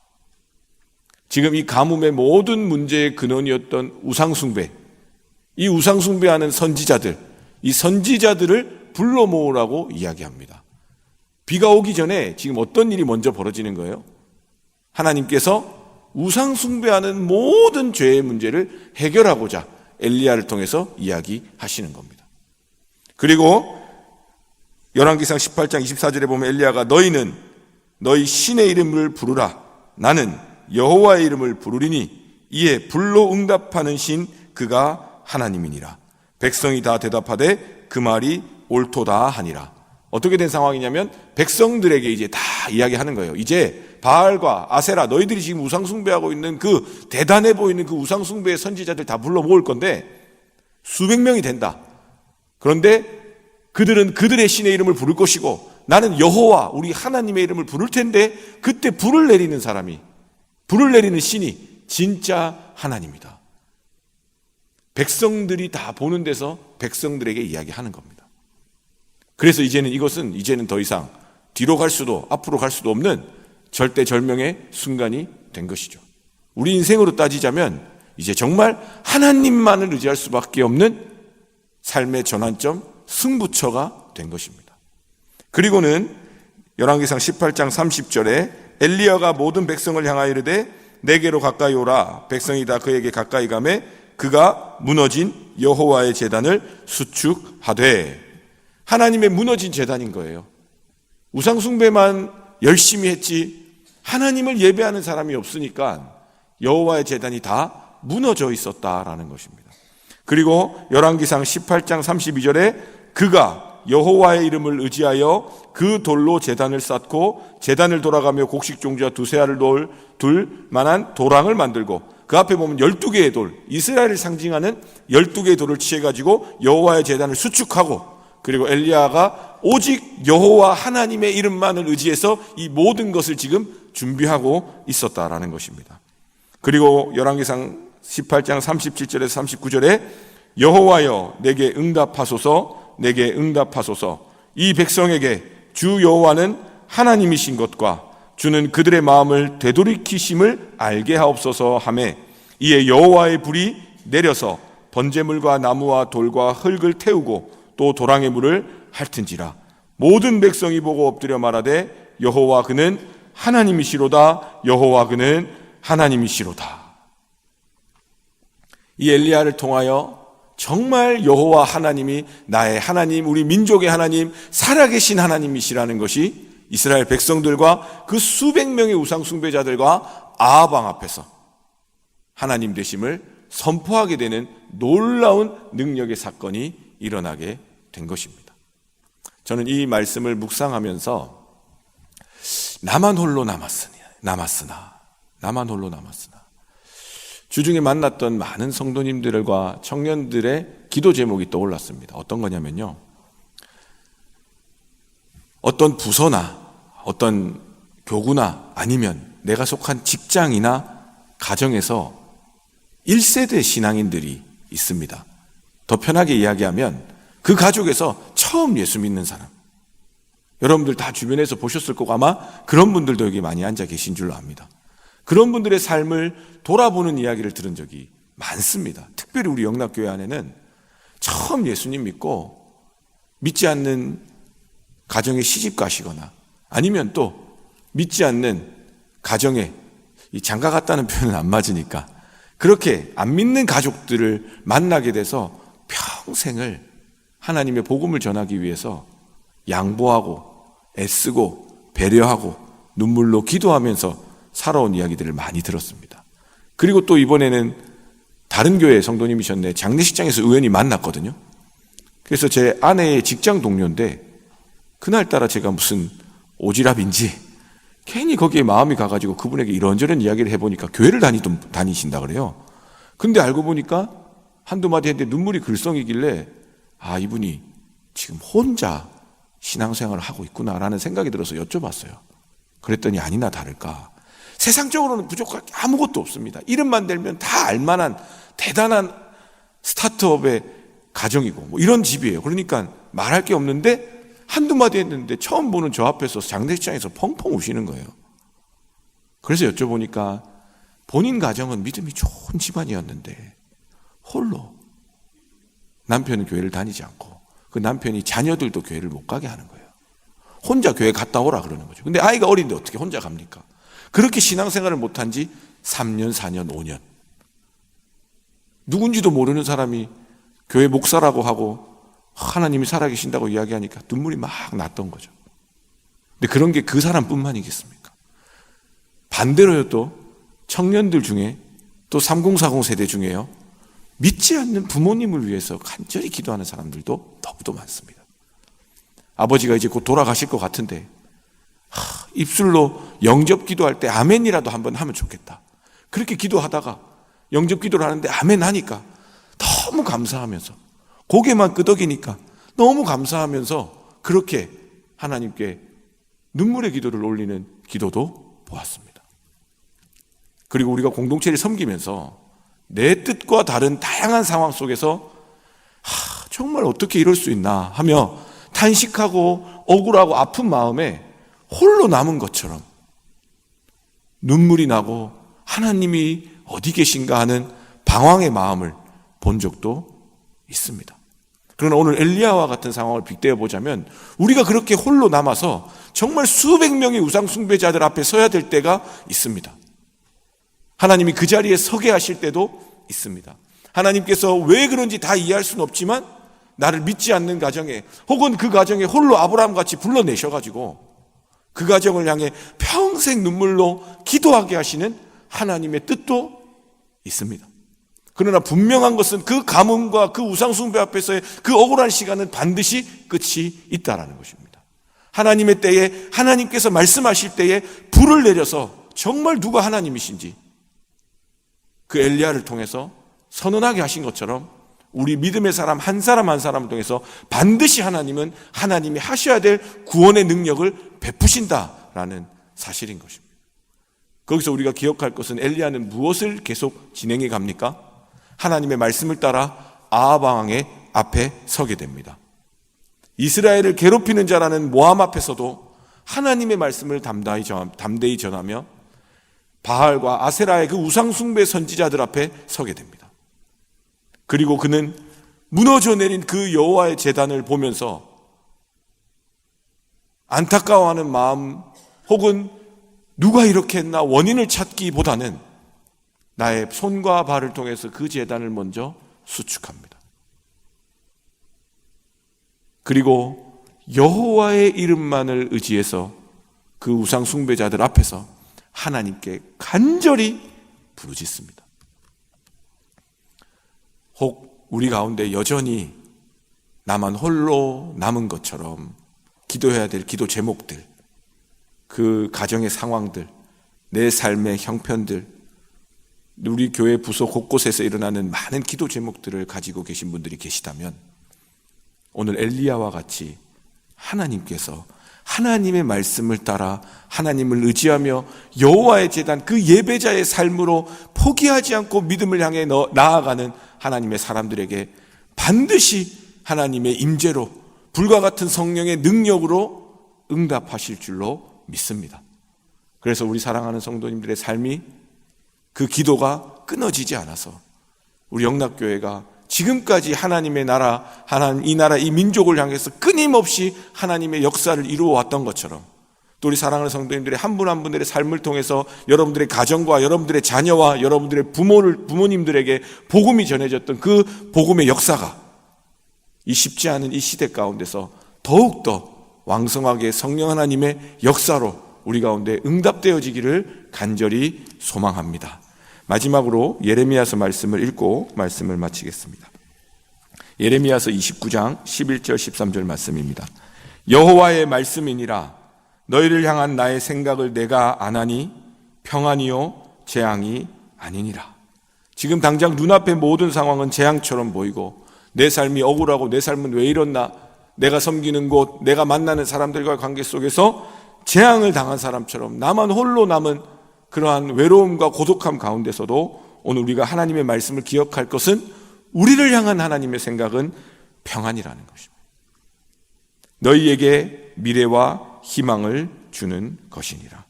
지금 이 가뭄의 모든 문제의 근원이었던 우상숭배, 이 우상숭배하는 선지자들, 이 선지자들을 불러 모으라고 이야기합니다. 비가 오기 전에 지금 어떤 일이 먼저 벌어지는 거예요? 하나님께서 우상숭배하는 모든 죄의 문제를 해결하고자 엘리야를 통해서 이야기하시는 겁니다. 그리고 열왕기상 18장 24절에 보면 엘리야가 너희는 너희 신의 이름을 부르라. 나는 여호와의 이름을 부르리니 이에 불로 응답하는 신 그가 하나님이니라. 백성이 다 대답하되 그 말이 옳도다 하니라. 어떻게 된 상황이냐면 백성들에게 이제 다 이야기하는 거예요. 이제 바알과 아세라, 너희들이 지금 우상숭배하고 있는 그 대단해 보이는 그 우상숭배의 선지자들 다 불러 모을 건데 수백 명이 된다. 그런데 그들은 그들의 신의 이름을 부를 것이고 나는 여호와 우리 하나님의 이름을 부를 텐데 그때 불을 내리는 사람이, 불을 내리는 신이 진짜 하나님이다. 백성들이 다 보는 데서 백성들에게 이야기하는 겁니다. 그래서 이제는 더 이상 뒤로 갈 수도 앞으로 갈 수도 없는 절대절명의 순간이 된 것이죠. 우리 인생으로 따지자면 이제 정말 하나님만을 의지할 수밖에 없는 삶의 전환점, 승부처가 된 것입니다. 그리고는 열왕기상 18장 30절에 엘리야가 모든 백성을 향하여 이르되 내게로 가까이 오라. 백성이 다 그에게 가까이 가매 그가 무너진 여호와의 제단을 수축하되. 하나님의 무너진 제단인 거예요. 우상숭배만 열심히 했지 하나님을 예배하는 사람이 없으니까 여호와의 제단이 다 무너져 있었다라는 것입니다. 그리고 열왕기상 18장 32절에 그가 여호와의 이름을 의지하여 그 돌로 제단을 쌓고 제단을 돌아가며 곡식 종자와 두세 알을 둘 만한 도랑을 만들고 그 앞에 보면 12개의 돌, 이스라엘을 상징하는 12개의 돌을 취해가지고 여호와의 제단을 수축하고, 그리고 엘리야가 오직 여호와 하나님의 이름만을 의지해서 이 모든 것을 지금 준비하고 있었다라는 것입니다. 그리고 열왕기상 18장 37절에서 39절에 여호와여 내게 응답하소서, 내게 응답하소서. 이 백성에게 주 여호와는 하나님이신 것과 주는 그들의 마음을 되돌이키심을 알게 하옵소서 하매 이에 여호와의 불이 내려서 번제물과 나무와 돌과 흙을 태우고 또 도랑의 물을 핥은지라. 모든 백성이 보고 엎드려 말하되 여호와 그는 하나님이시로다. 여호와 그는 하나님이시로다. 이 엘리야를 통하여 정말 여호와 하나님이 나의 하나님, 우리 민족의 하나님, 살아계신 하나님이시라는 것이 이스라엘 백성들과 그 수백 명의 우상숭배자들과 아합 왕 앞에서 하나님 되심을 선포하게 되는 놀라운 능력의 사건이 일어나게 된 것입니다. 저는 이 말씀을 묵상하면서 나만 홀로 남았으나 주중에 만났던 많은 성도님들과 청년들의 기도 제목이 떠올랐습니다. 어떤 거냐면요, 어떤 부서나 어떤 교구나 아니면 내가 속한 직장이나 가정에서 1세대 신앙인들이 있습니다. 더 편하게 이야기하면 그 가족에서 처음 예수 믿는 사람, 여러분들 다 주변에서 보셨을 거고 아마 그런 분들도 여기 많이 앉아 계신 줄로 압니다. 그런 분들의 삶을 돌아보는 이야기를 들은 적이 많습니다. 특별히 우리 영락교회 안에는 처음 예수님 믿고 믿지 않는 가정에 시집 가시거나 아니면 또 믿지 않는 가정에, 이 장가 갔다는 표현은 안 맞으니까 그렇게 안 믿는 가족들을 만나게 돼서 평생을 하나님의 복음을 전하기 위해서 양보하고 애쓰고 배려하고 눈물로 기도하면서 살아온 이야기들을 많이 들었습니다. 그리고 또 이번에는 다른 교회 성도님이셨네, 장례식장에서 우연히 만났거든요. 그래서 제 아내의 직장 동료인데 그날따라 제가 무슨 오지랖인지 괜히 거기에 마음이 가가지고 그분에게 이런저런 이야기를 해보니까 교회를 다니신다 그래요. 근데 알고 보니까 한두 마디 했는데 눈물이 글썽이길래 아, 이분이 지금 혼자 신앙생활을 하고 있구나라는 생각이 들어서 여쭤봤어요. 그랬더니 아니나 다를까 세상적으로는 부족할 게 아무것도 없습니다. 이름만 대면 다 알만한 대단한 스타트업의 가정이고 뭐 이런 집이에요. 그러니까 말할 게 없는데 한두 마디 했는데 처음 보는 저 앞에서 장례식장에서 펑펑 우시는 거예요. 그래서 여쭤보니까 본인 가정은 믿음이 좋은 집안이었는데 홀로 남편은 교회를 다니지 않고 그 남편이 자녀들도 교회를 못 가게 하는 거예요. 혼자 교회 갔다 오라 그러는 거죠. 근데 아이가 어린데 어떻게 혼자 갑니까? 그렇게 신앙생활을 못한 지 3년, 4년, 5년. 누군지도 모르는 사람이 교회 목사라고 하고 하나님이 살아계신다고 이야기하니까 눈물이 막 났던 거죠. 근데 그런 게 그 사람뿐만이겠습니까? 반대로요, 또 청년들 중에 또 3040 세대 중에요, 믿지 않는 부모님을 위해서 간절히 기도하는 사람들도 너무도 많습니다. 아버지가 이제 곧 돌아가실 것 같은데 입술로 영접 기도할 때 아멘이라도 한번 하면 좋겠다. 그렇게 기도하다가 영접 기도를 하는데 아멘 하니까 너무 감사하면서, 고개만 끄덕이니까 너무 감사하면서 그렇게 하나님께 눈물의 기도를 올리는 기도도 보았습니다. 그리고 우리가 공동체를 섬기면서 내 뜻과 다른 다양한 상황 속에서 정말 어떻게 이럴 수 있나 하며 탄식하고 억울하고 아픈 마음에 홀로 남은 것처럼 눈물이 나고 하나님이 어디 계신가 하는 방황의 마음을 본 적도 있습니다. 그러나 오늘 엘리야와 같은 상황을 빗대어 보자면 우리가 그렇게 홀로 남아서 정말 수백 명의 우상 숭배자들 앞에 서야 될 때가 있습니다. 하나님이 그 자리에 서게 하실 때도 있습니다. 하나님께서 왜 그런지 다 이해할 수는 없지만 나를 믿지 않는 가정에, 혹은 그 가정에 홀로 아브라함 같이 불러내셔가지고 그 가정을 향해 평생 눈물로 기도하게 하시는 하나님의 뜻도 있습니다. 그러나 분명한 것은 그 가뭄과 그 우상숭배 앞에서의 그 억울한 시간은 반드시 끝이 있다라는 것입니다. 하나님의 때에, 하나님께서 말씀하실 때에 불을 내려서 정말 누가 하나님이신지 그 엘리야를 통해서 선언하게 하신 것처럼 우리 믿음의 사람 한 사람 한 사람을 통해서 반드시 하나님은 하나님이 하셔야 될 구원의 능력을 베푸신다라는 사실인 것입니다. 거기서 우리가 기억할 것은 엘리야는 무엇을 계속 진행해 갑니까? 하나님의 말씀을 따라 아합 왕의 앞에 서게 됩니다. 이스라엘을 괴롭히는 자라는 모함 앞에서도 하나님의 말씀을 담대히 전하며 바알과 아세라의 그 우상숭배 선지자들 앞에 서게 됩니다. 그리고 그는 무너져 내린 그 여호와의 제단을 보면서 안타까워하는 마음, 혹은 누가 이렇게 했나 원인을 찾기보다는 나의 손과 발을 통해서 그 제단을 먼저 수축합니다. 그리고 여호와의 이름만을 의지해서 그 우상 숭배자들 앞에서 하나님께 간절히 부르짖습니다. 혹 우리 가운데 여전히 나만 홀로 남은 것처럼 기도해야 될 기도 제목들, 그 가정의 상황들, 내 삶의 형편들, 우리 교회 부서 곳곳에서 일어나는 많은 기도 제목들을 가지고 계신 분들이 계시다면 오늘 엘리야와 같이 하나님께서 하나님의 말씀을 따라 하나님을 의지하며 여호와의 제단, 그 예배자의 삶으로 포기하지 않고 믿음을 향해 나아가는 하나님의 사람들에게 반드시 하나님의 임재로, 불과 같은 성령의 능력으로 응답하실 줄로 믿습니다. 그래서 우리 사랑하는 성도님들의 삶이, 그 기도가 끊어지지 않아서 우리 영락교회가 지금까지 하나님의 나라, 이 나라, 이 민족을 향해서 끊임없이 하나님의 역사를 이루어왔던 것처럼, 또 우리 사랑하는 성도님들의 한 분 한 분들의 삶을 통해서 여러분들의 가정과 여러분들의 자녀와 여러분들의 부모님들에게 복음이 전해졌던 그 복음의 역사가 이 쉽지 않은 이 시대 가운데서 더욱더 왕성하게 성령 하나님의 역사로 우리 가운데 응답되어지기를 간절히 소망합니다. 마지막으로 예레미야서 말씀을 읽고 말씀을 마치겠습니다. 예레미야서 29장 11절 13절 말씀입니다. 여호와의 말씀이니라. 너희를 향한 나의 생각을 내가 아나니 평안이요 재앙이 아니니라. 지금 당장 눈앞의 모든 상황은 재앙처럼 보이고 내 삶이 억울하고 내 삶은 왜 이렇나, 내가 섬기는 곳, 내가 만나는 사람들과의 관계 속에서 재앙을 당한 사람처럼 나만 홀로 남은 그러한 외로움과 고독함 가운데서도 오늘 우리가 하나님의 말씀을 기억할 것은 우리를 향한 하나님의 생각은 평안이라는 것입니다. 너희에게 미래와 희망을 주는 것이니라.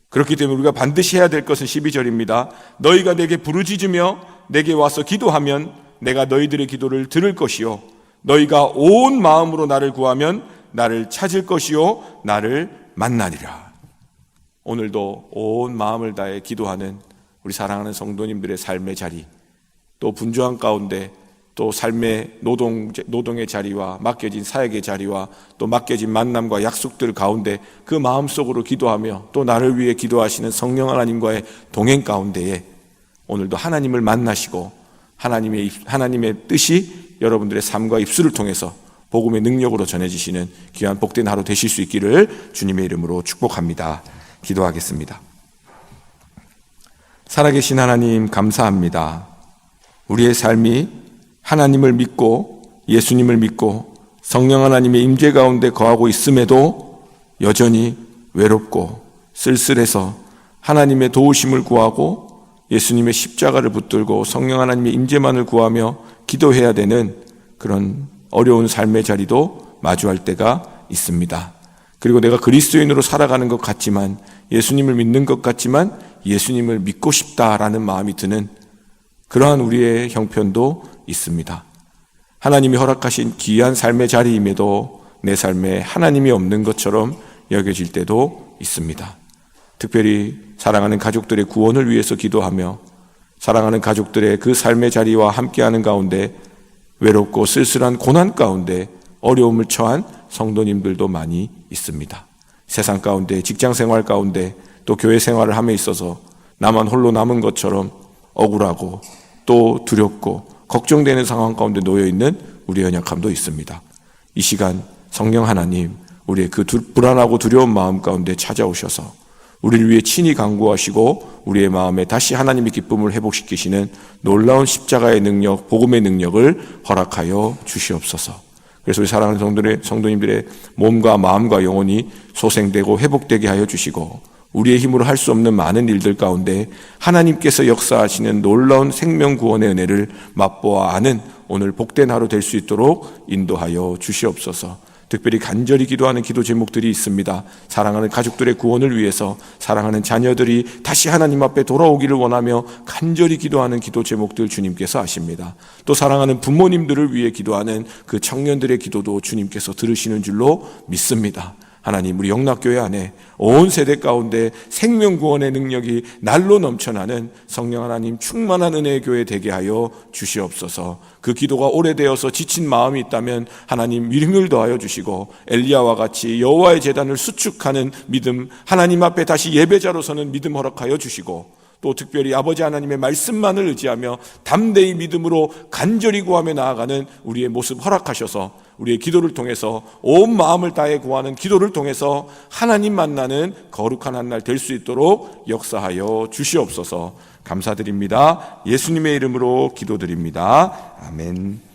그렇기 때문에 우리가 반드시 해야 될 것은 12절입니다. 너희가 내게 부르짖으며 내게 와서 기도하면 내가 너희들의 기도를 들을 것이요 너희가 온 마음으로 나를 구하면 나를 찾을 것이요 나를 만나리라. 오늘도 온 마음을 다해 기도하는 우리 사랑하는 성도님들의 삶의 자리, 또 분주한 가운데 또 삶의 노동의 자리와 맡겨진 사역의 자리와 또 맡겨진 만남과 약속들 가운데 그 마음속으로 기도하며 또 나를 위해 기도하시는 성령 하나님과의 동행 가운데에 오늘도 하나님을 만나시고 하나님의 뜻이 여러분들의 삶과 입술을 통해서 복음의 능력으로 전해지시는 귀한 복된 하루 되실 수 있기를 주님의 이름으로 축복합니다. 기도하겠습니다. 살아계신 하나님 감사합니다. 우리의 삶이 하나님을 믿고 예수님을 믿고 성령 하나님의 임재 가운데 거하고 있음에도 여전히 외롭고 쓸쓸해서 하나님의 도우심을 구하고 예수님의 십자가를 붙들고 성령 하나님의 임재만을 구하며 기도해야 되는 그런 어려운 삶의 자리도 마주할 때가 있습니다. 그리고 내가 그리스도인으로 살아가는 것 같지만 예수님을 믿는 것 같지만 예수님을 믿고 싶다라는 마음이 드는 그러한 우리의 형편도 있습니다. 하나님이 허락하신 귀한 삶의 자리임에도 내 삶에 하나님이 없는 것처럼 여겨질 때도 있습니다. 특별히 사랑하는 가족들의 구원을 위해서 기도하며 사랑하는 가족들의 그 삶의 자리와 함께하는 가운데 외롭고 쓸쓸한 고난 가운데 어려움을 처한 성도님들도 많이 있습니다. 세상 가운데 직장 생활 가운데 또 교회 생활을 함에 있어서 나만 홀로 남은 것처럼 억울하고 또 두렵고 걱정되는 상황 가운데 놓여있는 우리의 연약함도 있습니다. 이 시간 성령 하나님 우리의 그 불안하고 두려운 마음 가운데 찾아오셔서 우리를 위해 친히 강구하시고 우리의 마음에 다시 하나님의 기쁨을 회복시키시는 놀라운 십자가의 능력, 복음의 능력을 허락하여 주시옵소서. 그래서 우리 사랑하는 성도님들의 몸과 마음과 영혼이 소생되고 회복되게 하여 주시고 우리의 힘으로 할 수 없는 많은 일들 가운데 하나님께서 역사하시는 놀라운 생명 구원의 은혜를 맛보아 아는 오늘 복된 하루 될 수 있도록 인도하여 주시옵소서. 특별히 간절히 기도하는 기도 제목들이 있습니다. 사랑하는 가족들의 구원을 위해서 사랑하는 자녀들이 다시 하나님 앞에 돌아오기를 원하며 간절히 기도하는 기도 제목들 주님께서 아십니다. 또 사랑하는 부모님들을 위해 기도하는 그 청년들의 기도도 주님께서 들으시는 줄로 믿습니다. 하나님 우리 영락교회 안에 온 세대 가운데 생명구원의 능력이 날로 넘쳐나는 성령 하나님 충만한 은혜의 교회 되게 하여 주시옵소서. 그 기도가 오래되어서 지친 마음이 있다면 하나님 힘을 더하여 주시고 엘리야와 같이 여호와의 제단을 수축하는 믿음, 하나님 앞에 다시 예배자로 서는 믿음 허락하여 주시고 또 특별히 아버지 하나님의 말씀만을 의지하며 담대히 믿음으로 간절히 구하며 나아가는 우리의 모습 허락하셔서 우리의 기도를 통해서 온 마음을 다해 구하는 기도를 통해서 하나님 만나는 거룩한 한 날 될 수 있도록 역사하여 주시옵소서. 감사드립니다. 예수님의 이름으로 기도드립니다. 아멘.